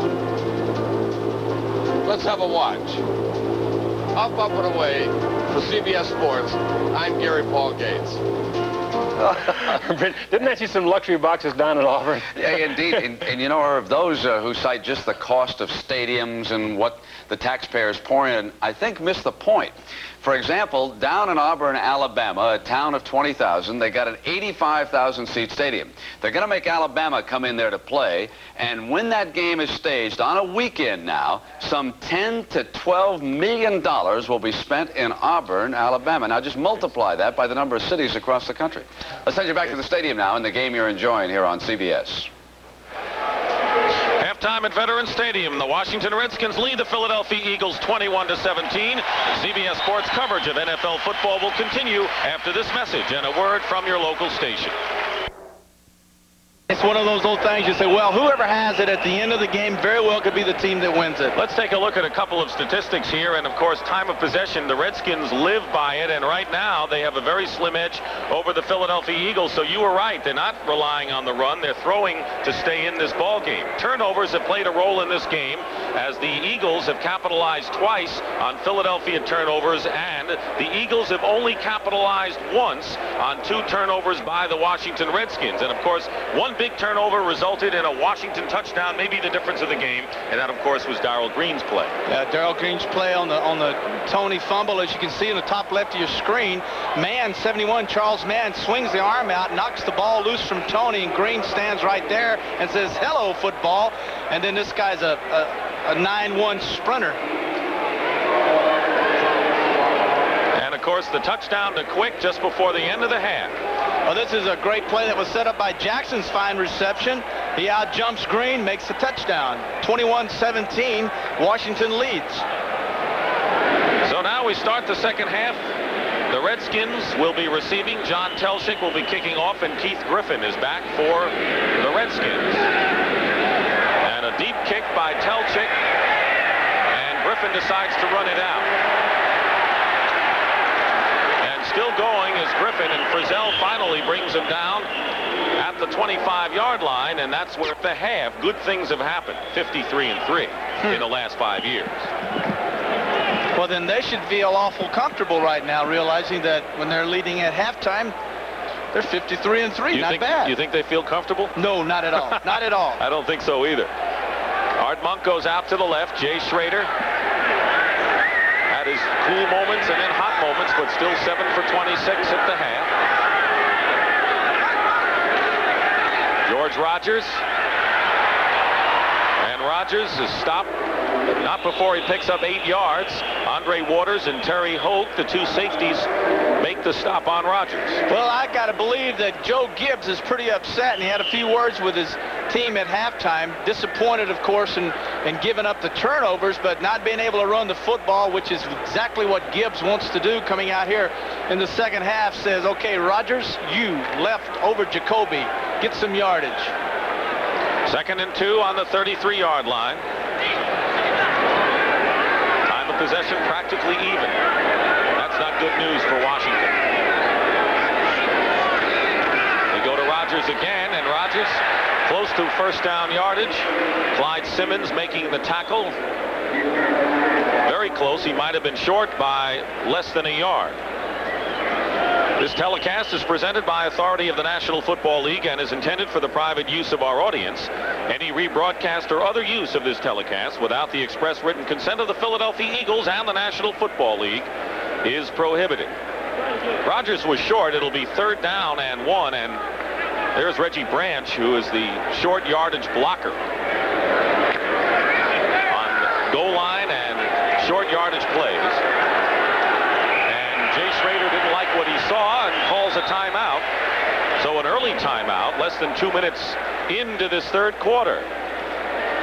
Let's have a watch. Up and away for CBS Sports, I'm Gary Paul Gates. Didn't I see some luxury boxes down at Auburn? Yeah, indeed. And you know, Irv, those who cite just the cost of stadiums and what the taxpayers pour in, I think miss the point. For example, down in Auburn, Alabama, a town of 20,000, they got an 85,000-seat stadium. They're going to make Alabama come in there to play, and when that game is staged on a weekend now, some $10 to $12 million will be spent in Auburn, Alabama. Now, just multiply that by the number of cities across the country. Let's send you back to the stadium now and the game you're enjoying here on CBS. Halftime at Veterans Stadium. The Washington Redskins lead the Philadelphia Eagles 21-17. CBS Sports coverage of NFL football will continue after this message and a word from your local station. It's one of those old things you say, well, whoever has it at the end of the game very well could be the team that wins it. Let's take a look at a couple of statistics here. And, of course, time of possession. The Redskins live by it. And right now they have a very slim edge over the Philadelphia Eagles. So you were right. They're not relying on the run. They're throwing to stay in this ball game. Turnovers have played a role in this game as the Eagles have capitalized twice on Philadelphia turnovers. And the Eagles have only capitalized once on 2 turnovers by the Washington Redskins. And, of course, one big turnover resulted in a Washington touchdown, maybe the difference of the game, and that, of course, was Darrell Green's play. Yeah, Darrell Green's play on the Tony fumble, as you can see in the top left of your screen. Mann, 71, Charles Mann, swings the arm out, knocks the ball loose from Tony, and Green stands right there and says, hello, football. And then this guy's a 9-1 sprinter. And, of course, the touchdown to Quick just before the end of the half. Well, this is a great play that was set up by Jackson's fine reception. He out-jumps Green, makes the touchdown. 21-17, Washington leads. So now we start the second half. The Redskins will be receiving. John Telchik will be kicking off, and Keith Griffin is back for the Redskins. And a deep kick by Telchik, and Griffin decides to run it out. Still going is Griffin, and Frizzell finally brings him down at the 25-yard line, and that's where at the half good things have happened. 53-3 in the last 5 years. Well, then they should feel awful comfortable right now, realizing that when they're leading at halftime, they're 53-3. Not bad. You think they feel comfortable? No, not at all. Not at all. I don't think so either. Art Monk goes out to the left. Jay Schrader had his cool moments and then hot moments, but still 7 for 26 at the half. George Rogers. And Rogers is stopped, but not before he picks up 8 yards. Andre Waters and Terry Hoke, the 2 safeties, make the stop on Rogers. Well, I got to believe that Joe Gibbs is pretty upset, and he had a few words with his team at halftime. Disappointed, of course, in giving up the turnovers, but not being able to run the football, which is exactly what Gibbs wants to do coming out here in the second half. Says, okay, Rogers, you left over Jacoby. Get some yardage. 2nd and 2 on the 33-yard line. Time of possession practically even. That's not good news for Washington. They go to Rogers again, and Rogers close to first down yardage. Clyde Simmons making the tackle. very close. He might have been short by less than a yard. This telecast is presented by authority of the National Football League and is intended for the private use of our audience. Any rebroadcast or other use of this telecast without the express written consent of the Philadelphia Eagles and the National Football League is prohibited. Rodgers was short. It'll be 3rd down and 1, and there's Reggie Branch, who is the short yardage blocker on goal line and short yardage plays. Jay Schrader didn't like what he saw and calls a timeout. So an early timeout, less than 2 minutes into this 3rd quarter,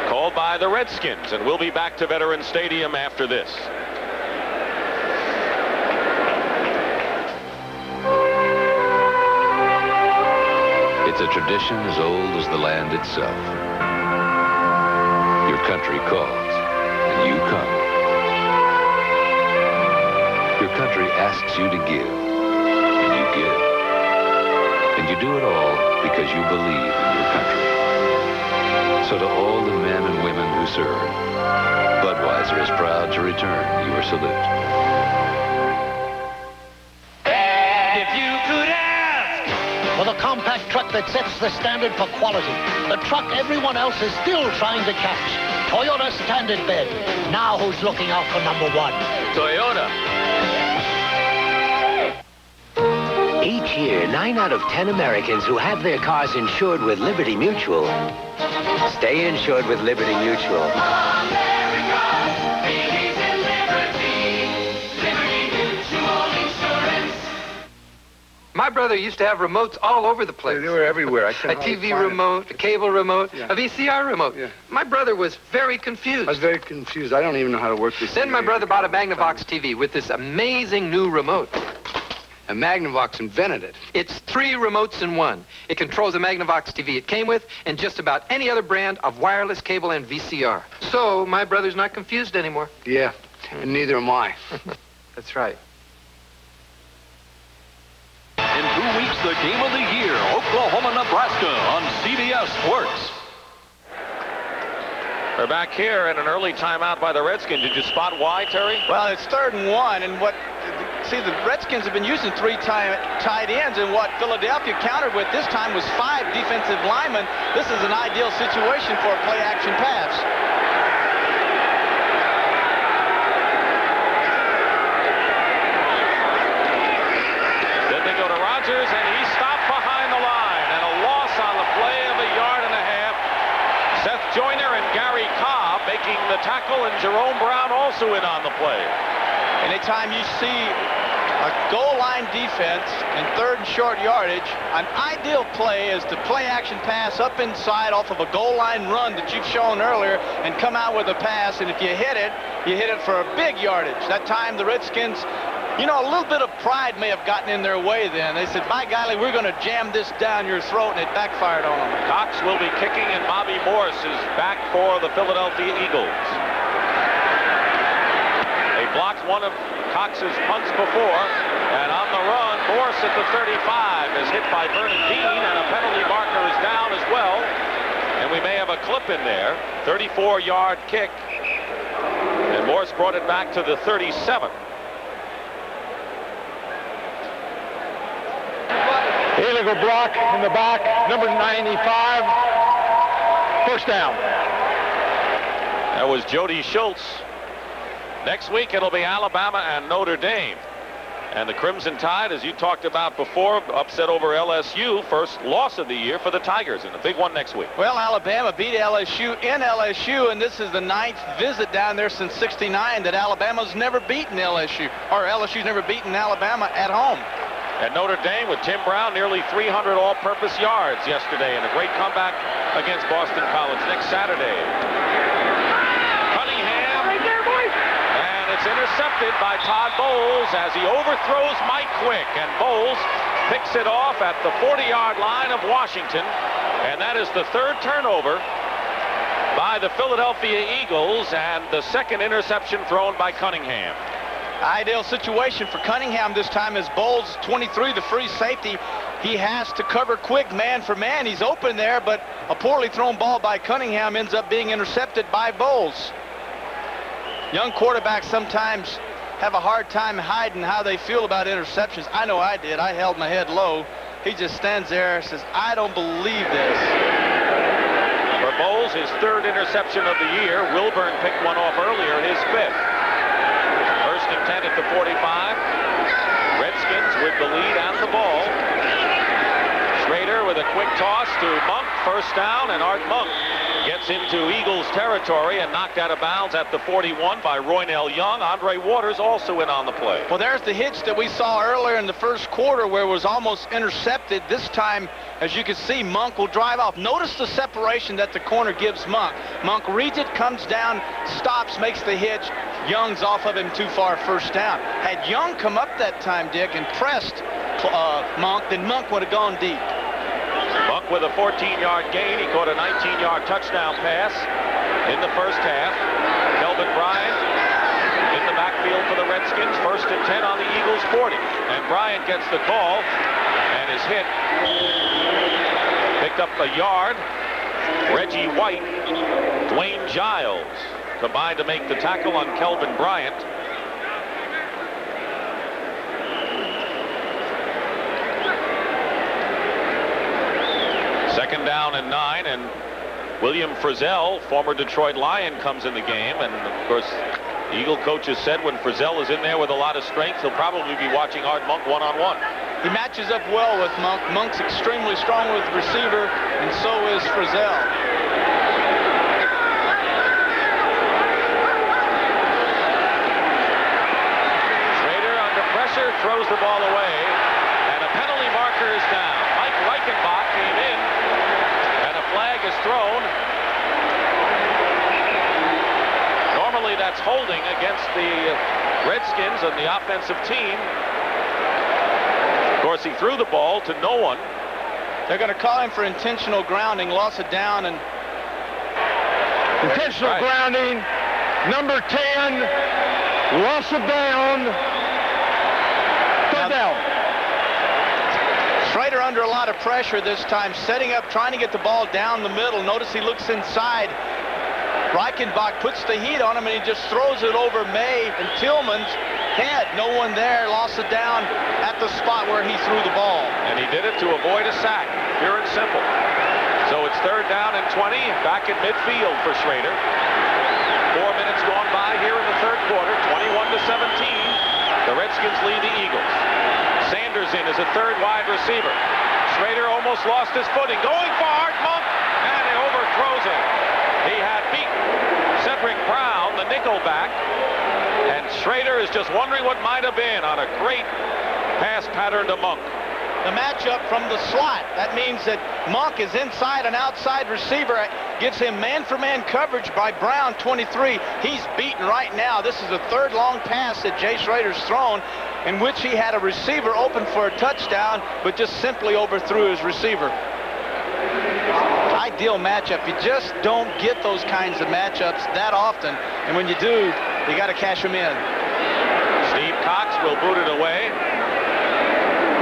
called by the Redskins, and we'll be back to Veterans Stadium after this. It's a tradition as old as the land itself. Your country calls, and you come. Your country asks you to give, and you give. And you do it all because you believe in your country. So to all the men and women who serve, Budweiser is proud to return your salute. If you could ask for the compact truck that sets the standard for quality, the truck everyone else is still trying to catch, Toyota Standard Bed. Now who's looking out for #1? Toyota. Each year, 9 out of 10 Americans who have their cars insured with Liberty Mutual stay insured with Liberty Mutual. My brother used to have remotes all over the place. They were everywhere. A TV remote, a cable remote, a VCR remote. Yeah. My brother was very confused. I was very confused. I don't even know how to work this. Then my brother bought a Magnavox TV with this amazing new remote. And Magnavox invented it. It's 3 remotes in 1. It controls the Magnavox TV it came with and just about any other brand of wireless cable and VCR. So my brother's not confused anymore. Yeah, and neither am I. That's right. In 2 weeks, the game of the year, Oklahoma-Nebraska on CBS Sports. They're back here in an early timeout by the Redskins. Did you spot why, Terry? Well, it's 3rd and 1, and see, the Redskins have been using 3 tight ends, and what Philadelphia countered with this time was 5 defensive linemen. This is an ideal situation for a play-action pass. Then they go to Rodgers, and he stopped behind the line, and a loss on the play of 1.5 yards. Seth Joyner and Gary Cobb making the tackle, and Jerome Brown also in on the play. Anytime you see a goal line defense in 3rd and short yardage, an ideal play is to play action pass up inside off of a goal line run that you've shown earlier and come out with a pass, and if you hit it for a big yardage. That time the Redskins, you know, a little bit of pride may have gotten in their way then. They said, by golly, we're going to jam this down your throat, and it backfired on them. Cox will be kicking, and Bobby Morse is back for the Philadelphia Eagles. They blocked one of Cox's punts before, and on the run, Morse at the 35 is hit by Vernon Dean, and a penalty marker is down as well. And we may have a clip in there. 34-yard kick, and Morse brought it back to the 37. Illegal block in the back, number 95. First down. That was Jody Schultz. Next week, it'll be Alabama and Notre Dame. And the Crimson Tide, as you talked about before, upset over LSU. First loss of the year for the Tigers, and a big one next week. Well, Alabama beat LSU in LSU, and this is the 9th visit down there since '69 that Alabama's never beaten LSU, or LSU's never beaten Alabama at home. And Notre Dame with Tim Brown, nearly 300 all-purpose yards yesterday, and a great comeback against Boston College next Saturday. Cunningham, and it's intercepted by Todd Bowles as he overthrows Mike Quick, and Bowles picks it off at the 40-yard line of Washington, and that is the 3rd turnover by the Philadelphia Eagles, and the 2nd interception thrown by Cunningham. Ideal situation for Cunningham this time as Bowles, 23, the free safety. He has to cover Quick man for man. He's open there, but a poorly thrown ball by Cunningham ends up being intercepted by Bowles. Young quarterbacks sometimes have a hard time hiding how they feel about interceptions. I know I did. I held my head low. He just stands there and says, I don't believe this. For Bowles, his 3rd interception of the year. Wilburn picked one off earlier, his 5th. 1st and 10 at the 45. Redskins with the lead and the ball. Schrader with a quick toss to Monk, 1st down, and Art Monk gets into Eagles territory and knocked out of bounds at the 41 by Roynell Young. Andre Waters also in on the play. Well, there's the hitch that we saw earlier in the 1st quarter where it was almost intercepted. This time, as you can see, Monk will drive off. Notice the separation that the corner gives Monk. Monk reads it, comes down, stops, makes the hitch. Young's off of him too far, 1st down. Had Young come up that time, Dick, and pressed Monk, then Monk would have gone deep. Monk with a 14-yard gain. He caught a 19-yard touchdown pass in the 1st half. Kelvin Bryant in the backfield for the Redskins. 1st and 10 on the Eagles 40. And Bryant gets the call and is hit. Picked up a yard. Reggie White, Dwayne Giles combined to make the tackle on Kelvin Bryant. Second down and 9, and William Frizzell, former Detroit Lion, comes in the game. And of course, the Eagle coaches said when Frizzell is in there with a lot of strength, he'll probably be watching Art Monk one-on-one. He matches up well with Monk. Monk's extremely strong with the receiver, and so is Frizzell. Schrader under pressure throws the ball away, and a penalty marker is down. Mike Reichenbach came in. Flag is thrown. Normally that's holding against the Redskins and the offensive team. Of course, he threw the ball to no one. They're going to call him for intentional grounding, loss of down, and intentional grounding, number 10, loss of down, 3rd down. Schrader under a lot of pressure this time, setting up, trying to get the ball down the middle. Notice he looks inside. Reichenbach puts the heat on him, and he just throws it over May and Tillman's head. No one there, lost it down at the spot where he threw the ball. And he did it to avoid a sack, pure and simple. So it's 3rd down and 20, back at midfield for Schrader. 4 minutes gone by here in the 3rd quarter, 21-17. The Redskins lead the Eagles. Sanders in as a 3rd wide receiver. Schrader almost lost his footing. Going for Art Monk, and he overthrows him. He had beaten Cedric Brown, the nickelback, and Schrader is just wondering what might have been on a great pass pattern to Monk. The matchup from the slot. That means that Monk is inside an outside receiver. Gives him man-for-man coverage by Brown, 23. He's beaten right now. This is the 3rd long pass that Jay Schrader's thrown, in which he had a receiver open for a touchdown, but just simply overthrew his receiver. Ideal matchup. You just don't get those kinds of matchups that often, and when you do, you got to cash them in. Steve Cox will boot it away.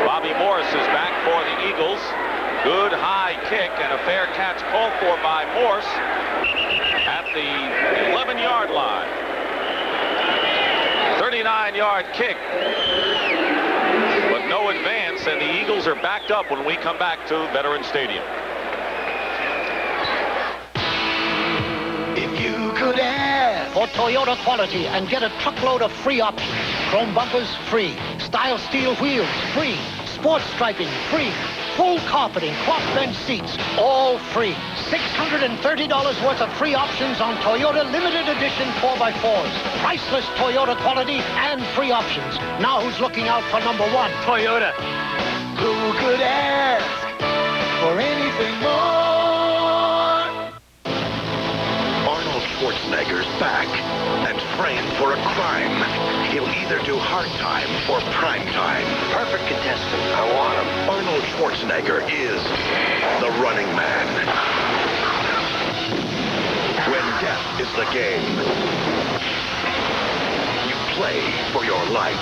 Bobby Morris is back for the Eagles. Good high kick and a fair catch called for by Morse at the 11-yard line. 39-yard kick, but no advance, and the Eagles are backed up when we come back to Veterans Stadium. If you could ask for Toyota quality and get a truckload of free options. Chrome bumpers, free. Style steel wheels, free. Sports striping, free. Full carpeting, cloth bench seats, all free. $630 worth of free options on Toyota limited edition 4x4s. Priceless Toyota quality and free options. Now who's looking out for number 1? Toyota. Who could ask for anything more? Arnold Schwarzenegger's back and framed for a crime. He'll either do hard time or prime time. Perfect contestant. I want him. Arnold Schwarzenegger is the running man. When death is the game, you play for your life.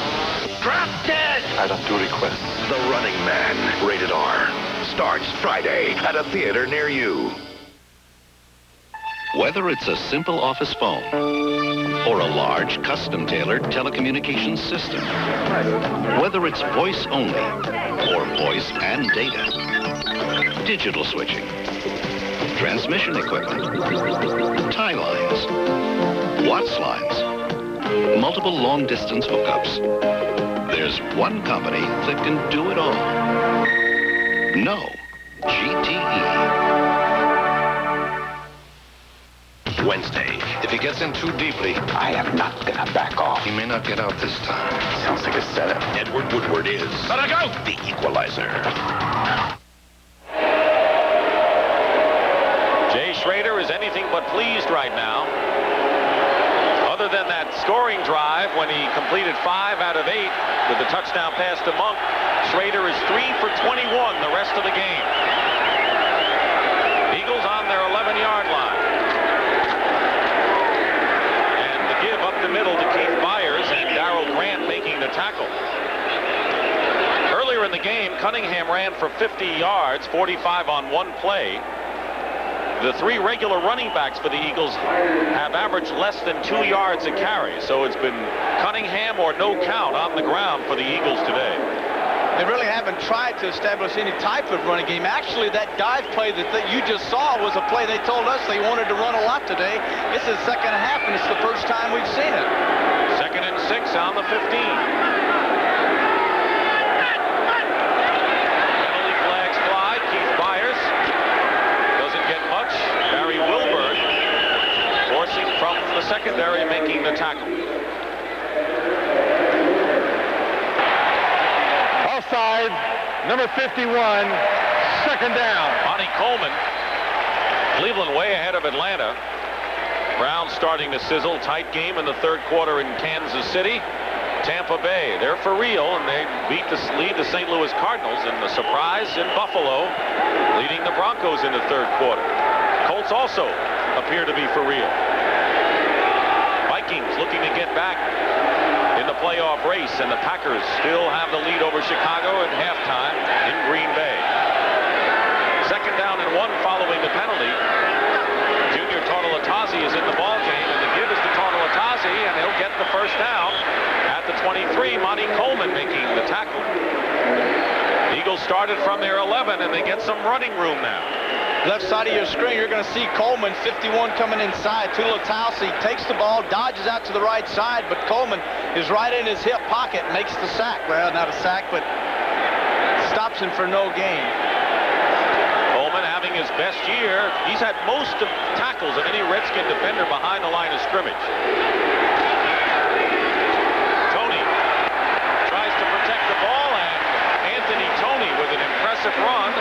Drop dead! I don't do requests. The Running Man, rated R. Starts Friday at a theater near you. Whether it's a simple office phone or a large, custom-tailored telecommunications system, whether it's voice only or voice and data, digital switching, transmission equipment, tie lines, Watts lines, multiple long-distance hookups, there's one company that can do it all. No, GTE. Wednesday, if he gets in too deeply, I am not gonna back off. He may not get out this time. Sounds like a setup. Edward Woodward is the equalizer. Jay Schrader is anything but pleased right now. Other than that scoring drive when he completed 5 out of 8 with the touchdown pass to Monk, Schrader is 3 for 21 the rest of the game. Eagles on their 11-yard line. Up the middle to Keith Byers, and Darrell Grant making the tackle. Earlier in the game, Cunningham ran for 50 yards, 45 on one play. The 3 regular running backs for the Eagles have averaged less than 2 yards a carry, so it's been Cunningham or no count on the ground for the Eagles today. They really haven't tried to establish any type of running game. Actually, that dive play that you just saw was a play they told us they wanted to run a lot today. This is second half, and it's the first time we've seen it. 2nd and 6 on the 15. Penalty flags fly. Keith Byers doesn't get much. Barry Wilburn forcing from the secondary, making the tackle. Offside, number 51, 2nd down. Monty Coleman, Cleveland way ahead of Atlanta. Browns starting to sizzle. Tight game in the 3rd quarter in Kansas City. Tampa Bay, they're for real, and they lead the St. Louis Cardinals in the surprise in Buffalo, leading the Broncos in the 3rd quarter. Colts also appear to be for real. Vikings looking to get back in the playoff race, and the Packers still have the lead over Chicago at halftime in Green Bay. 2nd down and 1 following the penalty. Junior Tartalatazzi is in the ball game, and the give is to Tartalatazzi, and he'll get the 1st down at the 23. Monty Coleman making the tackle. Eagles started from their 11, and they get some running room now. Left side of your screen, you're going to see Coleman, 51, coming inside. Tartalatazzi takes the ball, dodges out to the right side, but Coleman is right in his hip pocket, makes the sack. Well, not a sack, but stops him for no gain. Coleman having his best year. He's had most of tackles of any Redskin defender behind the line of scrimmage. Tony tries to protect the ball, and Anthony Tony with an impressive run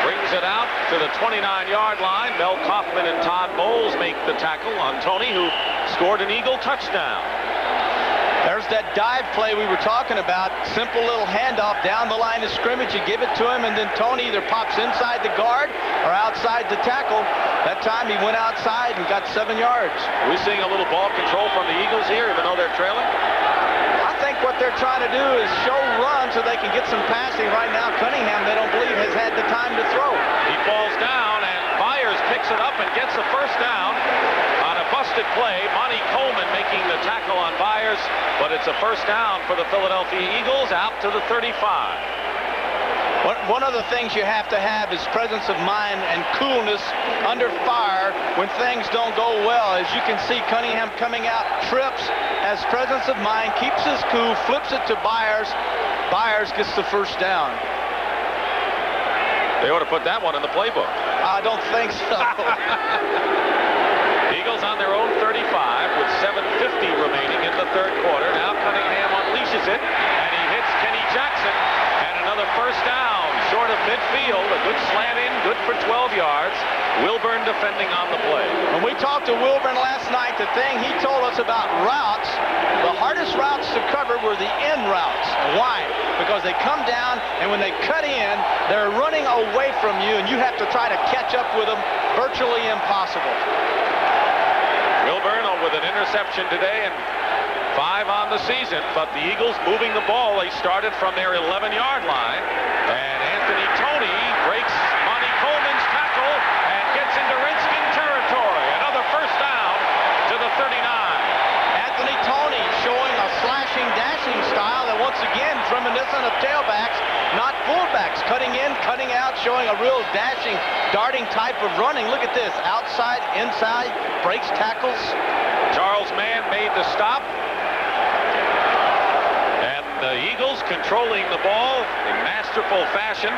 brings it out to the 29-yard line. Mel Kaufman and Todd Bowles make the tackle on Tony, who scored an Eagle touchdown. There's that dive play we were talking about. Simple little handoff down the line of scrimmage. You give it to him, and then Tony either pops inside the guard or outside the tackle. That time he went outside and got 7 yards. Are we seeing a little ball control from the Eagles here, even though they're trailing? I think what they're trying to do is show run so they can get some passing. Right now, Cunningham, they don't believe, has had the time to throw. He falls down, and Byers picks it up and gets the 1st down on a busted play. Monty Coleman making the tackle on Byers, but it's a 1st down for the Philadelphia Eagles out to the 35. One of the things you have to have is presence of mind and coolness under fire when things don't go well. As you can see, Cunningham coming out, trips, has presence of mind, keeps his cool, flips it to Byers. Byers gets the 1st down. They ought to put that one in the playbook. I don't think so. Eagles on their own 35 with 7:50 remaining in the 3rd quarter. Now Cunningham unleashes it, and he hits Kenny Jackson. And another 1st down, short of midfield. A good slant in, good for 12 yards. Wilburn defending on the play. When we talked to Wilburn last night, the thing he told us about routes, the hardest routes to cover were the end routes. Why? Because they come down, and when they cut in, they're running away from you, and you have to try to catch up with them. Virtually impossible. Wilburn with an interception today, and 5 on the season, but the Eagles moving the ball. They started from their 11-yard line, and Anthony Tony breaks Monty Coleman's tackle and gets into Redskin territory. Another reminiscent of tailbacks, not fullbacks. Cutting in, cutting out, showing a real dashing, darting type of running. Look at this. Outside, inside, breaks tackles. Charles Mann made the stop. And the Eagles controlling the ball in masterful fashion.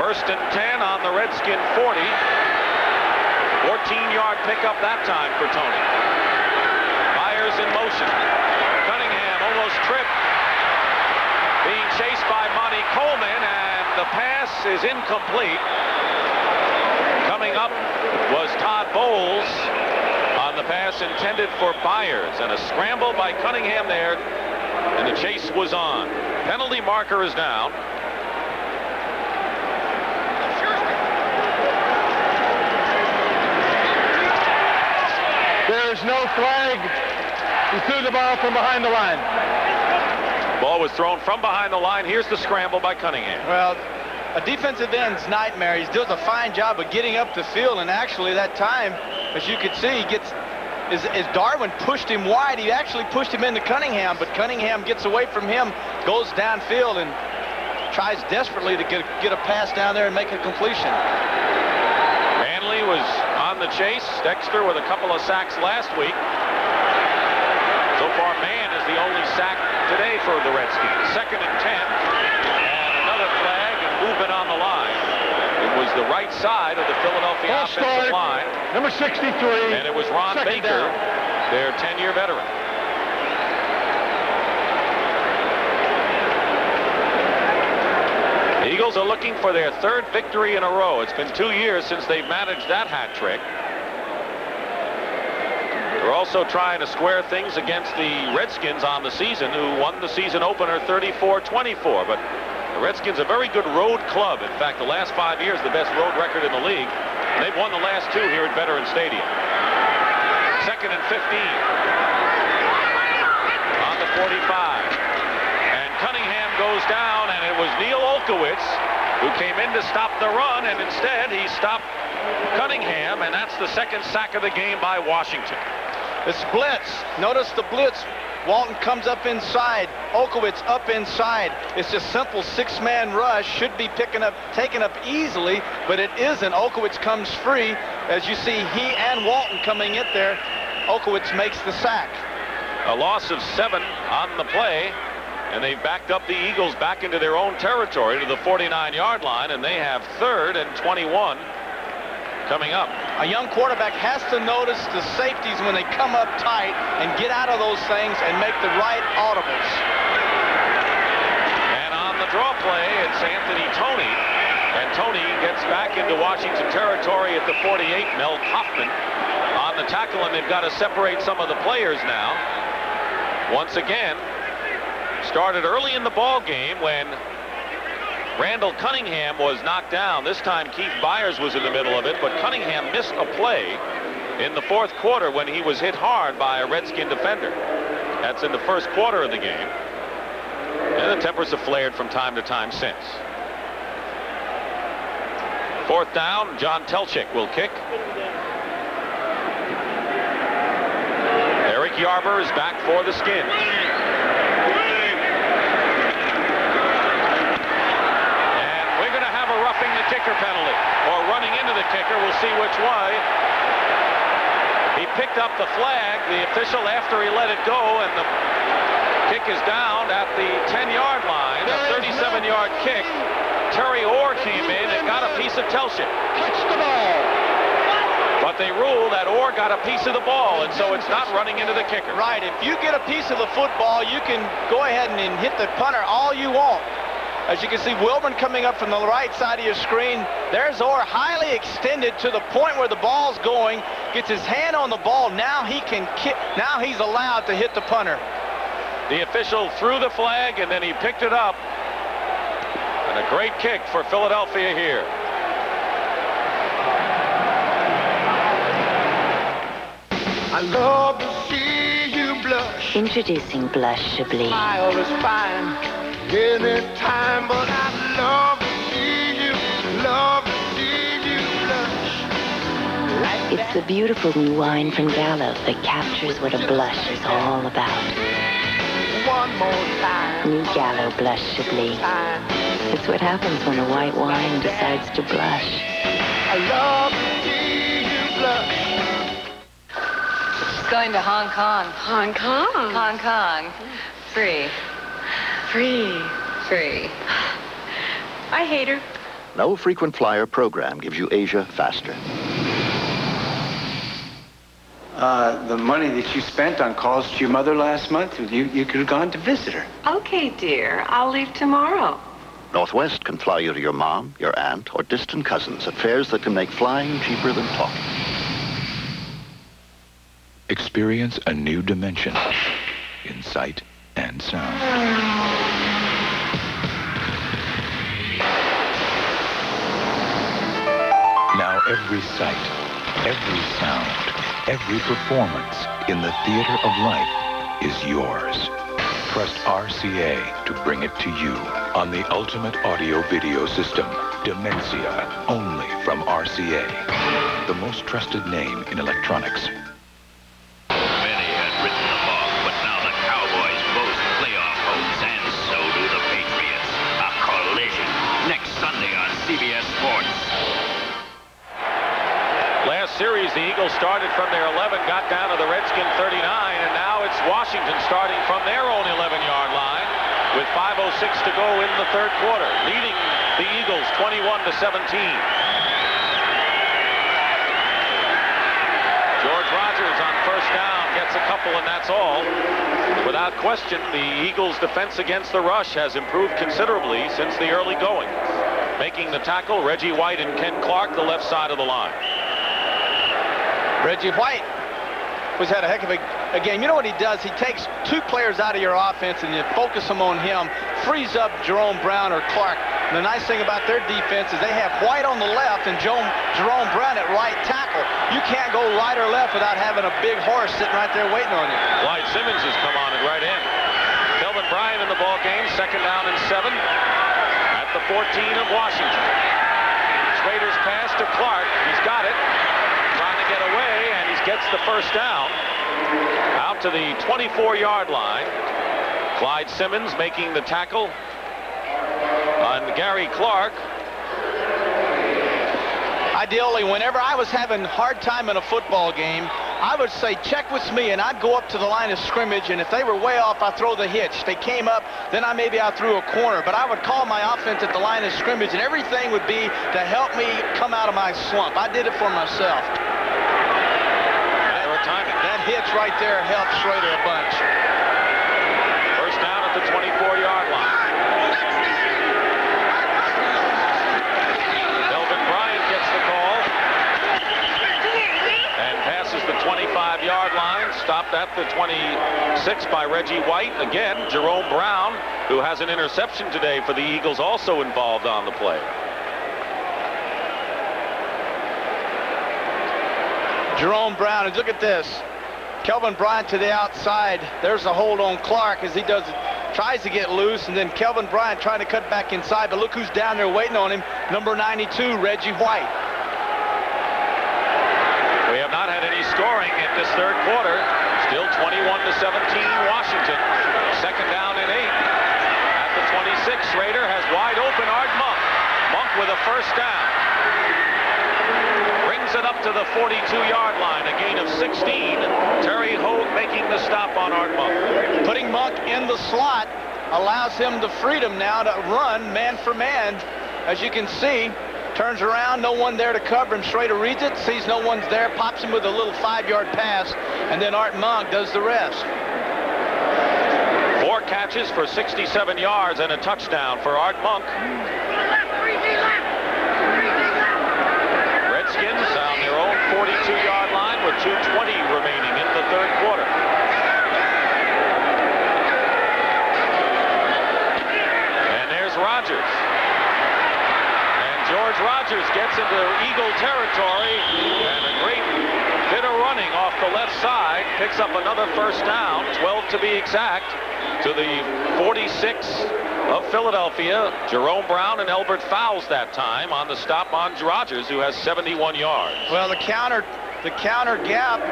1st and 10 on the Redskin 40. 14-yard pickup that time for Tony. Byers in motion. Cunningham almost tripped. Being chased by Monty Coleman, and the pass is incomplete. Coming up was Todd Bowles on the pass intended for Byers, and a scramble by Cunningham there, and the chase was on. Penalty marker is down. There's no flag. He threw the ball from behind the line. Ball was thrown from behind the line. Here's the scramble by Cunningham. Well, a defensive end's nightmare. He does a fine job of getting up the field, and actually that time, as you can see, he gets, as Darwin pushed him wide, he actually pushed him into Cunningham, but Cunningham gets away from him, goes downfield, and tries desperately to get a pass down there and make a completion. Manley was on the chase. Dexter with a couple of sacks last week. So far, Mann is the only sack today for the Redskins. 2nd and 10. And another flag and movement on the line. It was the right side of the Philadelphia offensive line. Number 63. And it was Ron Baker, their 10-year veteran. The Eagles are looking for their 3rd victory in a row. It's been 2 years since they've managed that hat trick. They're also trying to square things against the Redskins on the season, who won the season opener 34-24. But the Redskins are a very good road club. In fact, the last 5 years, the best road record in the league. They've won the last 2 here at Veterans Stadium. 2nd and 15 on the 45. And Cunningham goes down, and it was Neil Olkowitz who came in to stop the run, and instead he stopped Cunningham, and that's the 2nd sack of the game by Washington. It's blitz. Notice the blitz. Walton comes up inside. Olkowitz up inside. It's just simple 6-man rush. Should be taken up easily, but it isn't. Olkowitz comes free. As you see, he and Walton coming in there. Olkowitz makes the sack. A loss of 7 on the play, and they've backed up the Eagles back into their own territory to the 49-yard line, and they have 3rd and 21 coming up. A young quarterback has to notice the safeties when they come up tight and get out of those things and make the right audibles. And on the draw play, it's Anthony Toney. And Toney gets back into Washington territory at the 48. Mel Kaufman on the tackle, and they've got to separate some of the players now. Once again, started early in the ball game when Randall Cunningham was knocked down. This time Keith Byers was in the middle of it, but Cunningham missed a play in the 4th quarter when he was hit hard by a Redskin defender. That's in the 1st quarter of the game. And the tempers have flared from time to time since. 4th down, John Telchik will kick. Eric Yarber is back for the Skins. Roughing the kicker penalty, or running into the kicker. We'll see which way. He picked up the flag, the official, after he let it go, and the kick is down at the 10-yard line. A 37-yard kick. Terry Orr came in and got a piece of Telchik. Catch the ball. But they ruled that Orr got a piece of the ball, and so it's not running into the kicker. Right. If you get a piece of the football, you can go ahead and hit the punter all you want. As you can see, Wilburn coming up from the right side of your screen. There's Orr, highly extended to the point where the ball's going. Gets his hand on the ball. Now he can kick. Now he's allowed to hit the punter. The official threw the flag, and then he picked it up. And a great kick for Philadelphia here. I love to see you blush. Introducing Blush Chablis. Smile is fine anytime, but I love to see you blush. It's the beautiful new wine from Gallo that captures what a blush is all about. one more time. New gallo blushably. It's what happens when a white wine decides to blush. I love to see you blush. She's going to Hong Kong. Hong Kong? Hong Kong. Free. Free. Free. I hate her. No frequent flyer program gives you Asia faster. The money that you spent on calls to your mother last month, you could have gone to visit her. Okay, dear. I'll leave tomorrow. Northwest can fly you to your mom, your aunt, or distant cousins at fares that can make flying cheaper than talking. Experience a new dimension in sight and sound. Now every sight, every sound, every performance in the theater of life is yours. Trust RCA to bring it to you on the ultimate audio-video system, Dementia, only from RCA, the most trusted name in electronics. Many had written them off, but now the Cowboys boast playoff hopes, and so do the Patriots. A collision next Sunday on CBS Sports. Last series, the Eagles started from their 11, got down to the Redskin 39, and now it's Washington starting from their own 11-yard line with 5:06 to go in the third quarter, leading the Eagles 21-17. George Rogers on first down gets a couple, and that's all. Without question, the Eagles' defense against the rush has improved considerably since the early going. Making the tackle, Reggie White and Ken Clark, the left side of the line. Reggie White has had a heck of a game. You know what he does? He takes two players out of your offense and you focus them on him, frees up Jerome Brown or Clark. And the nice thing about their defense is they have White on the left and Jerome Brown at right tackle. You can't go right or left without having a big horse sitting right there waiting on you. Clyde Simmons has come on at right end. Kelvin Bryant in the ball game, second down and 7 at the 14 of Washington. Schrader's pass to Clark. He's got it. Trying to get away, and he gets the first down out to the 24-yard line. Clyde Simmons making the tackle on Gary Clark. Ideally, whenever I was having a hard time in a football game, I would say, check with me, and I'd go up to the line of scrimmage, and if they were way off, I'd throw the hitch. If they came up, then maybe I threw a corner. But I would call my offense at the line of scrimmage, and everything would be to help me come out of my slump. I did it for myself. That hitch right there helped Schrader a bunch. First down at the 24-yard line. Kelvin Bryant gets the call and passes the 25-yard line. Stopped at the 26 by Reggie White. Again, Jerome Brown, who has an interception today for the Eagles, also involved on the play. Jerome Brown, and look at this. Kelvin Bryant to the outside. There's a hold on Clark as he tries to get loose, and then Kelvin Bryant trying to cut back inside, but look who's down there waiting on him, number 92, Reggie White. We have not had any scoring in this third quarter. Still 21-17 Washington. Second down and 8. At the 26, Schrader has wide open Art Monk. Monk with a first down. Brings it up to the 42-yard line, a gain of 16. Terry Hogue making the stop on Art Monk. Putting Monk in the slot allows him the freedom now to run man for man. As you can see, turns around, no one there to cover him. Schrader reads it, sees no one's there, pops him with a little 5-yard pass, and then Art Monk does the rest. 4 catches for 67 yards and a touchdown for Art Monk. Redskins on their own 42-yard line with 2:20 remaining in the third quarter. And there's Rogers. And George Rogers gets into Eagle territory, and a great bit of running off the left side. Picks up another first down, 12 to be exact, to the 46 of Philadelphia. Jerome Brown and Elbert Fowles that time on the stop on Rogers, who has 71 yards. Well, the counter gap,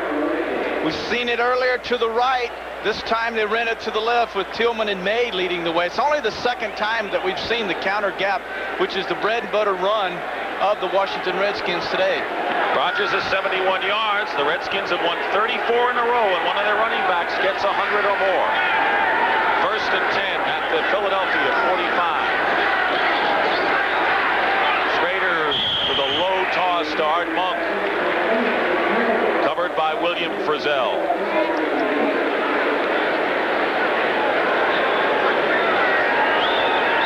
we've seen it earlier to the right. This time they ran it to the left with Tillman and May leading the way. It's only the second time that we've seen the counter gap, which is the bread and butter run of the Washington Redskins today. Rodgers is 71 yards. The Redskins have won 34 in a row, and one of their running backs gets 100 or more. First and 10 at the Philadelphia 45. Schrader with a low toss start. Monk covered by William Frizzell.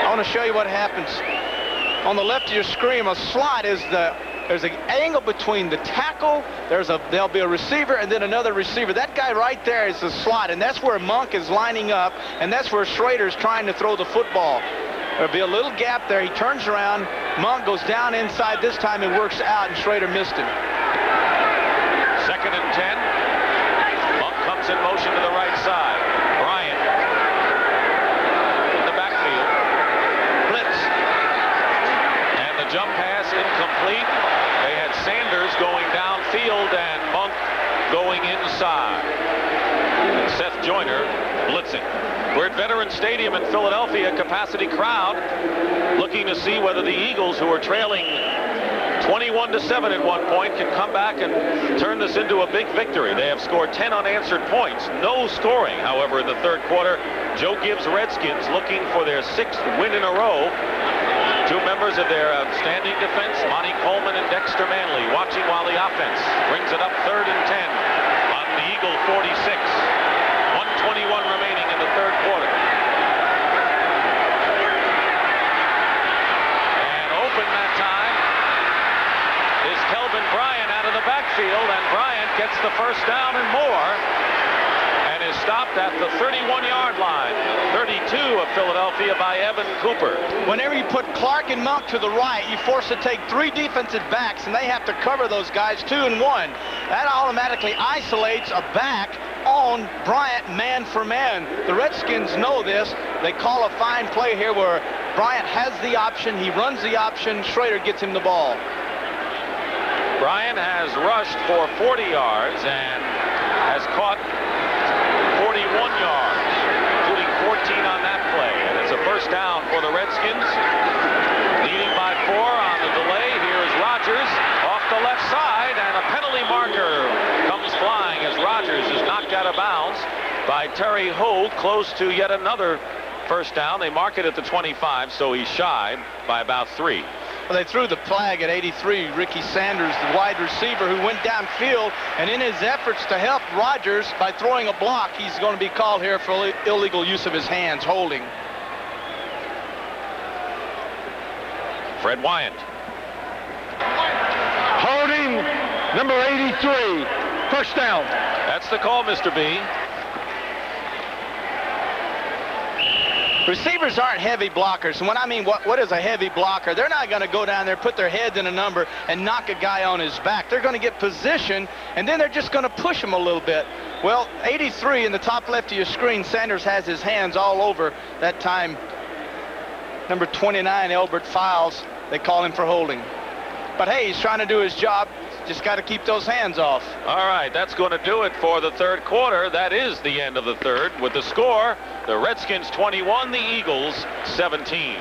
I want to show you what happens. On the left of your screen, a slot is there's an angle between the tackle, there'll be a receiver and then another receiver. That guy right there is the slot, and that's where Monk is lining up, and that's where Schrader's trying to throw the football. There'll be a little gap there. He turns around, Monk goes down inside. This time it works out, and Schrader missed him. Second and 10. Monk comes in motion to the right side. Bryant in the backfield. Blitz. And the jump pass incomplete. They had Sanders going downfield and Monk going inside. And Seth Joyner blitzing. We're at Veterans Stadium in Philadelphia, capacity crowd looking to see whether the Eagles, who are trailing 21-7 at one point, can come back and turn this into a big victory. They have scored 10 unanswered points. No scoring, however, in the third quarter. Joe Gibbs' Redskins looking for their 6th win in a row. Two members of their outstanding defense, Monty Coleman and Dexter Manley, watching while the offense brings it up third and 10 on the Eagle 46. 1:21 remaining in the third quarter. And open that time is Kelvin Bryant out of the backfield, and Bryant gets the first down and more, and is stopped at the 31-yard line. 32 of Philadelphia by Evan Cooper. Whenever you put Clark and Monk to the right, you force to take 3 defensive backs, and they have to cover those guys 2 and 1. That automatically isolates a back on Bryant man for man. The Redskins know this. They call a fine play here where Bryant has the option. He runs the option. Schrader gets him the ball. Bryant has rushed for 40 yards and has caught 41 yards, including 14 on that play. And it's a first down for the Redskins. Leading by 4 on the delay. Here is Rodgers off the left side, and a penalty marker comes flying as Rodgers is knocked out of bounds by Terry Ho, close to yet another first down. They mark it at the 25, so he shied by about 3. Well, they threw the flag at 83. Ricky Sanders, the wide receiver who went downfield, and in his efforts to help Rodgers by throwing a block, he's going to be called here for illegal use of his hands, holding. Fred Wyant. Holding number 83. First down. That's the call, Mr. B. Receivers aren't heavy blockers. And when I mean what is a heavy blocker, they're not going to go down there, put their heads in a number, and knock a guy on his back. They're going to get position, and then they're just going to push him a little bit. Well, 83 in the top left of your screen, Sanders has his hands all over that time. Number 29, Elbert Files, they call him for holding. But hey, he's trying to do his job. Just got to keep those hands off. All right, that's going to do it for the third quarter. That is the end of the third. With the score, the Redskins 21, the Eagles 17.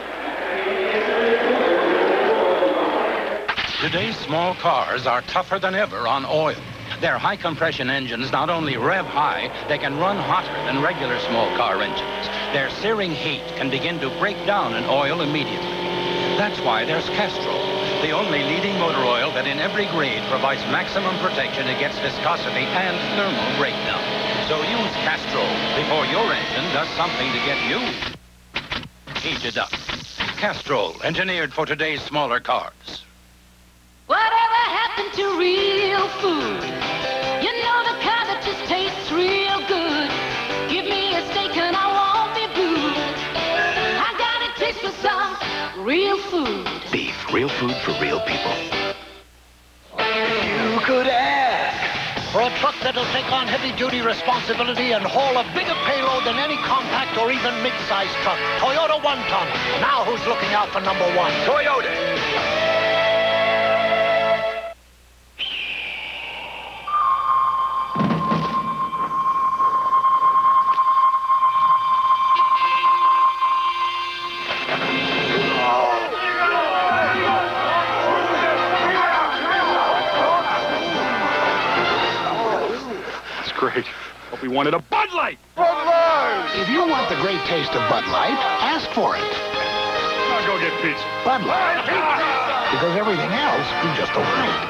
Today's small cars are tougher than ever on oil. Their high-compression engines not only rev high, they can run hotter than regular small car engines. Their searing heat can begin to break down an oil immediately. That's why there's Castrol, the only leading motor oil that in every grade provides maximum protection against viscosity and thermal breakdown. So use Castrol before your engine does something to get you heated up. Castrol, engineered for today's smaller cars. Whatever happened to real food? You know, the kind that just tastes real good. Give me a steak and I won't be blue. I got a taste for some real food. Beef, real food for real people. You could ask for a truck that'll take on heavy-duty responsibility and haul a bigger payload than any compact or even mid-sized truck. Toyota 1-ton. Now who's looking out for number 1? Toyota. wanted a Bud Light. Bud Light! If you want the great taste of Bud Light, ask for it. I'll go get pizza. Bud Light. Because everything else is just a wine.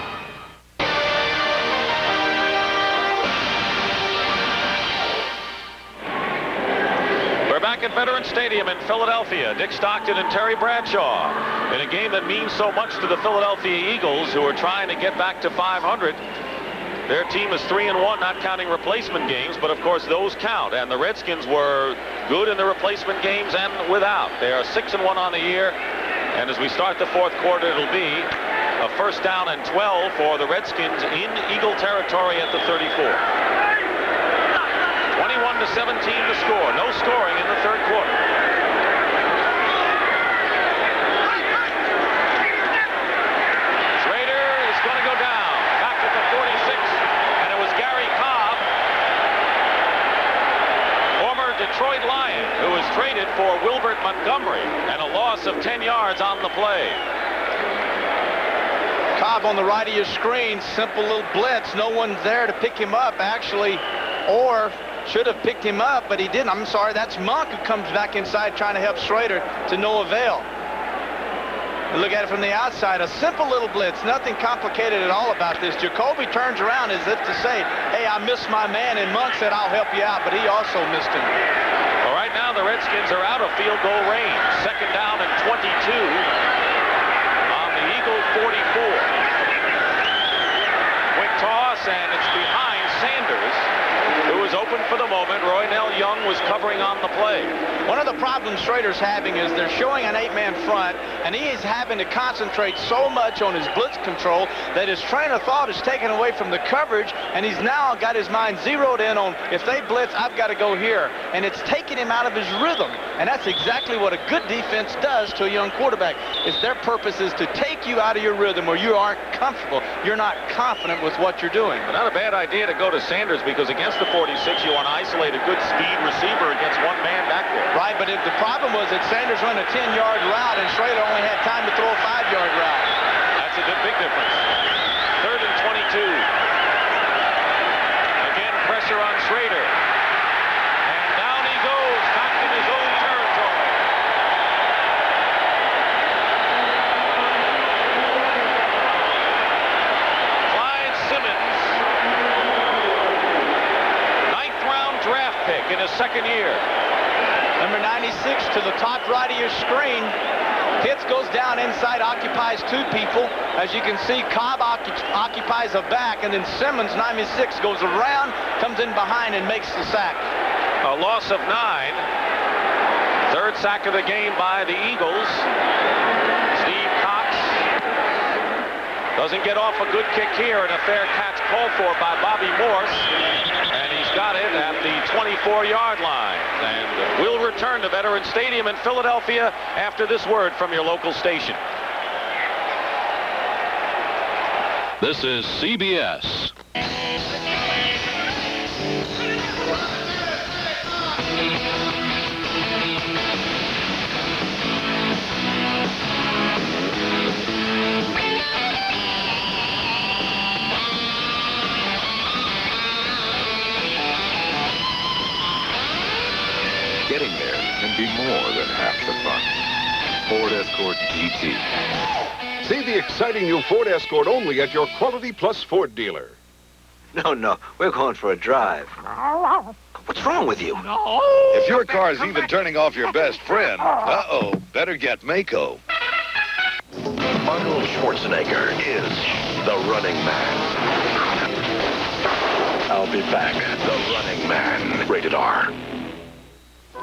Back at Veterans Stadium in Philadelphia, Dick Stockton and Terry Bradshaw in a game that means so much to the Philadelphia Eagles, who are trying to get back to 500. Their team is 3-1, not counting replacement games, but of course those count. And the Redskins were good in the replacement games and without. They are 6-1 on the year. And as we start the fourth quarter, it'll be a first down and 12 for the Redskins in Eagle territory at the 34. 21-17 to score. No scoring in the third quarter. Schrader is going to go down. Back at the 46, and it was Gary Cobb, former Detroit Lion, who was traded for Wilbert Montgomery, and a loss of 10 yards on the play. Cobb on the right of your screen, simple little blitz. No one's there to pick him up, actually, or should have picked him up, but he didn't. I'm sorry, that's Monk who comes back inside trying to help Schrader to no avail. Look at it from the outside, a simple little blitz, nothing complicated at all about this. Jacoby turns around as if to say, hey, I missed my man, and Monk said, I'll help you out, but he also missed him. Well, right now the Redskins are out of field goal range. Second down and 22 on the Eagle 44. Quick toss, and it's behind Sanders, who was open for the moment. Roynell Young was covering on the play. One of the problems Schrader's having is they're showing an 8-man front, and he is having to concentrate so much on his blitz control that his train of thought is taken away from the coverage, and he's now got his mind zeroed in on, if they blitz, I've got to go here. And it's taking him out of his rhythm, and that's exactly what a good defense does to a young quarterback. Is their purpose is to take you out of your rhythm where you aren't comfortable. You're not confident with what you're doing. But not a bad idea to go to Sanders, because against the 46, you want to isolate a good speed receiver against one man back there. Right, but if the problem was that Sanders ran a 10-yard route and Schrader only had time to throw a 5-yard route. That's a big difference. Third and 22. Again, pressure on Schrader. And down he goes, back in his own territory. Clyde Simmons, 9th-round draft pick in his second year. Number 96 to the top right of your screen. Pitts goes down inside, occupies two people. As you can see, Cobb occupies a back, and then Simmons, 96, goes around, comes in behind, and makes the sack. A loss of 9. Third sack of the game by the Eagles. Steve Cox doesn't get off a good kick here, and a fair catch called for by Bobby Morse. And he's got it at the 24-yard line. And we'll return to Veterans Stadium in Philadelphia after this word from your local station. This is CBS. Getting there can be more than half the fun. Ford Escort GT. See the exciting new Ford Escort only at your Quality Plus Ford dealer. No, we're going for a drive. What's wrong with you? If your car's even turning off your best friend, uh-oh, better get Mako. Arnold Schwarzenegger is the running man. I'll be back. The Running Man. Rated R.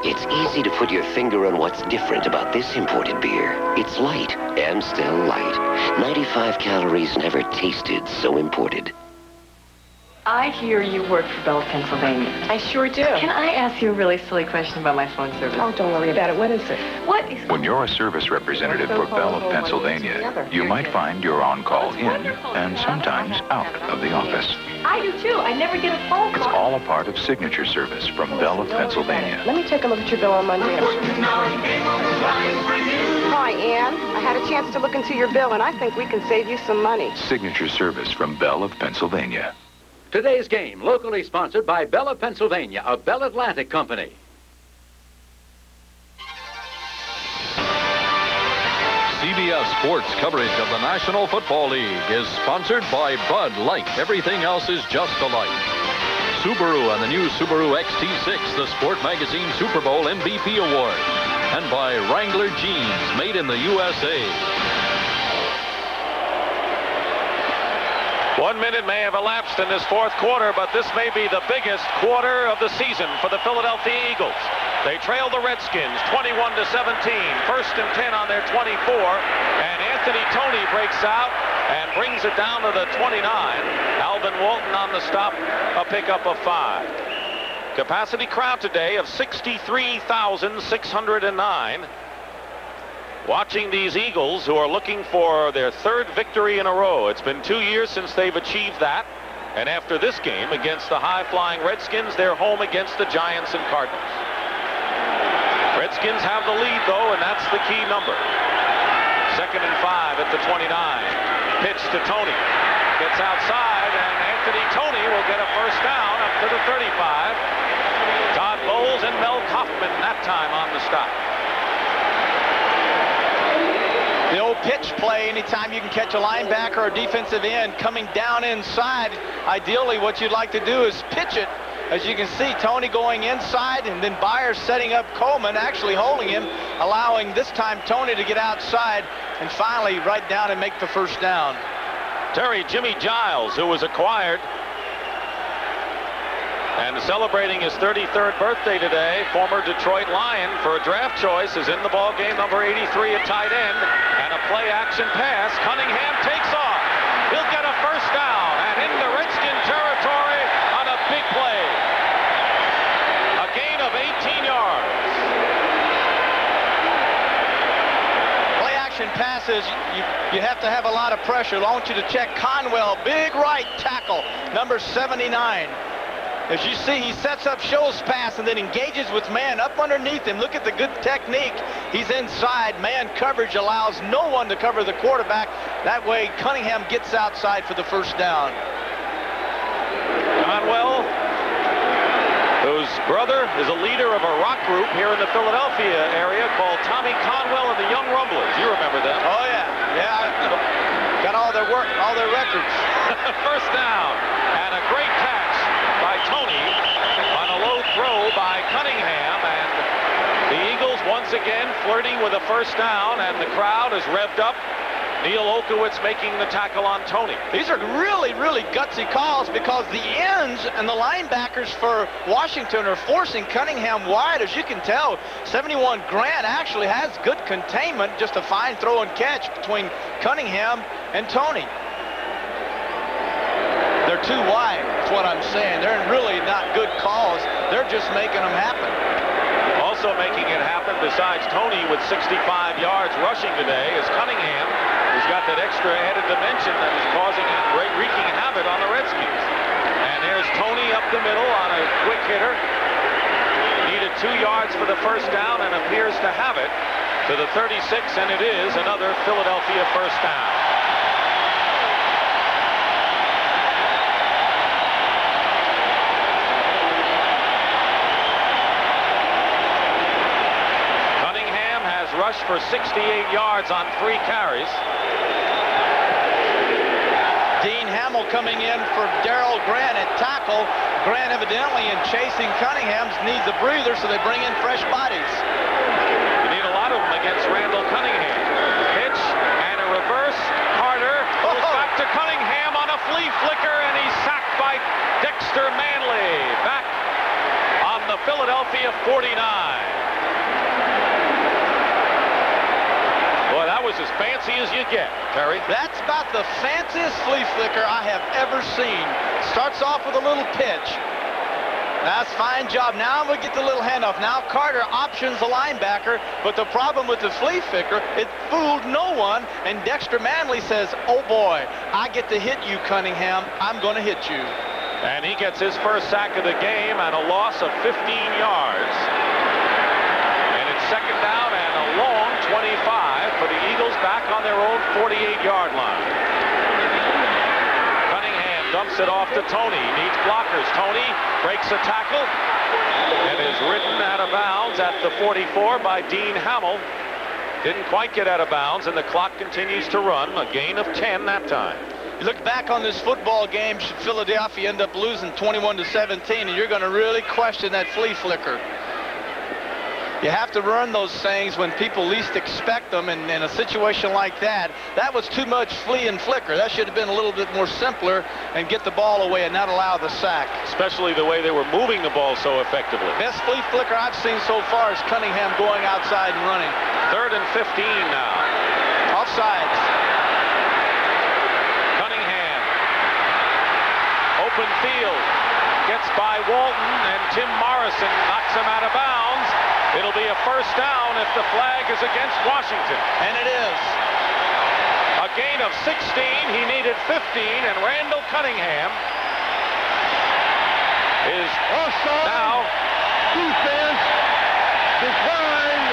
It's easy to put your finger on what's different about this imported beer. It's light, and still light. 95 calories, never tasted so imported. I hear you work for Bell of Pennsylvania. I sure do. Can I ask you a really silly question about my phone service? Oh, don't worry about it. What is it? What is... When you're a service representative for Bell of Pennsylvania, you might find you're on call in and sometimes out of the office. I do too. I never get a phone It's call. all a part of signature service from Bell of Pennsylvania. Let me take a look at your bill on Monday. Hi, Ann. I had a chance to look into your bill, and I think we can save you some money. Signature service from Bell of Pennsylvania. Today's game, locally sponsored by Bell of Pennsylvania, a Bell Atlantic company. CBS Sports coverage of the National Football League is sponsored by Bud Light. Everything else is just a light. Subaru and the new Subaru XT6, the Sport Magazine Super Bowl MVP Award. And by Wrangler Jeans, made in the USA. 1 minute may have elapsed in this fourth quarter, but this may be the biggest quarter of the season for the Philadelphia Eagles. They trail the Redskins 21-17, first and 10 on their 24, and Anthony Toney breaks out and brings it down to the 29. Alvin Walton on the stop, a pickup of 5. Capacity crowd today of 63,609. Watching these Eagles, who are looking for their 3rd victory in a row. It's been 2 years since they've achieved that. And after this game against the high-flying Redskins, they're home against the Giants and Cardinals. Redskins have the lead, though, and that's the key number. 2nd and 5 at the 29. Pitch to Toney. Gets outside, and Anthony Toney will get a first down up to the 35. Todd Bowles and Mel Kaufman that time on the stop. The old pitch play, anytime you can catch a linebacker or defensive end coming down inside, ideally what you'd like to do is pitch it. As you can see, Toney going inside, and then Byers setting up Coleman, actually holding him, allowing this time Toney to get outside and finally right down and make the first down. Terry Jimmy Giles, who was acquired and celebrating his 33rd birthday today, former Detroit Lion, for a draft choice, is in the ball game, number 83 at tight end, and a play-action pass. Cunningham takes off. He'll get a first down and into Redskin territory on a big play. A gain of 18 yards. Play-action passes, you have to have a lot of pressure. I want you to check Conwell, big right tackle, number 79. As you see, he sets up Scholl's pass and then engages with man up underneath him. Look at the good technique. He's inside. Man coverage allows no one to cover the quarterback. That way, Cunningham gets outside for the first down. Conwell, whose brother is a leader of a rock group here in the Philadelphia area called Tommy Conwell and the Young Rumblers. You remember them? Oh, yeah. Yeah. Got all their work, all their records. First down. And a great catch by Toney on a low throw by Cunningham, and the Eagles once again flirting with a first down, and the crowd is revved up. Neil Olkowitz making the tackle on Toney. These are really, really gutsy calls because the ends and the linebackers for Washington are forcing Cunningham wide. As you can tell, 71 Grant actually has good containment, just a fine throw and catch between Cunningham and Toney. They're too wide, that's what I'm saying. They're really not good calls. They're just making them happen. Also making it happen, besides Toney with 65 yards rushing today, is Cunningham, who's got that extra added dimension that is causing a wreaking havoc on the Redskins. And there's Toney up the middle on a quick hitter. Needed 2 yards for the first down and appears to have it to the 36, and it is another Philadelphia first down. Rushed for 68 yards on 3 carries. Dean Hamill coming in for Darrell Grant at tackle. Grant evidently in chasing Cunningham needs a breather, so they bring in fresh bodies. You need a lot of them against Randall Cunningham. Pitch and a reverse. Carter goes back to Cunningham on a flea flicker, and he's sacked by Dexter Manley. Back on the Philadelphia 49. Boy, that was as fancy as you get, Terry. That's about the fanciest flea flicker I have ever seen. Starts off with a little pitch. That's a fine job. Now we get the little handoff. Now Carter options the linebacker, but the problem with the flea flicker, it fooled no one, and Dexter Manley says, oh boy, I get to hit you, Cunningham. I'm going to hit you. And he gets his first sack of the game and a loss of 15 yards. And it's second down and a long 25 for the Eagles back on their own 48-yard line. Cunningham dumps it off to Tony. He needs blockers. Tony breaks a tackle and is ridden out of bounds at the 44 by Dean Hamill. Didn't quite get out of bounds, and the clock continues to run. A gain of 10 that time. You look back on this football game, should Philadelphia end up losing 21-17, and you're going to really question that flea flicker. You have to run those things when people least expect them, and in a situation like that, that was too much flea and flicker. That should have been a little bit more simpler and get the ball away and not allow the sack. Especially the way they were moving the ball so effectively. Best flea flicker I've seen so far is Cunningham going outside and running. 3rd and 15 now. Offsides. Cunningham. Open field. Gets by Walton, and Tim Morrison knocks him out of bounds. It'll be a first down if the flag is against Washington. And it is. A gain of 16. He needed 15, and Randall Cunningham is now defense declined.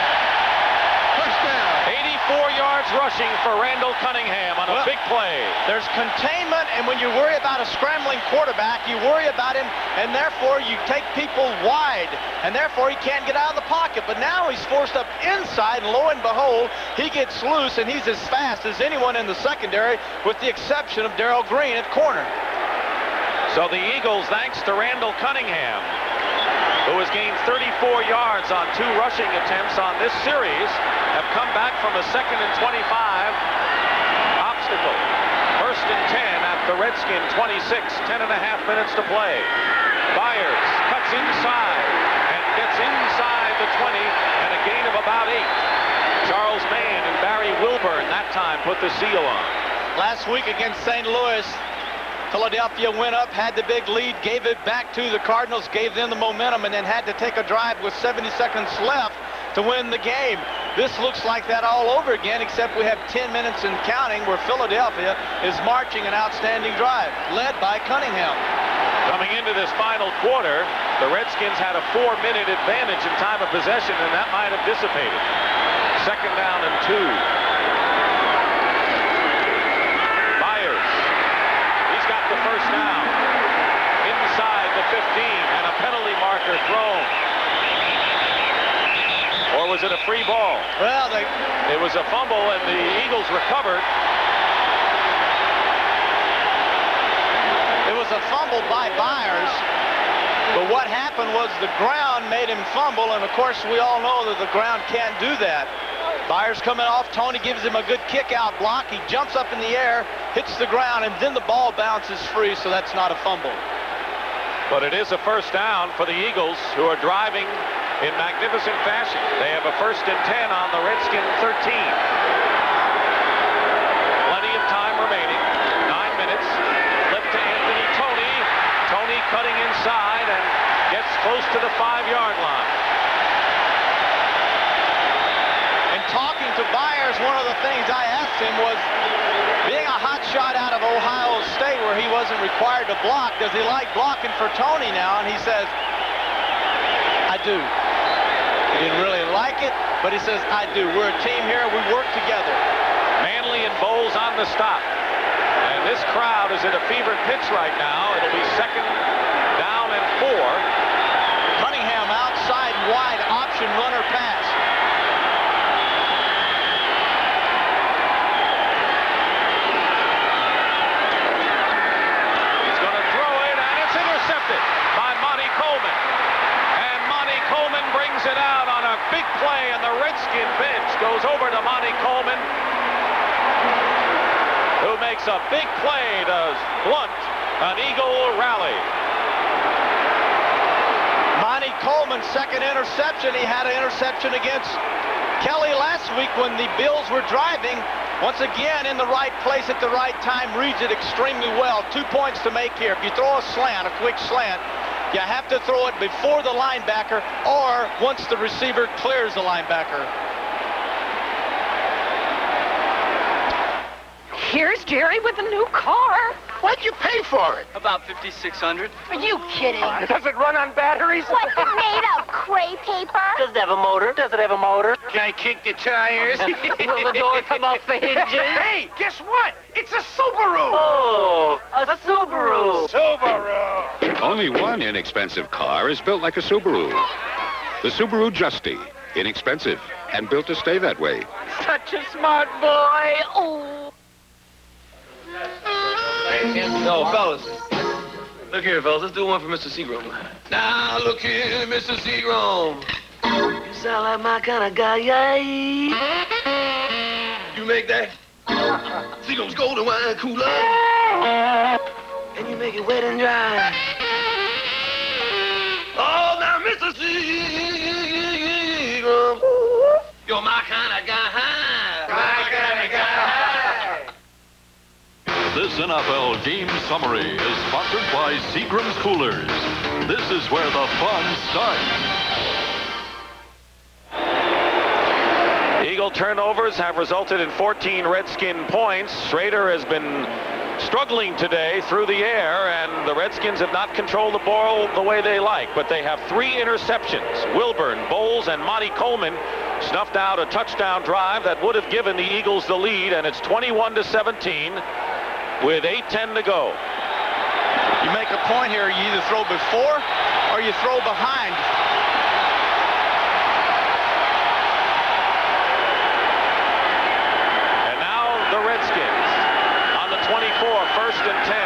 Touchdown. 84 yards rushing for Randall Cunningham on a big play. There's containment, and when you worry about a scrambling quarterback, you worry about him, and therefore you take people wide, and therefore he can't get out of the pocket. But now he's forced up inside, and lo and behold, he gets loose, and he's as fast as anyone in the secondary, with the exception of Darrell Green at corner. So the Eagles, thanks to Randall Cunningham, who has gained 34 yards on 2 rushing attempts on this series, have come back from a 2nd and 25 obstacle. 1st and 10 at the Redskin 26, 10.5 minutes to play. Byers cuts inside and gets inside the 20, and a gain of about 8. Charles Mann and Barry Wilburn that time put the seal on. Last week against St. Louis, Philadelphia went up, had the big lead, gave it back to the Cardinals, gave them the momentum, and then had to take a drive with 70 seconds left to win the game. This looks like that all over again, except we have 10 minutes and counting, where Philadelphia is marching an outstanding drive, led by Cunningham. Coming into this final quarter, the Redskins had a 4-minute advantage in time of possession, and that might have dissipated. 2nd down and 2. Byers. He's got the first down. Inside the 15, and a penalty marker thrown. Or was it a free ball? Well, it was a fumble, and the Eagles recovered. It was a fumble by Byers, but what happened was the ground made him fumble, and of course we all know that the ground can't do that. Byers coming off, Tony gives him a good kick-out block. He jumps up in the air, hits the ground, and then the ball bounces free, so that's not a fumble. But it is a first down for the Eagles, who are driving in magnificent fashion. They have a 1st and 10 on the Redskin 13. Plenty of time remaining. 9 minutes. Flip to Anthony Tony. Tony cutting inside and gets close to the 5-yard line. And talking to Byers, one of the things I asked him was, being a hot shot out of Ohio State where he wasn't required to block, does he like blocking for Tony now? And he says, I do. He didn't really like it, but he says, I do. We're a team here. We work together. Manley and Bowles on the stop. And this crowd is at a fever pitch right now. It'll be 2nd down and 4. Cunningham outside wide option runner pass. He's going to throw it, and it's intercepted by Monty Coleman. And Monty Coleman brings it out on a big play, and the Redskin bench goes over to Monty Coleman, who makes a big play to blunt an Eagle rally. Monty Coleman's 2nd interception. He had an interception against Kelly last week when the Bills were driving. Once again, in the right place at the right time, reads it extremely well. 2 points to make here. If you throw a slant, a quick slant, you have to throw it before the linebacker or once the receiver clears the linebacker. Here's Jerry with a new car. What'd you pay for it? About $5,600. Are you kidding? Does it run on batteries? What's it made of? Crepe paper? Does it have a motor? Does it have a motor? Can I kick the tires? Will the door come off the hinges? Hey, guess what? It's a Subaru! Oh, a Subaru. Subaru! Only one inexpensive car is built like a Subaru. The Subaru Justy. Inexpensive and built to stay that way. Such a smart boy. Oh. No, fellas. Look here, fellas. Let's do one for Mr. Seagram. Now, look here, Mr. Seagram. You sound like my kind of guy, yay. You make that? Seagram's golden wine cooler. And you make it wet and dry. Oh, now, Mr. Seagram. You're my kind of guy. My kind of guy. This NFL game summary is sponsored by Seagram's Coolers. This is where the fun starts. Eagle turnovers have resulted in 14 Redskin points. Schrader has been struggling today through the air, and the Redskins have not controlled the ball the way they like, but they have 3 interceptions. Wilburn, Bowles, and Monty Coleman snuffed out a touchdown drive that would have given the Eagles the lead, and it's 21-17 with 8:10 to go. You make a point here, you either throw before or you throw behind. And now the Redskins on the 24, 1st and 10.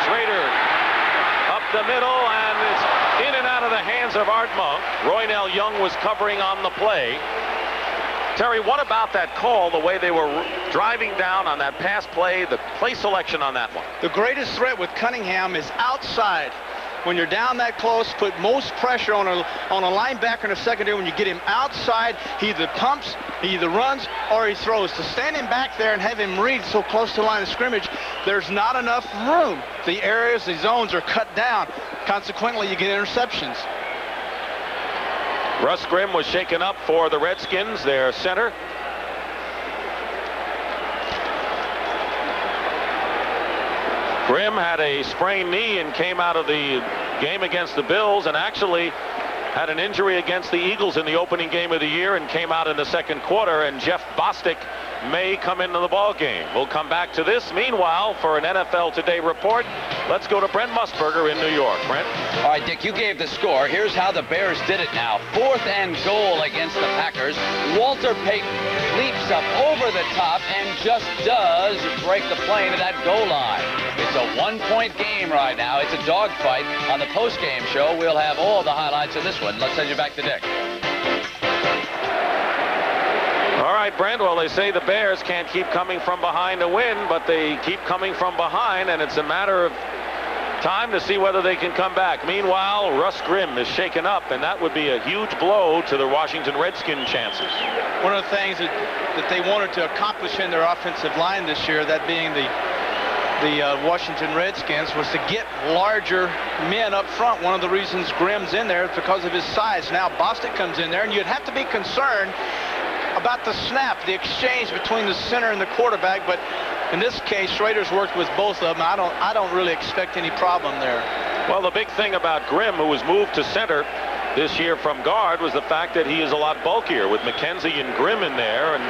Schrader up the middle, and it's in and out of the hands of Art Monk. Roynell Young was covering on the play. Terry, what about that call, the way they were driving down on that pass play, the play selection on that one? The greatest threat with Cunningham is outside. When you're down that close, put most pressure on a linebacker in a secondary. When you get him outside, he either pumps, he either runs, or he throws. To stand him back there and have him read so close to the line of scrimmage, there's not enough room. The areas, the zones are cut down. Consequently, you get interceptions. Russ Grimm was shaken up for the Redskins, their center. Grimm had a sprained knee and came out of the game against the Bills, and actually had an injury against the Eagles in the opening game of the year and came out in the second quarter, and Jeff Bostic may come into the ball game. We'll come back to this. Meanwhile, for an NFL Today report, let's go to Brent Musburger in New York. Brent? All right, Dick, you gave the score. Here's how the Bears did it now. 4th and goal against the Packers. Walter Payton leaps up over the top and just does break the plane to that goal line. It's a 1-point game right now. It's a dogfight. On the post-game show, we'll have all the highlights of this one. Let's send you back to Dick. All right, Brent, well, they say the Bears can't keep coming from behind to win, but they keep coming from behind, and it's a matter of time to see whether they can come back. Meanwhile, Russ Grimm is shaken up, and that would be a huge blow to the Washington Redskins' chances. One of the things that they wanted to accomplish in their offensive line this year, that being the Washington Redskins, was to get larger men up front. One of the reasons Grimm's in there is because of his size. Now Bostic comes in there, and you'd have to be concerned about the snap, the exchange between the center and the quarterback, but in this case, Schrader's worked with both of them. I don't really expect any problem there. Well, the big thing about Grimm, who was moved to center this year from guard, was the fact that he is a lot bulkier with McKenzie and Grimm in there, and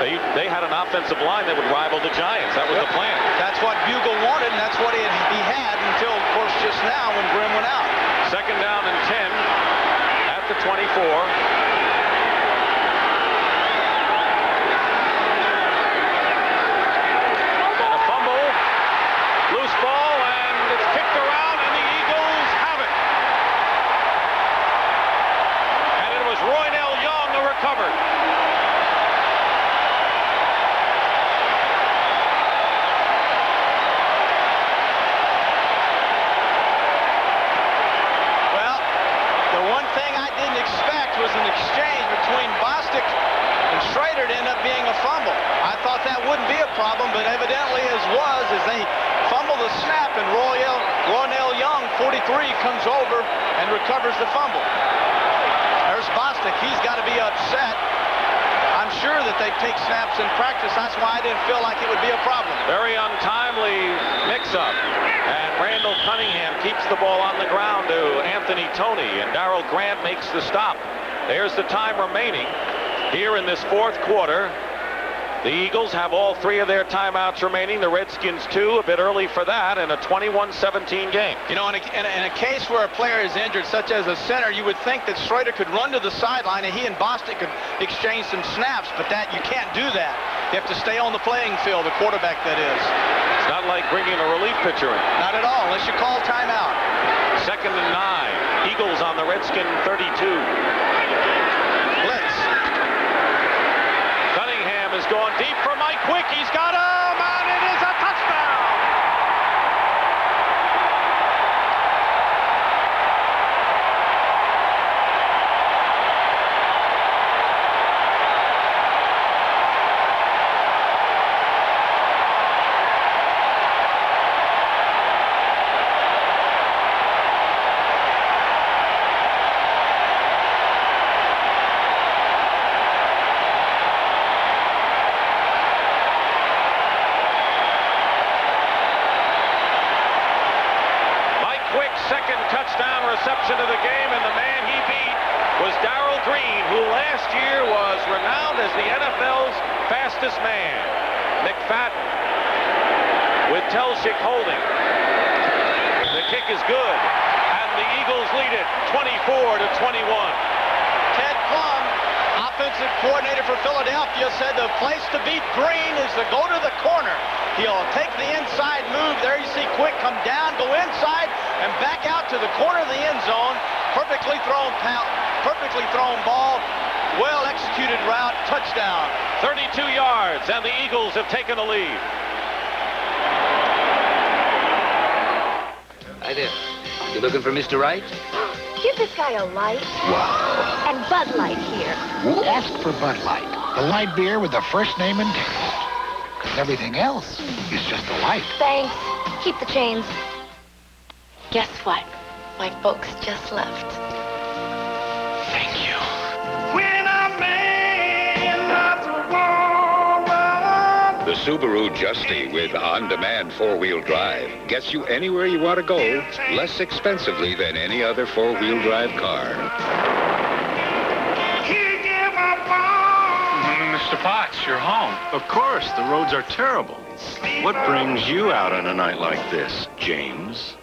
they had an offensive line that would rival the Giants. That was the plan. That's what Bugle wanted, and that's what he had until, of course, just now when Grimm went out. 2nd down and 10 at the 24. Ball, and it's kicked around, and the Eagles have it. And it was Roynell Young who recovered. Well, the one thing I didn't expect was an exchange between Bostic and Schrader to end up being a fumble. I thought that wouldn't be a problem, but evidently as they fumble the snap, and Roynell Young, 43, comes over and recovers the fumble. There's Bostic. He's got to be upset. I'm sure that they take snaps in practice. That's why I didn't feel like it would be a problem. Very untimely mix-up. And Randall Cunningham keeps the ball on the ground to Anthony Toney, and Darrell Grant makes the stop. There's the time remaining here in this fourth quarter. The Eagles have all 3 of their timeouts remaining. The Redskins 2, a bit early for that, in a 21-17 game. You know, in a case where a player is injured, such as a center, you would think that Schroeder could run to the sideline and he and Bostic could exchange some snaps, but that you can't do that. You have to stay on the playing field, the quarterback that is. It's not like bringing a relief pitcher in. Not at all, unless you call timeout. 2nd and 9. Eagles on the Redskin 32. Blitz. Is going deep for Mike Quick. He's got him, and it is a touchdown. Reception of the game, and the man he beat was Darrell Green, who last year was renowned as the NFL's fastest man. McFadden with Telchik holding. The kick is good, and the Eagles lead it 24-21. Ted Plum, offensive coordinator for Philadelphia, said the place to beat Green is to go to the corner. He'll take the inside move. There you see Quick come down, go inside, and back out to the corner of the end zone. Perfectly thrown ball. Well executed route. Touchdown. 32 yards, and the Eagles have taken the lead. Hi there. You looking for Mr. Wright? Give this guy a light. Wow. And Bud Light here. Ask for Bud Light. The light beer with the first name and taste. Because everything else is just a light. Thanks. Keep the change. Guess what? My folks just left. Thank you. When a man loves a woman. The Subaru Justy with on-demand four-wheel drive gets you anywhere you want to go less expensively than any other four-wheel drive car. Mr. Potts, you're home. Of course, the roads are terrible. What brings you out on a night like this, James?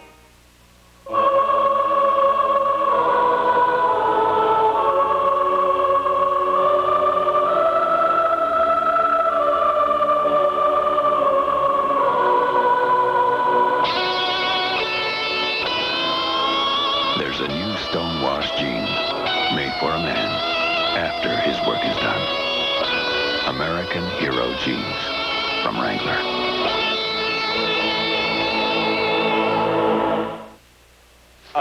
There's a new stone-wash jean made for a man after his work is done. American Hero Jeans from Wrangler.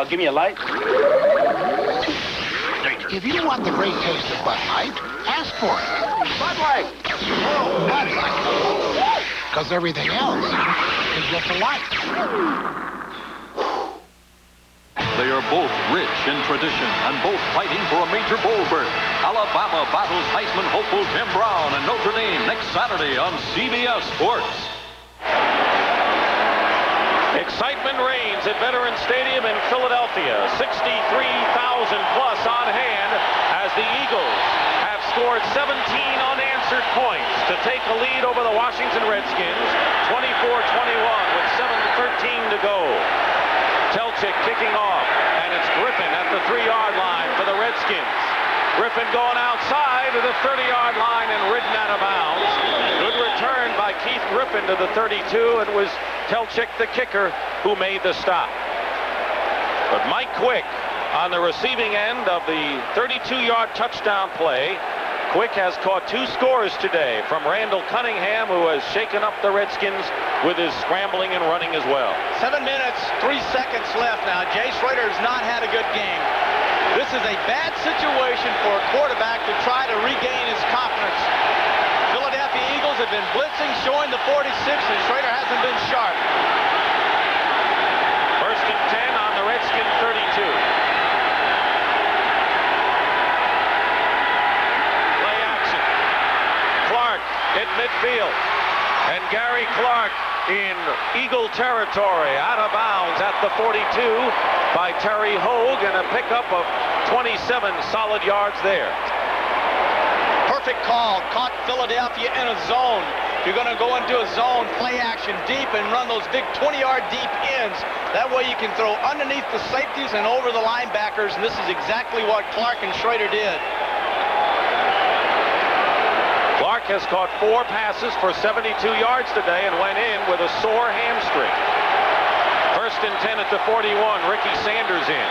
Give me a light. If you want the great taste of Bud Light, ask for it. Bud Light. Bud Light. Because everything else is just a light. They are both rich in tradition and both fighting for a major bowl berth. Alabama battles Heisman hopeful Tim Brown and Notre Dame next Saturday on CBS Sports. Excitement reigns at Veterans Stadium in Philadelphia. 63,000 plus on hand as the Eagles have scored 17 unanswered points to take a lead over the Washington Redskins, 24-21 with 7:13 to go. Telchik kicking off, and it's Griffin at the 3-yard line for the Redskins. Griffin going outside to the 30-yard line and ridden out of bounds. Good return by Keith Griffin to the 32. It was Telchik, the kicker, who made the stop. But Mike Quick on the receiving end of the 32-yard touchdown play. Quick has caught 2 scores today from Randall Cunningham, who has shaken up the Redskins with his scrambling and running as well. 7 minutes, 3 seconds left now. Jay Schroeder has not had a good game. This is a bad situation for a quarterback to try to regain his confidence. Philadelphia Eagles have been blitzing, showing the 46, and Schroeder hasn't been sharp. 1st and 10 on the Redskin 32. Play action. Clark midfield. And Gary Clark in Eagle territory, out of bounds at the 42 by Terry Hogue, and a pickup of 27 solid yards there. Perfect call. Caught Philadelphia in a zone. You're going to go into a zone, play action deep, and run those big 20-yard deep ends. That way you can throw underneath the safeties and over the linebackers, and this is exactly what Clark and Schrader did. Clark has caught 4 passes for 72 yards today and went in with a sore hamstring. 1st and 10 at the 41. Ricky Sanders in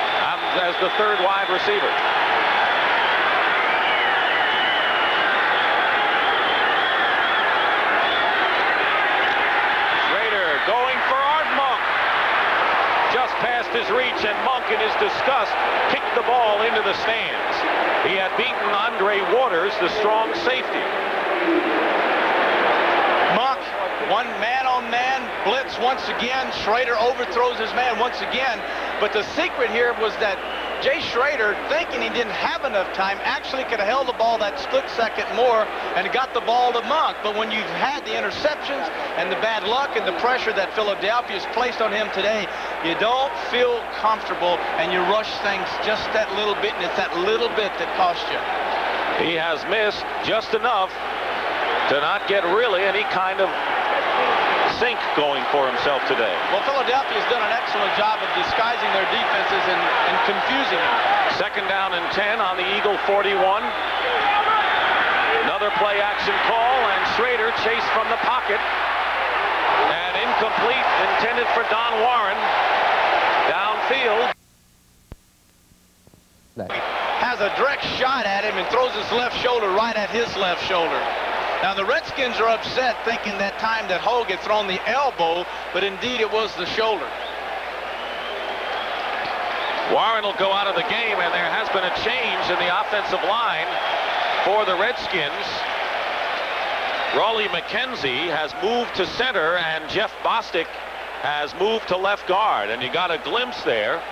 as the 3rd wide receiver. Schrader going for Art Monk. Just past his reach, and Monk in his disgust kicked the ball into the stands. He had beaten Andre Waters, the strong safety. Monk, one man-on-man blitz once again. Schrader overthrows his man once again. But the secret here was that Jay Schrader, thinking he didn't have enough time, actually could have held the ball that split second more and got the ball to Monk. But when you've had the interceptions and the bad luck and the pressure that Philadelphia's placed on him today, you don't feel comfortable and you rush things just that little bit, and it's that little bit that costs you. He has missed just enough to not get really any kind of sink going for himself today. Well, Philadelphia's done an excellent job of disguising their defenses and confusing them. 2nd down and 10 on the Eagle 41. Another play action call, and Schrader chased from the pocket. And incomplete, intended for Don Warren. Downfield. Has a direct shot at him and throws his left shoulder right at his left shoulder. Now the Redskins are upset, thinking that time that Hogue had thrown the elbow, but indeed it was the shoulder. Warren will go out of the game, and there has been a change in the offensive line for the Redskins. Raleigh McKenzie has moved to center, and Jeff Bostic has moved to left guard. And you got a glimpse there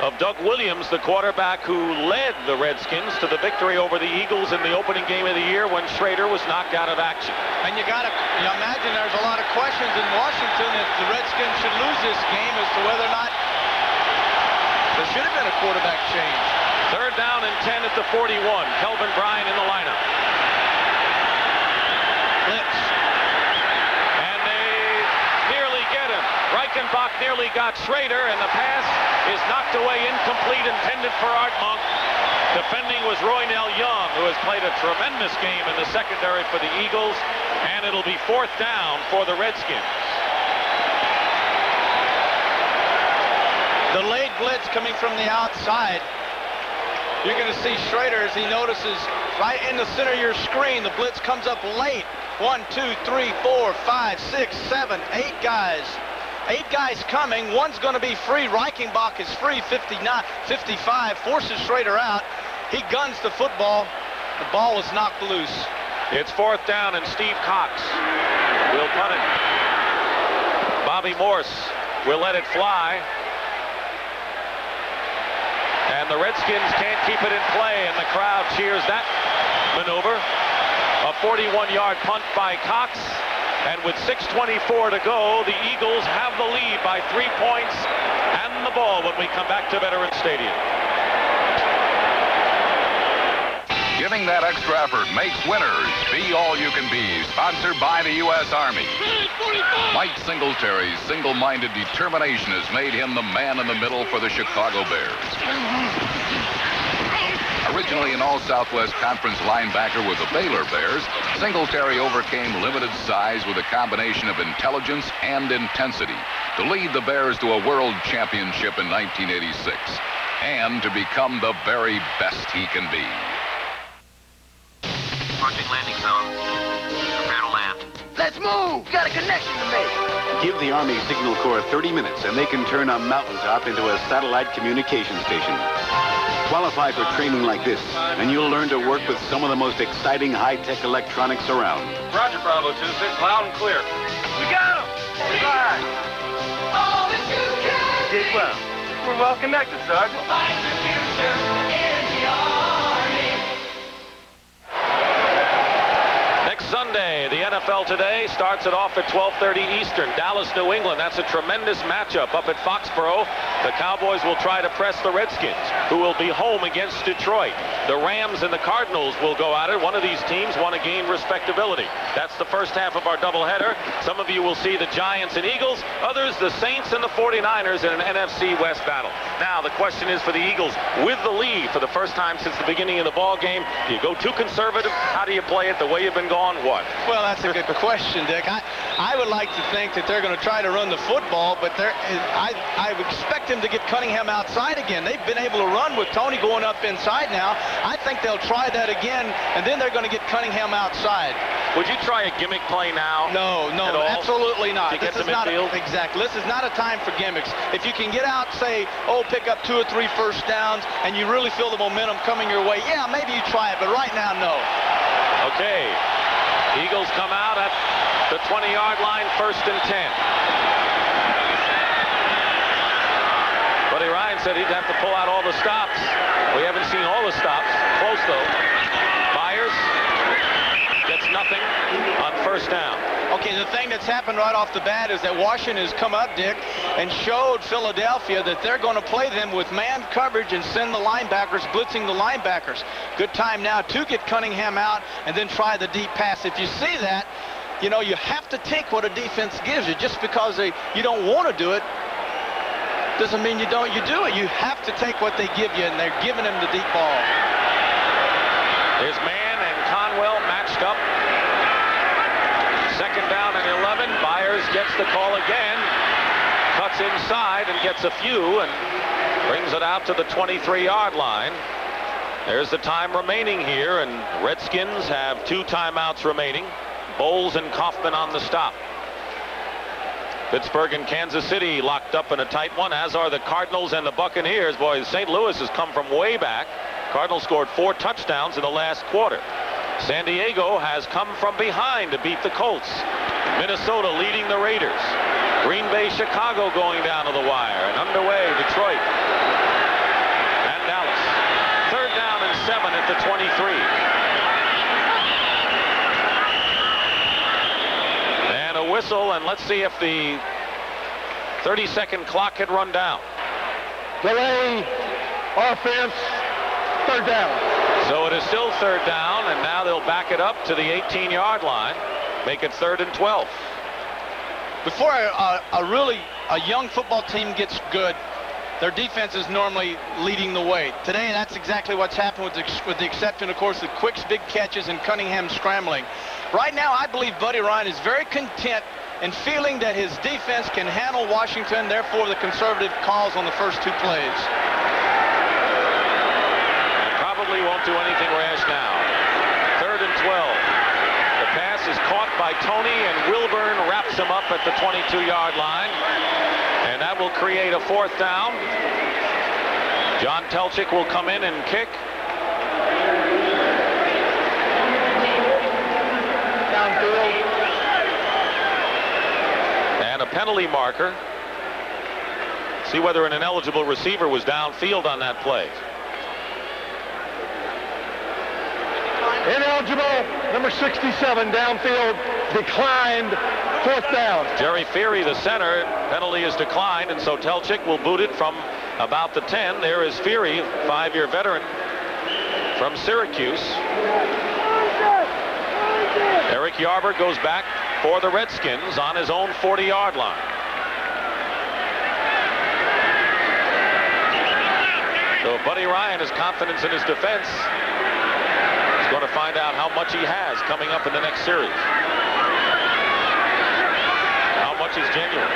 of Doug Williams, the quarterback who led the Redskins to the victory over the Eagles in the opening game of the year when Schrader was knocked out of action. And you imagine there's a lot of questions in Washington if the Redskins should lose this game as to whether or not there should have been a quarterback change. 3rd down and 10 at the 41. Kelvin Bryan in the lineup. Blitz. And they nearly get him. Reichenbach nearly got Schrader, and the pass is knocked away, incomplete, intended for Art Monk. Defending was Roynell Young, who has played a tremendous game in the secondary for the Eagles, and it'll be 4th down for the Redskins. The late blitz coming from the outside. You're going to see Schrader as he notices right in the center of your screen. The blitz comes up late. 1, 2, 3, 4, 5, 6, 7, 8 guys. 8 guys coming. One's going to be free. Reichenbach is free. 55. Forces Schrader out. He guns the football. The ball is knocked loose. It's 4th down, and Steve Cox will punt it. Bobby Morse will let it fly. And the Redskins can't keep it in play, and the crowd cheers that maneuver. A 41-yard punt by Cox. And with 6:24 to go, the Eagles have the lead by 3 points and the ball when we come back to Veterans Stadium. Giving that extra effort makes winners. Be all you can be. Sponsored by the U.S. Army. Mike Singletary's single-minded determination has made him the man in the middle for the Chicago Bears. Originally an All-Southwest Conference linebacker with the Baylor Bears, Singletary overcame limited size with a combination of intelligence and intensity to lead the Bears to a world championship in 1986 and to become the very best he can be. Approaching landing zone. Prepare to land. Let's move! Got a connection to make. Give the Army Signal Corps 30 minutes and they can turn a mountaintop into a satellite communication station. Qualify for training like this, and you'll learn to work with some of the most exciting high-tech electronics around. Roger, Bravo 2-6, loud and clear. We got him! Right. All that you can Did well. We're well connected, Sergeant. Fight the future in the Army. Next Sunday, the NFL Today starts it off at 12:30 Eastern. Dallas, New England. That's a tremendous matchup up at Foxborough. The Cowboys will try to press the Redskins, who will be home against Detroit. The Rams and the Cardinals will go at it. One of these teams want to gain respectability. That's the first half of our doubleheader. Some of you will see the Giants and Eagles. Others, the Saints and the 49ers in an NFC West battle. Now, the question is for the Eagles with the lead for the first time since the beginning of the ball game. Do you go too conservative? How do you play it the way you've been going? What? Well, that's a good question, Dick. I would like to think that they're going to try to run the football, but I would expect them to get Cunningham outside again. They've been able to run with Tony going up inside now. I think they'll try that again, and then they're going to get Cunningham outside. Would you try a gimmick play now? No, absolutely not. To get to midfield? Exactly. This is not a time for gimmicks. If you can get out, say, pick up 2 or 3 first downs, and you really feel the momentum coming your way, yeah, maybe you try it, but right now, no. Okay. Eagles come out at the 20-yard line, 1st and 10. Buddy Ryan said he'd have to pull out all the stops. We haven't seen all the stops. Close, though. Byers gets nothing on 1st down. Okay, the thing that's happened right off the bat is that Washington has come up, Dick, and showed Philadelphia that they're going to play them with man coverage and send the linebackers, blitzing the linebackers. Good time now to get Cunningham out and then try the deep pass. If you see that, you know, you have to take what a defense gives you. Just because you don't want to do it doesn't mean you do it. You have to take what they give you, and they're giving him the deep ball. There's Mann and Conwell matched up. 2nd down and 11. Byers gets the call again. Cuts inside and gets a few and brings it out to the 23-yard line. There's the time remaining here, and Redskins have 2 timeouts remaining. Bowles and Kaufman on the stop. Pittsburgh and Kansas City locked up in a tight one, as are the Cardinals and the Buccaneers. Boy, St. Louis has come from way back. Cardinals scored 4 touchdowns in the last quarter. San Diego has come from behind to beat the Colts. Minnesota leading the Raiders. Green Bay, Chicago going down to the wire. And underway, Detroit and Dallas. 3rd down and 7 at the 23. And a whistle, and let's see if the 30-second clock had run down. Delay, offense, 3rd down. So it is still 3rd down, and now they'll back it up to the 18-yard line, make it 3rd and 12. Before a young football team gets good, their defense is normally leading the way. Today, that's exactly what's happened, with the exception, of course, of Quick's big catches and Cunningham scrambling. Right now, I believe Buddy Ryan is very content in feeling that his defense can handle Washington, therefore the conservative calls on the first 2 plays. Probably won't do anything rash now. 3rd and 12. The pass is caught by Tony, and Wilburn wraps him up at the 22-yard line. And that will create a 4th down. John Telchik will come in and kick. Downfield. And a penalty marker. See whether an ineligible receiver was downfield on that play. Ineligible, number 67, downfield, declined, 4th down. Jerry Feary, the center, penalty is declined, and so Telchik will boot it from about the 10. There is Feary, 5-year veteran from Syracuse. Eric Yarber goes back for the Redskins on his own 40-yard line. So Buddy Ryan has confidence in his defense. Going to find out how much he has coming up in the next series. How much is genuine.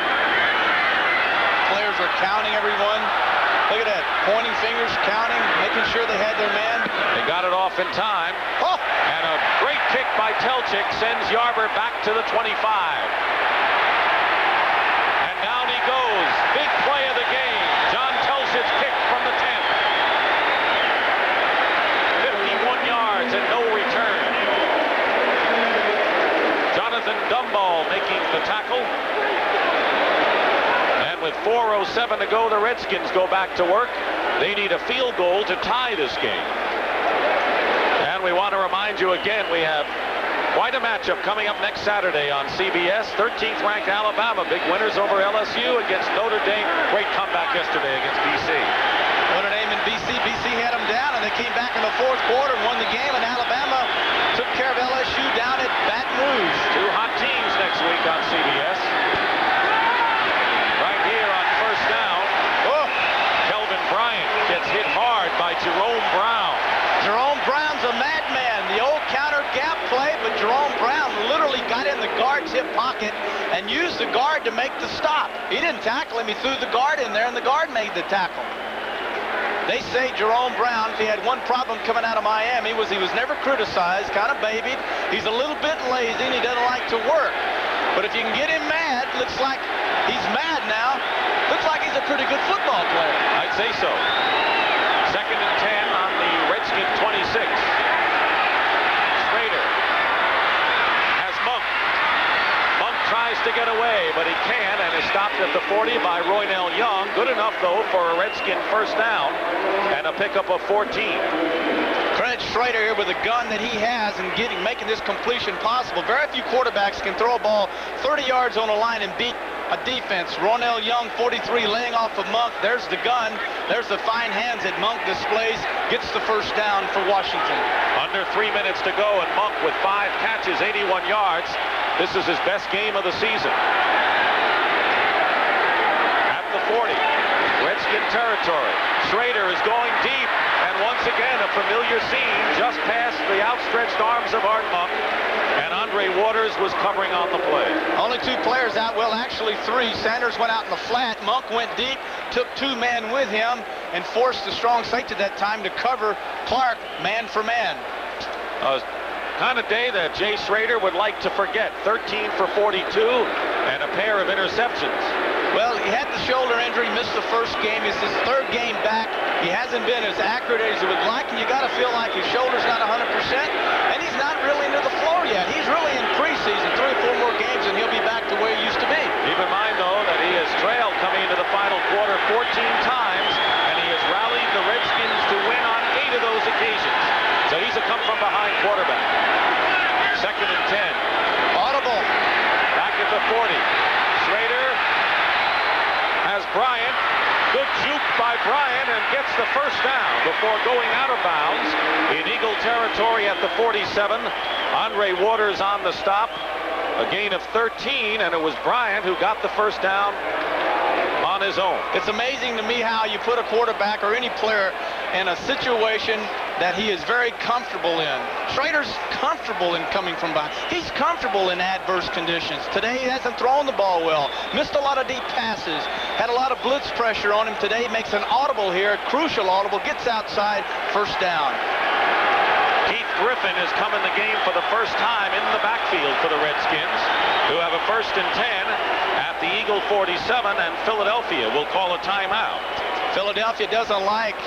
Players are counting everyone. Look at that, pointing fingers, counting, making sure they had their man. They got it off in time. Oh! And a great kick by Telchik sends Yarber back to the 25. And down he goes. Big play of the game. John Telchik's kick from the 10. And no return. Jonathan Gumball making the tackle. And with 4:07 to go, the Redskins go back to work. They need a field goal to tie this game. And we want to remind you again, we have Quite a matchup coming up next Saturday on CBS. 13th ranked Alabama, big winners over LSU against Notre Dame. Great comeback yesterday against BC. Notre Dame and BC had them down, and they came back in the fourth quarter and won the game, and Alabama took care of LSU down at Baton Rouge. Two hot teams next week on CBS. Right here on first down. Oh. Kelvin Bryant gets hit hard by Jerome Brown. Jerome Brown's a madman. The old counter gap play, but Jerome Brown literally got in the guard's hip pocket and used the guard to make the stop. He didn't tackle him. He threw the guard in there, and the guard made the tackle. They say Jerome Brown, if he had one problem coming out of Miami, was he was never criticized, kind of babied. He's a little bit lazy, and he doesn't like to work. But if you can get him mad, looks like he's mad now. Looks like he's a pretty good football player. I'd say so. 2nd and 10 on the Redskin 26. Schrader has Monk. Monk tries to get away, but he can't, and is stopped at the 40 by Roynell Young. Good enough, though, for a Redskin first down and a pickup of 14. Credit Schrader here with the gun that he has and making this completion possible. Very few quarterbacks can throw a ball 30 yards on a line and beat a defense. Roynell Young, 43, laying off of Monk. There's the gun. There's the fine hands that Monk displays. Gets the first down for Washington. Under 3 minutes to go, and Monk with 5 catches, 81 yards. This is his best game of the season. At the 40, Redskin territory. Schrader is going deep, and once again, a familiar scene just past the outstretched arms of Art Monk, and Andre Waters was covering on the play. Only 2 players out, well, actually 3. Sanders went out in the flat. Monk went deep, took 2 men with him, and forced the strong safety that time to cover Clark man for man. Kind of day that Jay Schrader would like to forget. 13 for 42 and a pair of interceptions. Well, he had the shoulder injury, missed the first game. It's his 3rd game back. He hasn't been as accurate as he would like, and you got to feel like his shoulder's not 100%, and he's not really into the floor yet. He's really in preseason. 3 or 4 more games, and he'll be back to where he used to be. Keep in mind, though, that he has trailed coming into the final quarter 14 times, and he has rallied the Redskins to win on 8 of those occasions. So he's a come-from-behind quarterback. 2nd and 10. Audible. Back at the 40. Schrader has Bryant. Good juke by Bryant, and gets the first down before going out of bounds in Eagle territory at the 47. Andre Waters on the stop. A gain of 13, and it was Bryant who got the first down on his own. It's amazing to me how you put a quarterback or any player in a situation that he is very comfortable in. Schrader's comfortable in coming from behind. He's comfortable in adverse conditions. Today he hasn't thrown the ball well. Missed a lot of deep passes. Had a lot of blitz pressure on him today. Makes an audible here, crucial audible. Gets outside, first down. Keith Griffin has come in the game for the first time in the backfield for the Redskins, who have a 1st and 10 at the Eagle 47, and Philadelphia will call a timeout. Philadelphia doesn't like,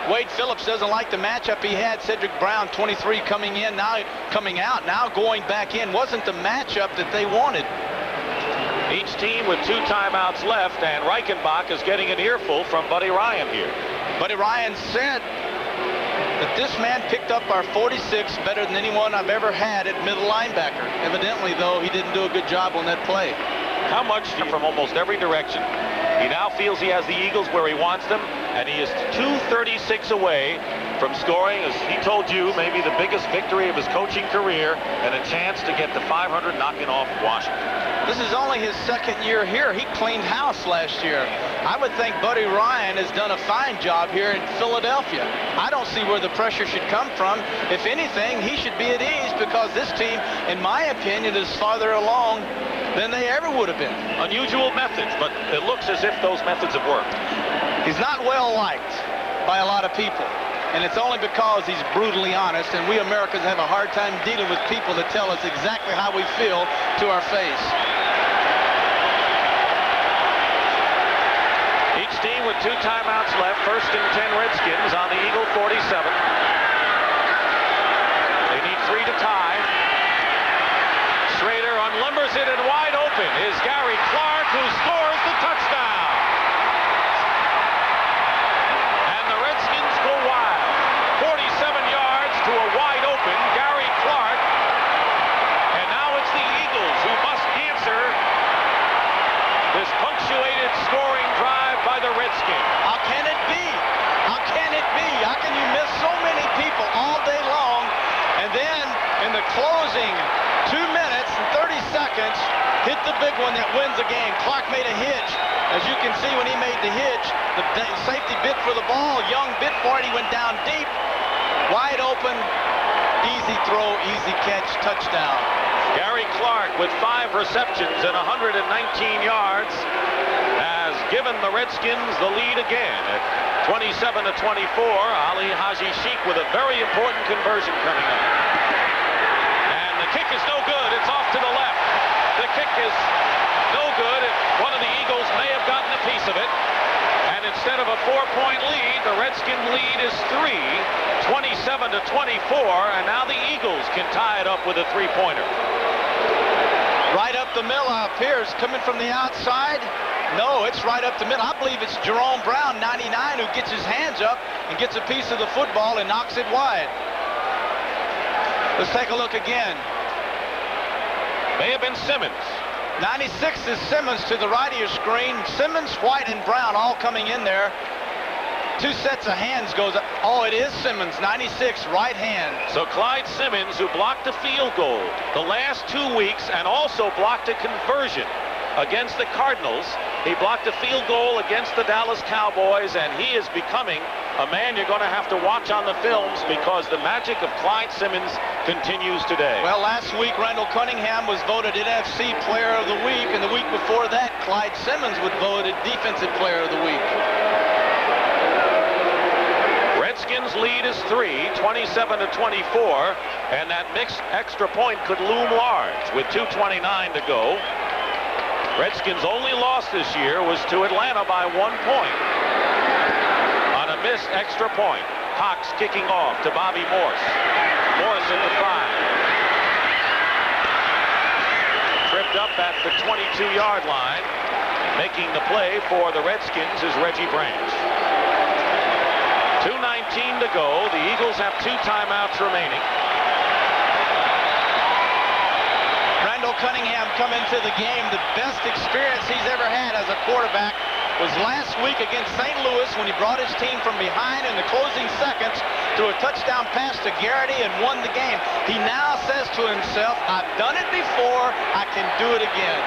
Wade Phillips doesn't like the matchup he had. Cedric Brown, 23, coming in, now coming out, now going back in. Wasn't the matchup that they wanted. Each team with 2 timeouts left, and Reichenbach is getting an earful from Buddy Ryan here. Buddy Ryan said that this man picked up our 46 better than anyone I've ever had at middle linebacker. Evidently, though, he didn't do a good job on that play. How much from almost every direction. He now feels he has the Eagles where he wants them, and he is 236 away from scoring, as he told you, maybe the biggest victory of his coaching career, and a chance to get to 500 knocking off Washington. This is only his 2nd year here. He cleaned house last year. I would think Buddy Ryan has done a fine job here in Philadelphia. I don't see where the pressure should come from. If anything, he should be at ease, because this team, in my opinion, is farther along than they ever would have been. Unusual methods, but it looks as if those methods have worked. He's not well liked by a lot of people, and it's only because he's brutally honest, and we Americans have a hard time dealing with people that tell us exactly how we feel to our face. Each team with 2 timeouts left. 1st and 10 Redskins on the Eagle 47. They need 3 to tie. Schrader unlimbers it, and wide open is Gary Clark, who scores the touchdown. And the Redskins go wild. 47 yards to a wide open Gary Clark. in the closing 2 minutes and 30 seconds, hit the big one that wins the game. Clark made a hitch. As you can see, when he made the hitch, the safety bit for the ball. Young bit for it. He went down deep, wide open, easy throw, easy catch, touchdown. Gary Clark with 5 receptions and 119 yards has given the Redskins the lead again at 27-24. Ali Haji Sheikh with a very important conversion coming up. And the kick is no good. It's off to the left. The kick is no good. One of the Eagles may have gotten a piece of it. And instead of a 4-point lead, the Redskin lead is 3, 27-24. And now the Eagles can tie it up with a 3-pointer. Right up the middle appears coming from the outside. No, it's right up the middle. I believe it's Jerome Brown, 99, who gets his hands up and gets a piece of the football and knocks it wide. Let's take a look again. May have been Simmons. 96 is Simmons to the right of your screen. Simmons, White, and Brown all coming in there. 2 sets of hands goes up. Oh, it is Simmons, 96, right hand. So Clyde Simmons, who blocked a field goal the last 2 weeks and also blocked a conversion against the Cardinals. He blocked a field goal against the Dallas Cowboys, and he is becoming a man you're going to have to watch on the films because the magic of Clyde Simmons continues today. Well, last week, Randall Cunningham was voted NFC Player of the Week, and the week before that, Clyde Simmons was voted Defensive Player of the Week. Redskins lead is 3, 27-24, and that mixed extra point could loom large with 2:29 to go. Redskins' only loss this year was to Atlanta by 1 point. On a missed extra point, Cox kicking off to Bobby Morse. Morse at the 5. Tripped up at the 22-yard line. Making the play for the Redskins is Reggie Branch. 2:19 to go. The Eagles have 2 timeouts remaining. Randall Cunningham come into the game. The best experience he's ever had as a quarterback was last week against St. Louis when he brought his team from behind in the closing seconds to a touchdown pass to Garrity and won the game. He now says to himself, I've done it before, I can do it again.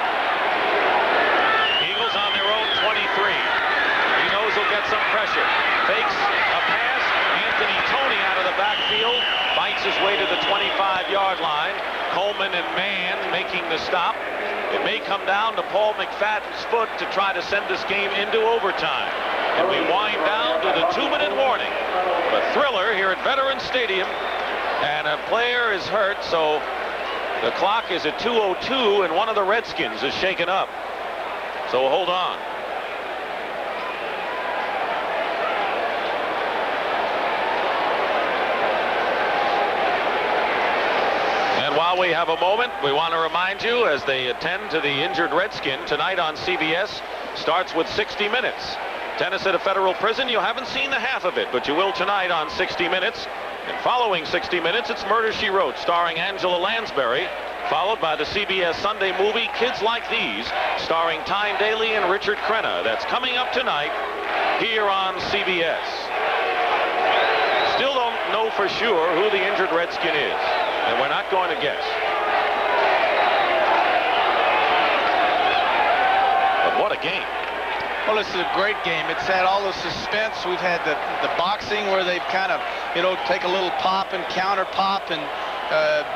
Eagles on their own 23. He knows he'll get some pressure. Fakes a pass. Anthony Toney out of the backfield. Bites his way to the 25-yard line. Coleman and Mann making the stop. It may come down to Paul McFadden's foot to try to send this game into overtime. And we wind down to the 2-minute warning. A thriller here at Veterans Stadium. And a player is hurt, so the clock is at 2:02, and one of the Redskins is shaken up. So hold on. While we have a moment, we want to remind you as they attend to the injured Redskin tonight on CBS starts with 60 Minutes. Tennis at a federal prison, you haven't seen the half of it, but you will tonight on 60 Minutes. And following 60 Minutes, it's Murder, She Wrote, starring Angela Lansbury, followed by the CBS Sunday movie Kids Like These, starring Tyne Daly and Richard Crenna. That's coming up tonight here on CBS. Still don't know for sure who the injured Redskin is. And we're not going to guess. But what a game. Well, this is a great game. It's had all the suspense. We've had the boxing where they've kind of, take a little pop and counter pop and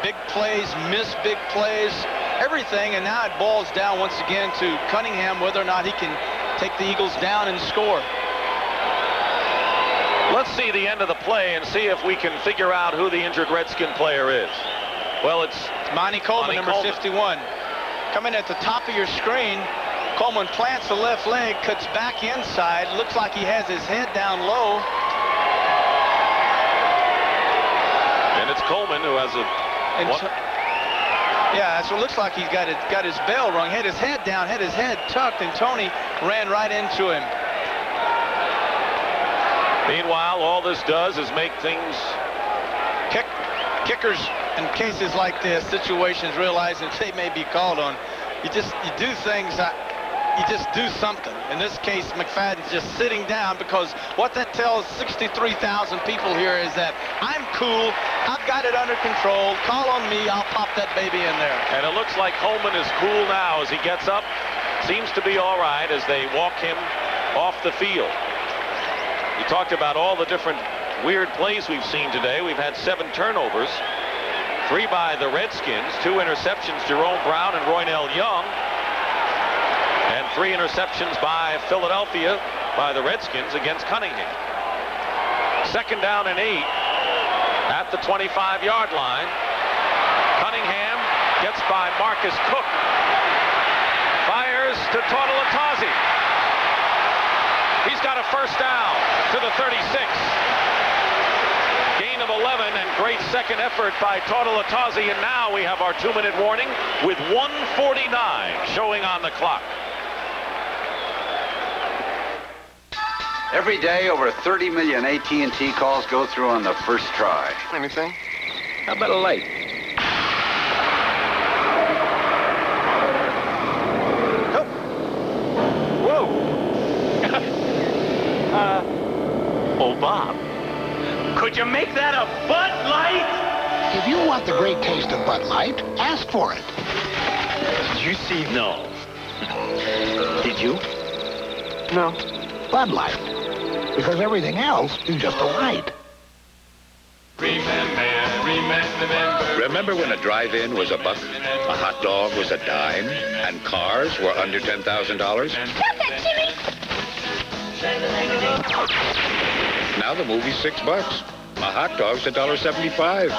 big plays, miss big plays, everything. And now it boils down once again to Cunningham, whether or not he can take the Eagles down and score. Let's see the end of the play and see if we can figure out who the injured Redskin player is. Well, it's Monty Coleman, number 51. Coming at the top of your screen, Coleman plants the left leg, cuts back inside. Looks like he has his head down low. And it's Coleman who has a... Yeah, so it looks like he's got his bell rung, had his head down, had his head tucked, and Toney ran right into him. Meanwhile, all this does is make things... Kickers in cases like this, situations, realize that they may be called on. You do things you just do something. In this case, McFadden's just sitting down, because what that tells 63,000 people here is that I'm cool, I've got it under control, call on me, I'll pop that baby in there. And it looks like Coleman is cool now as he gets up. Seems to be all right as they walk him off the field. You talked about all the different weird plays we've seen today. We've had 7 turnovers, 3 by the Redskins, 2 interceptions, Jerome Brown and Roynell Young, and 3 interceptions by Philadelphia, by the Redskins against Cunningham. 2nd down and 8 at the 25-yard line. Cunningham gets by Marcus Cook. Fires to Totalatazi. He's got a first down to the 36. Gain of 11 and great second effort by Totalatazi. And now we have our 2-minute warning with 1:49 showing on the clock. Every day, over 30 million AT&T calls go through on the first try. Anything? How about a light? Oh, Bob. Could you make that a Bud Light? If you want the great taste of Bud Light, ask for it. Did you see? No. Did you? No. Bud Light. Because everything else is just a light. Remember when a drive-in was $1, a hot dog was $0.10, and cars were under $10,000? Stop that, Jimmy! Now the movie's $6. A hot dog's $1.75.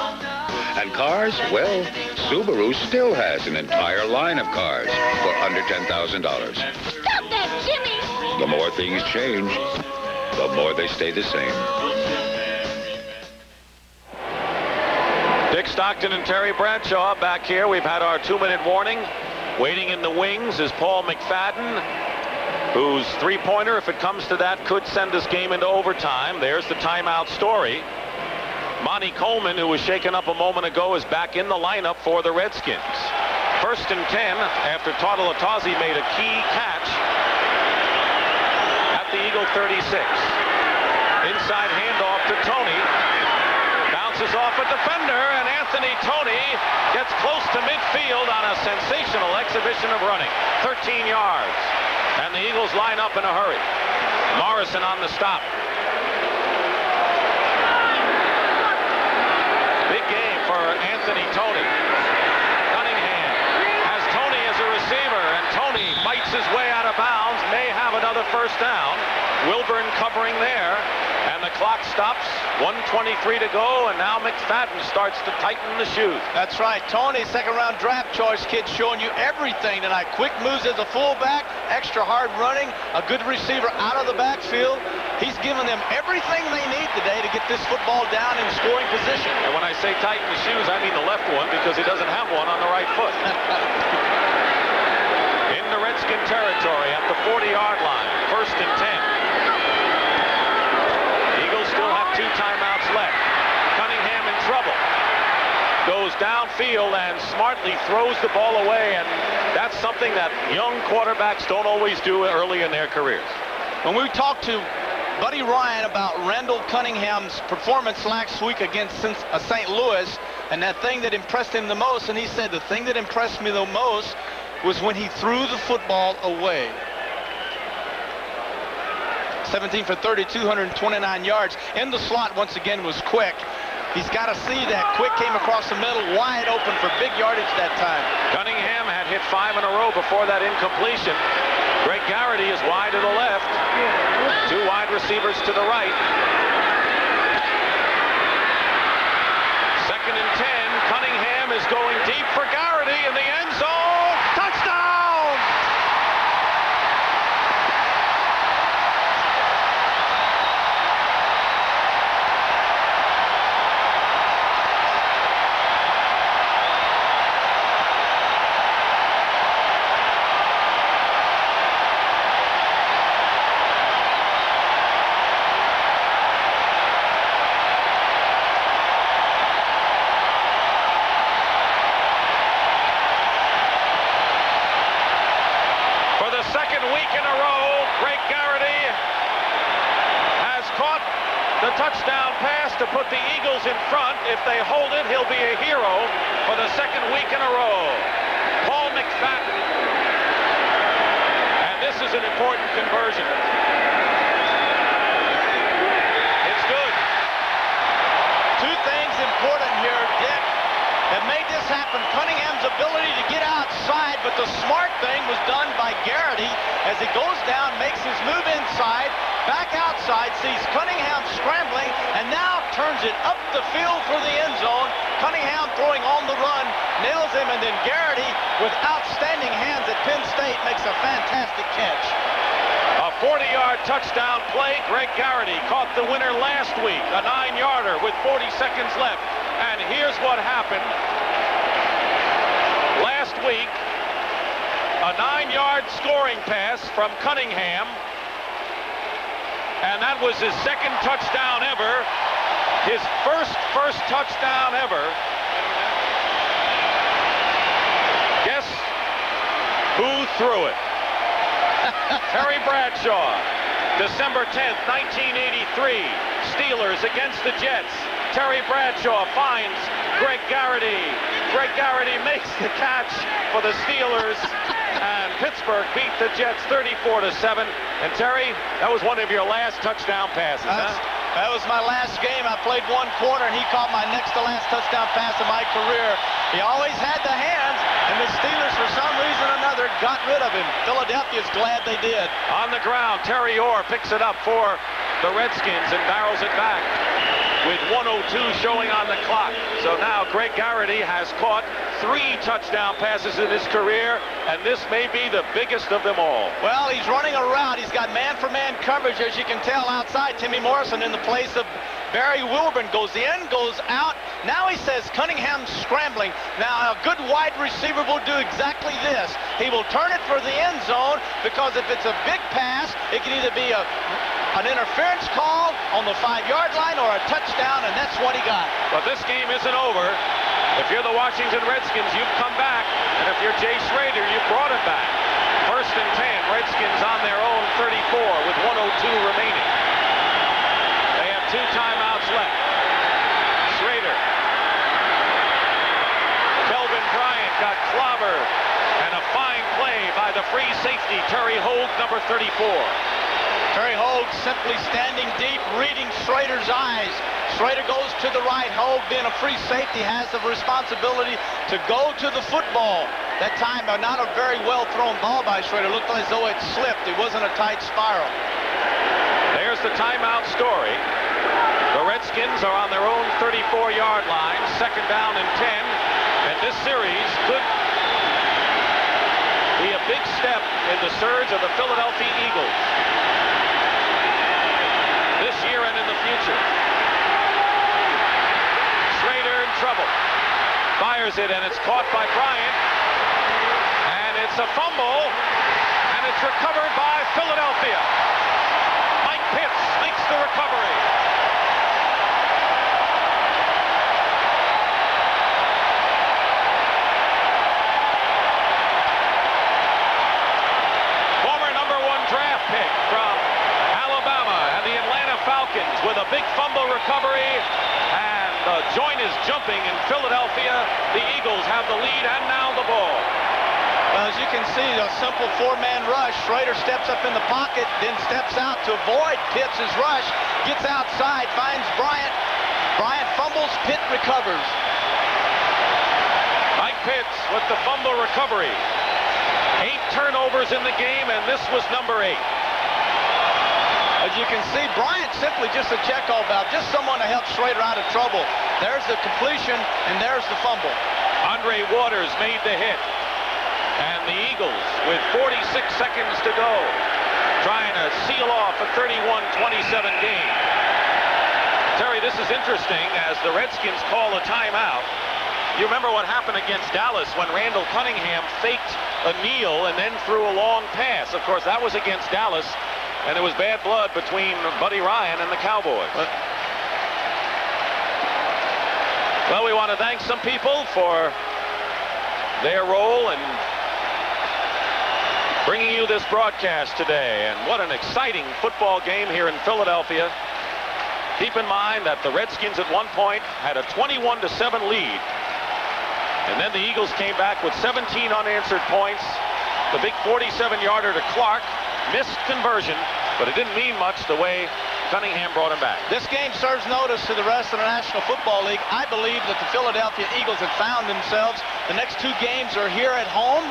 And cars, well, Subaru still has an entire line of cars for under $10,000. Stop that, Jimmy! The more things change, the more they stay the same. Dick Stockton and Terry Bradshaw back here. We've had our 2-minute warning. Waiting in the wings is Paul McFadden, whose 3-pointer, if it comes to that, could send this game into overtime. There's the timeout story. Monty Coleman, who was shaken up a moment ago, is back in the lineup for the Redskins. 1st and 10 after Totalatazi made a key catch at the Eagle 36. Inside handoff to Tony. Bounces off a defender, and Anthony Tony gets close to midfield on a sensational exhibition of running. 13 yards. And the Eagles line up in a hurry. Morrison on the stop. Big game for Anthony Tony. Cunningham has Tony as a receiver, and Tony bites his way out of bounds, may have another first down. Wilburn covering there, and the clock stops. 1:23 to go, and now McFadden starts to tighten the shoes. That's right. Tony, 2nd-round draft choice kid, showing you everything tonight. Quick moves as a fullback, extra hard running, a good receiver out of the backfield. He's given them everything they need today to get this football down in scoring position. And when I say tighten the shoes, I mean the left one, because he doesn't have one on the right foot. In the Redskin territory at the 40-yard line, 1st and 10. Eagles still have 2 timeouts left. Cunningham in trouble. Goes downfield and smartly throws the ball away, and that's something that young quarterbacks don't always do early in their careers. When we talked to Buddy Ryan about Randall Cunningham's performance last week against St. Louis, and that thing that impressed him the most, and he said the thing that impressed me the most was when he threw the football away. 17 for 30, 229 yards. In the slot once again was Quick. He's got to see that Quick came across the middle, wide open for big yardage that time. Cunningham had hit 5 in a row before that incompletion. Greg Garrity is wide to the left. 2 wide receivers to the right. 2nd and 10. Cunningham is going deep for Garrity in the end zone. Touchdown! the touchdown pass to put the Eagles in front. If they hold it, he'll be a hero for the second week in a row. Paul McFadden. And this is an important conversion. It's good. Two things important here, Dick, that made this happen. Cunningham's ability to get outside, but the smart thing was done by Garrity as he goes down, makes his move inside, back outside, sees Cunningham scrambling, and now turns it up the field for the end zone. Cunningham throwing on the run, nails him, and then Garrity, with outstanding hands at Penn State, makes a fantastic catch. A 40-yard touchdown play. Greg Garrity caught the winner last week, a 9-yarder with 40 seconds left. And here's what happened. Last week, a 9-yard scoring pass from Cunningham. And that was his second touchdown ever. His first touchdown ever. Guess who threw it? Terry Bradshaw. December 10th, 1983. Steelers against the Jets. Terry Bradshaw finds Greg Garrity. Greg Garrity makes the catch for the Steelers. And Pittsburgh beat the Jets 34-7. And Terry, that was one of your last touchdown passes, huh? That was my last game. I played one quarter, and he caught my next to last touchdown pass of my career. He always had the hands, and the Steelers, for some reason or another, got rid of him. Philadelphia's glad they did. On the ground, Terry Orr picks it up for the Redskins and barrels it back with 1:02 showing on the clock. So now Greg Garrity has caught 3 touchdown passes in his career, and this may be the biggest of them all. Well, he's running a route. He's got man-for-man coverage, as you can tell outside. Timmy Morrison in the place of Barry Wilburn goes in, goes out. Now he says Cunningham scrambling. Now a good wide receiver will do exactly this. He will turn it for the end zone, because if it's a big pass, it can either be an interference call on the 5-yard line or a touchdown, and that's what he got. But this game isn't over. If you're the Washington Redskins, you've come back. And if you're Jay Schrader, you brought it back. 1st and 10, Redskins on their own 34 with 1:02 remaining. They have 2 timeouts left. Schrader. Kelvin Bryant got clobbered. And a fine play by the free safety, Terry Hogue, number 34. Terry Hogue simply standing deep, reading Schrader's eyes. Schrader goes to the right. Hogue, being a free safety, has the responsibility to go to the football. That time, not a very well thrown ball by Schrader. Looked as though it slipped. It wasn't a tight spiral. There's the timeout story. The Redskins are on their own 34-yard line, 2nd down and 10. And this series could be a big step in the surge of the Philadelphia Eagles this year and in the future. Schrader in trouble. Fires it, and it's caught by Bryant. And it's a fumble, and it's recovered by Philadelphia. Mike Pitts makes the recovery. Former number 1 draft pick from Alabama and the Atlanta Falcons with a big fumble recovery, and the joint is jumping in Philadelphia. The Eagles have the lead and now the ball. Well, as you can see, a simple 4-man rush. Schrader steps up in the pocket, then steps out to avoid Pitts' rush, gets outside, finds Bryant. Bryant fumbles, Pitt recovers. Mike Pitts with the fumble recovery. 8 turnovers in the game, and this was number 8. As you can see, Bryant simply just a check-all valve, just someone to help Schrader out of trouble. There's the completion, and there's the fumble. Andre Waters made the hit. And the Eagles, with 46 seconds to go, trying to seal off a 31-27 game. Terry, this is interesting as the Redskins call a timeout. You remember what happened against Dallas when Randall Cunningham faked a kneel and then threw a long pass. Of course, that was against Dallas. And it was bad blood between Buddy Ryan and the Cowboys. Well, we want to thank some people for their role in bringing you this broadcast today. And what an exciting football game here in Philadelphia. Keep in mind that the Redskins at one point had a 21-7 lead. And then the Eagles came back with 17 unanswered points. The big 47-yarder to Clark, missed conversion, but it didn't mean much the way Cunningham brought him back. This game serves notice to the rest of the National Football League. I believe that the Philadelphia Eagles have found themselves. The next two games are here at home,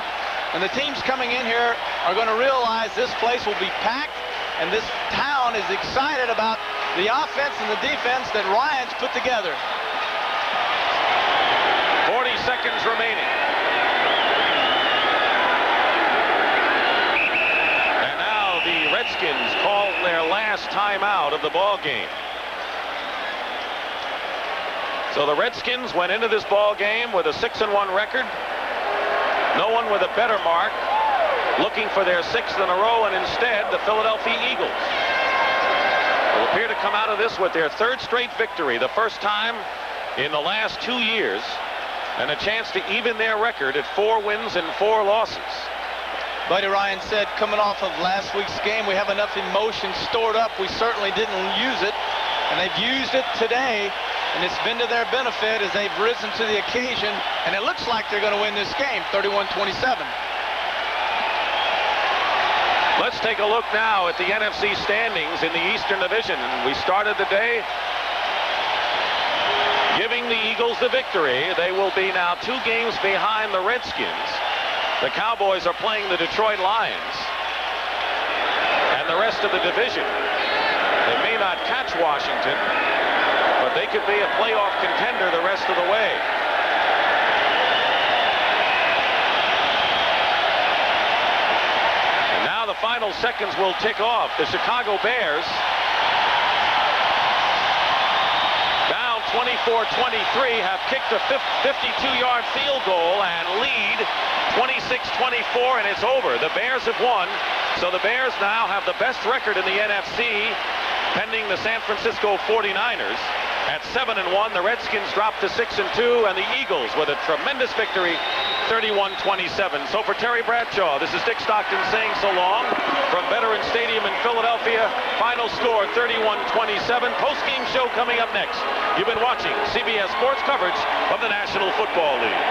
and the teams coming in here are going to realize this place will be packed, and this town is excited about the offense and the defense that Ryan's put together. 40 seconds remaining. And now the Redskins call their last timeout of the ball game. So the Redskins went into this ball game with a 6-1 record. No one with a better mark, looking for their 6th in a row, and instead the Philadelphia Eagles will appear to come out of this with their 3rd straight victory, the first time in the last 2 years, and a chance to even their record at 4 wins and 4 losses. Buddy Ryan said, coming off of last week's game, we have enough emotion stored up. We certainly didn't use it, and they've used it today, and it's been to their benefit as they've risen to the occasion, and it looks like they're going to win this game, 31-27. Let's take a look now at the NFC standings in the Eastern Division. We started the day giving the Eagles the victory. They will be now 2 games behind the Redskins. The Cowboys are playing the Detroit Lions. And the rest of the division, they may not catch Washington, but they could be a playoff contender the rest of the way. And now the final seconds will tick off. The Chicago Bears, down 24-23, have kicked a 52-yard field goal and lead 26-24, and it's over. The Bears have won, so the Bears now have the best record in the NFC, pending the San Francisco 49ers. At 7-1, the Redskins dropped to 6-2, and the Eagles with a tremendous victory, 31-27. So for Terry Bradshaw, this is Dick Stockton saying so long from Veterans Stadium in Philadelphia. Final score 31-27. Post-game show coming up next. You've been watching CBS Sports coverage of the National Football League.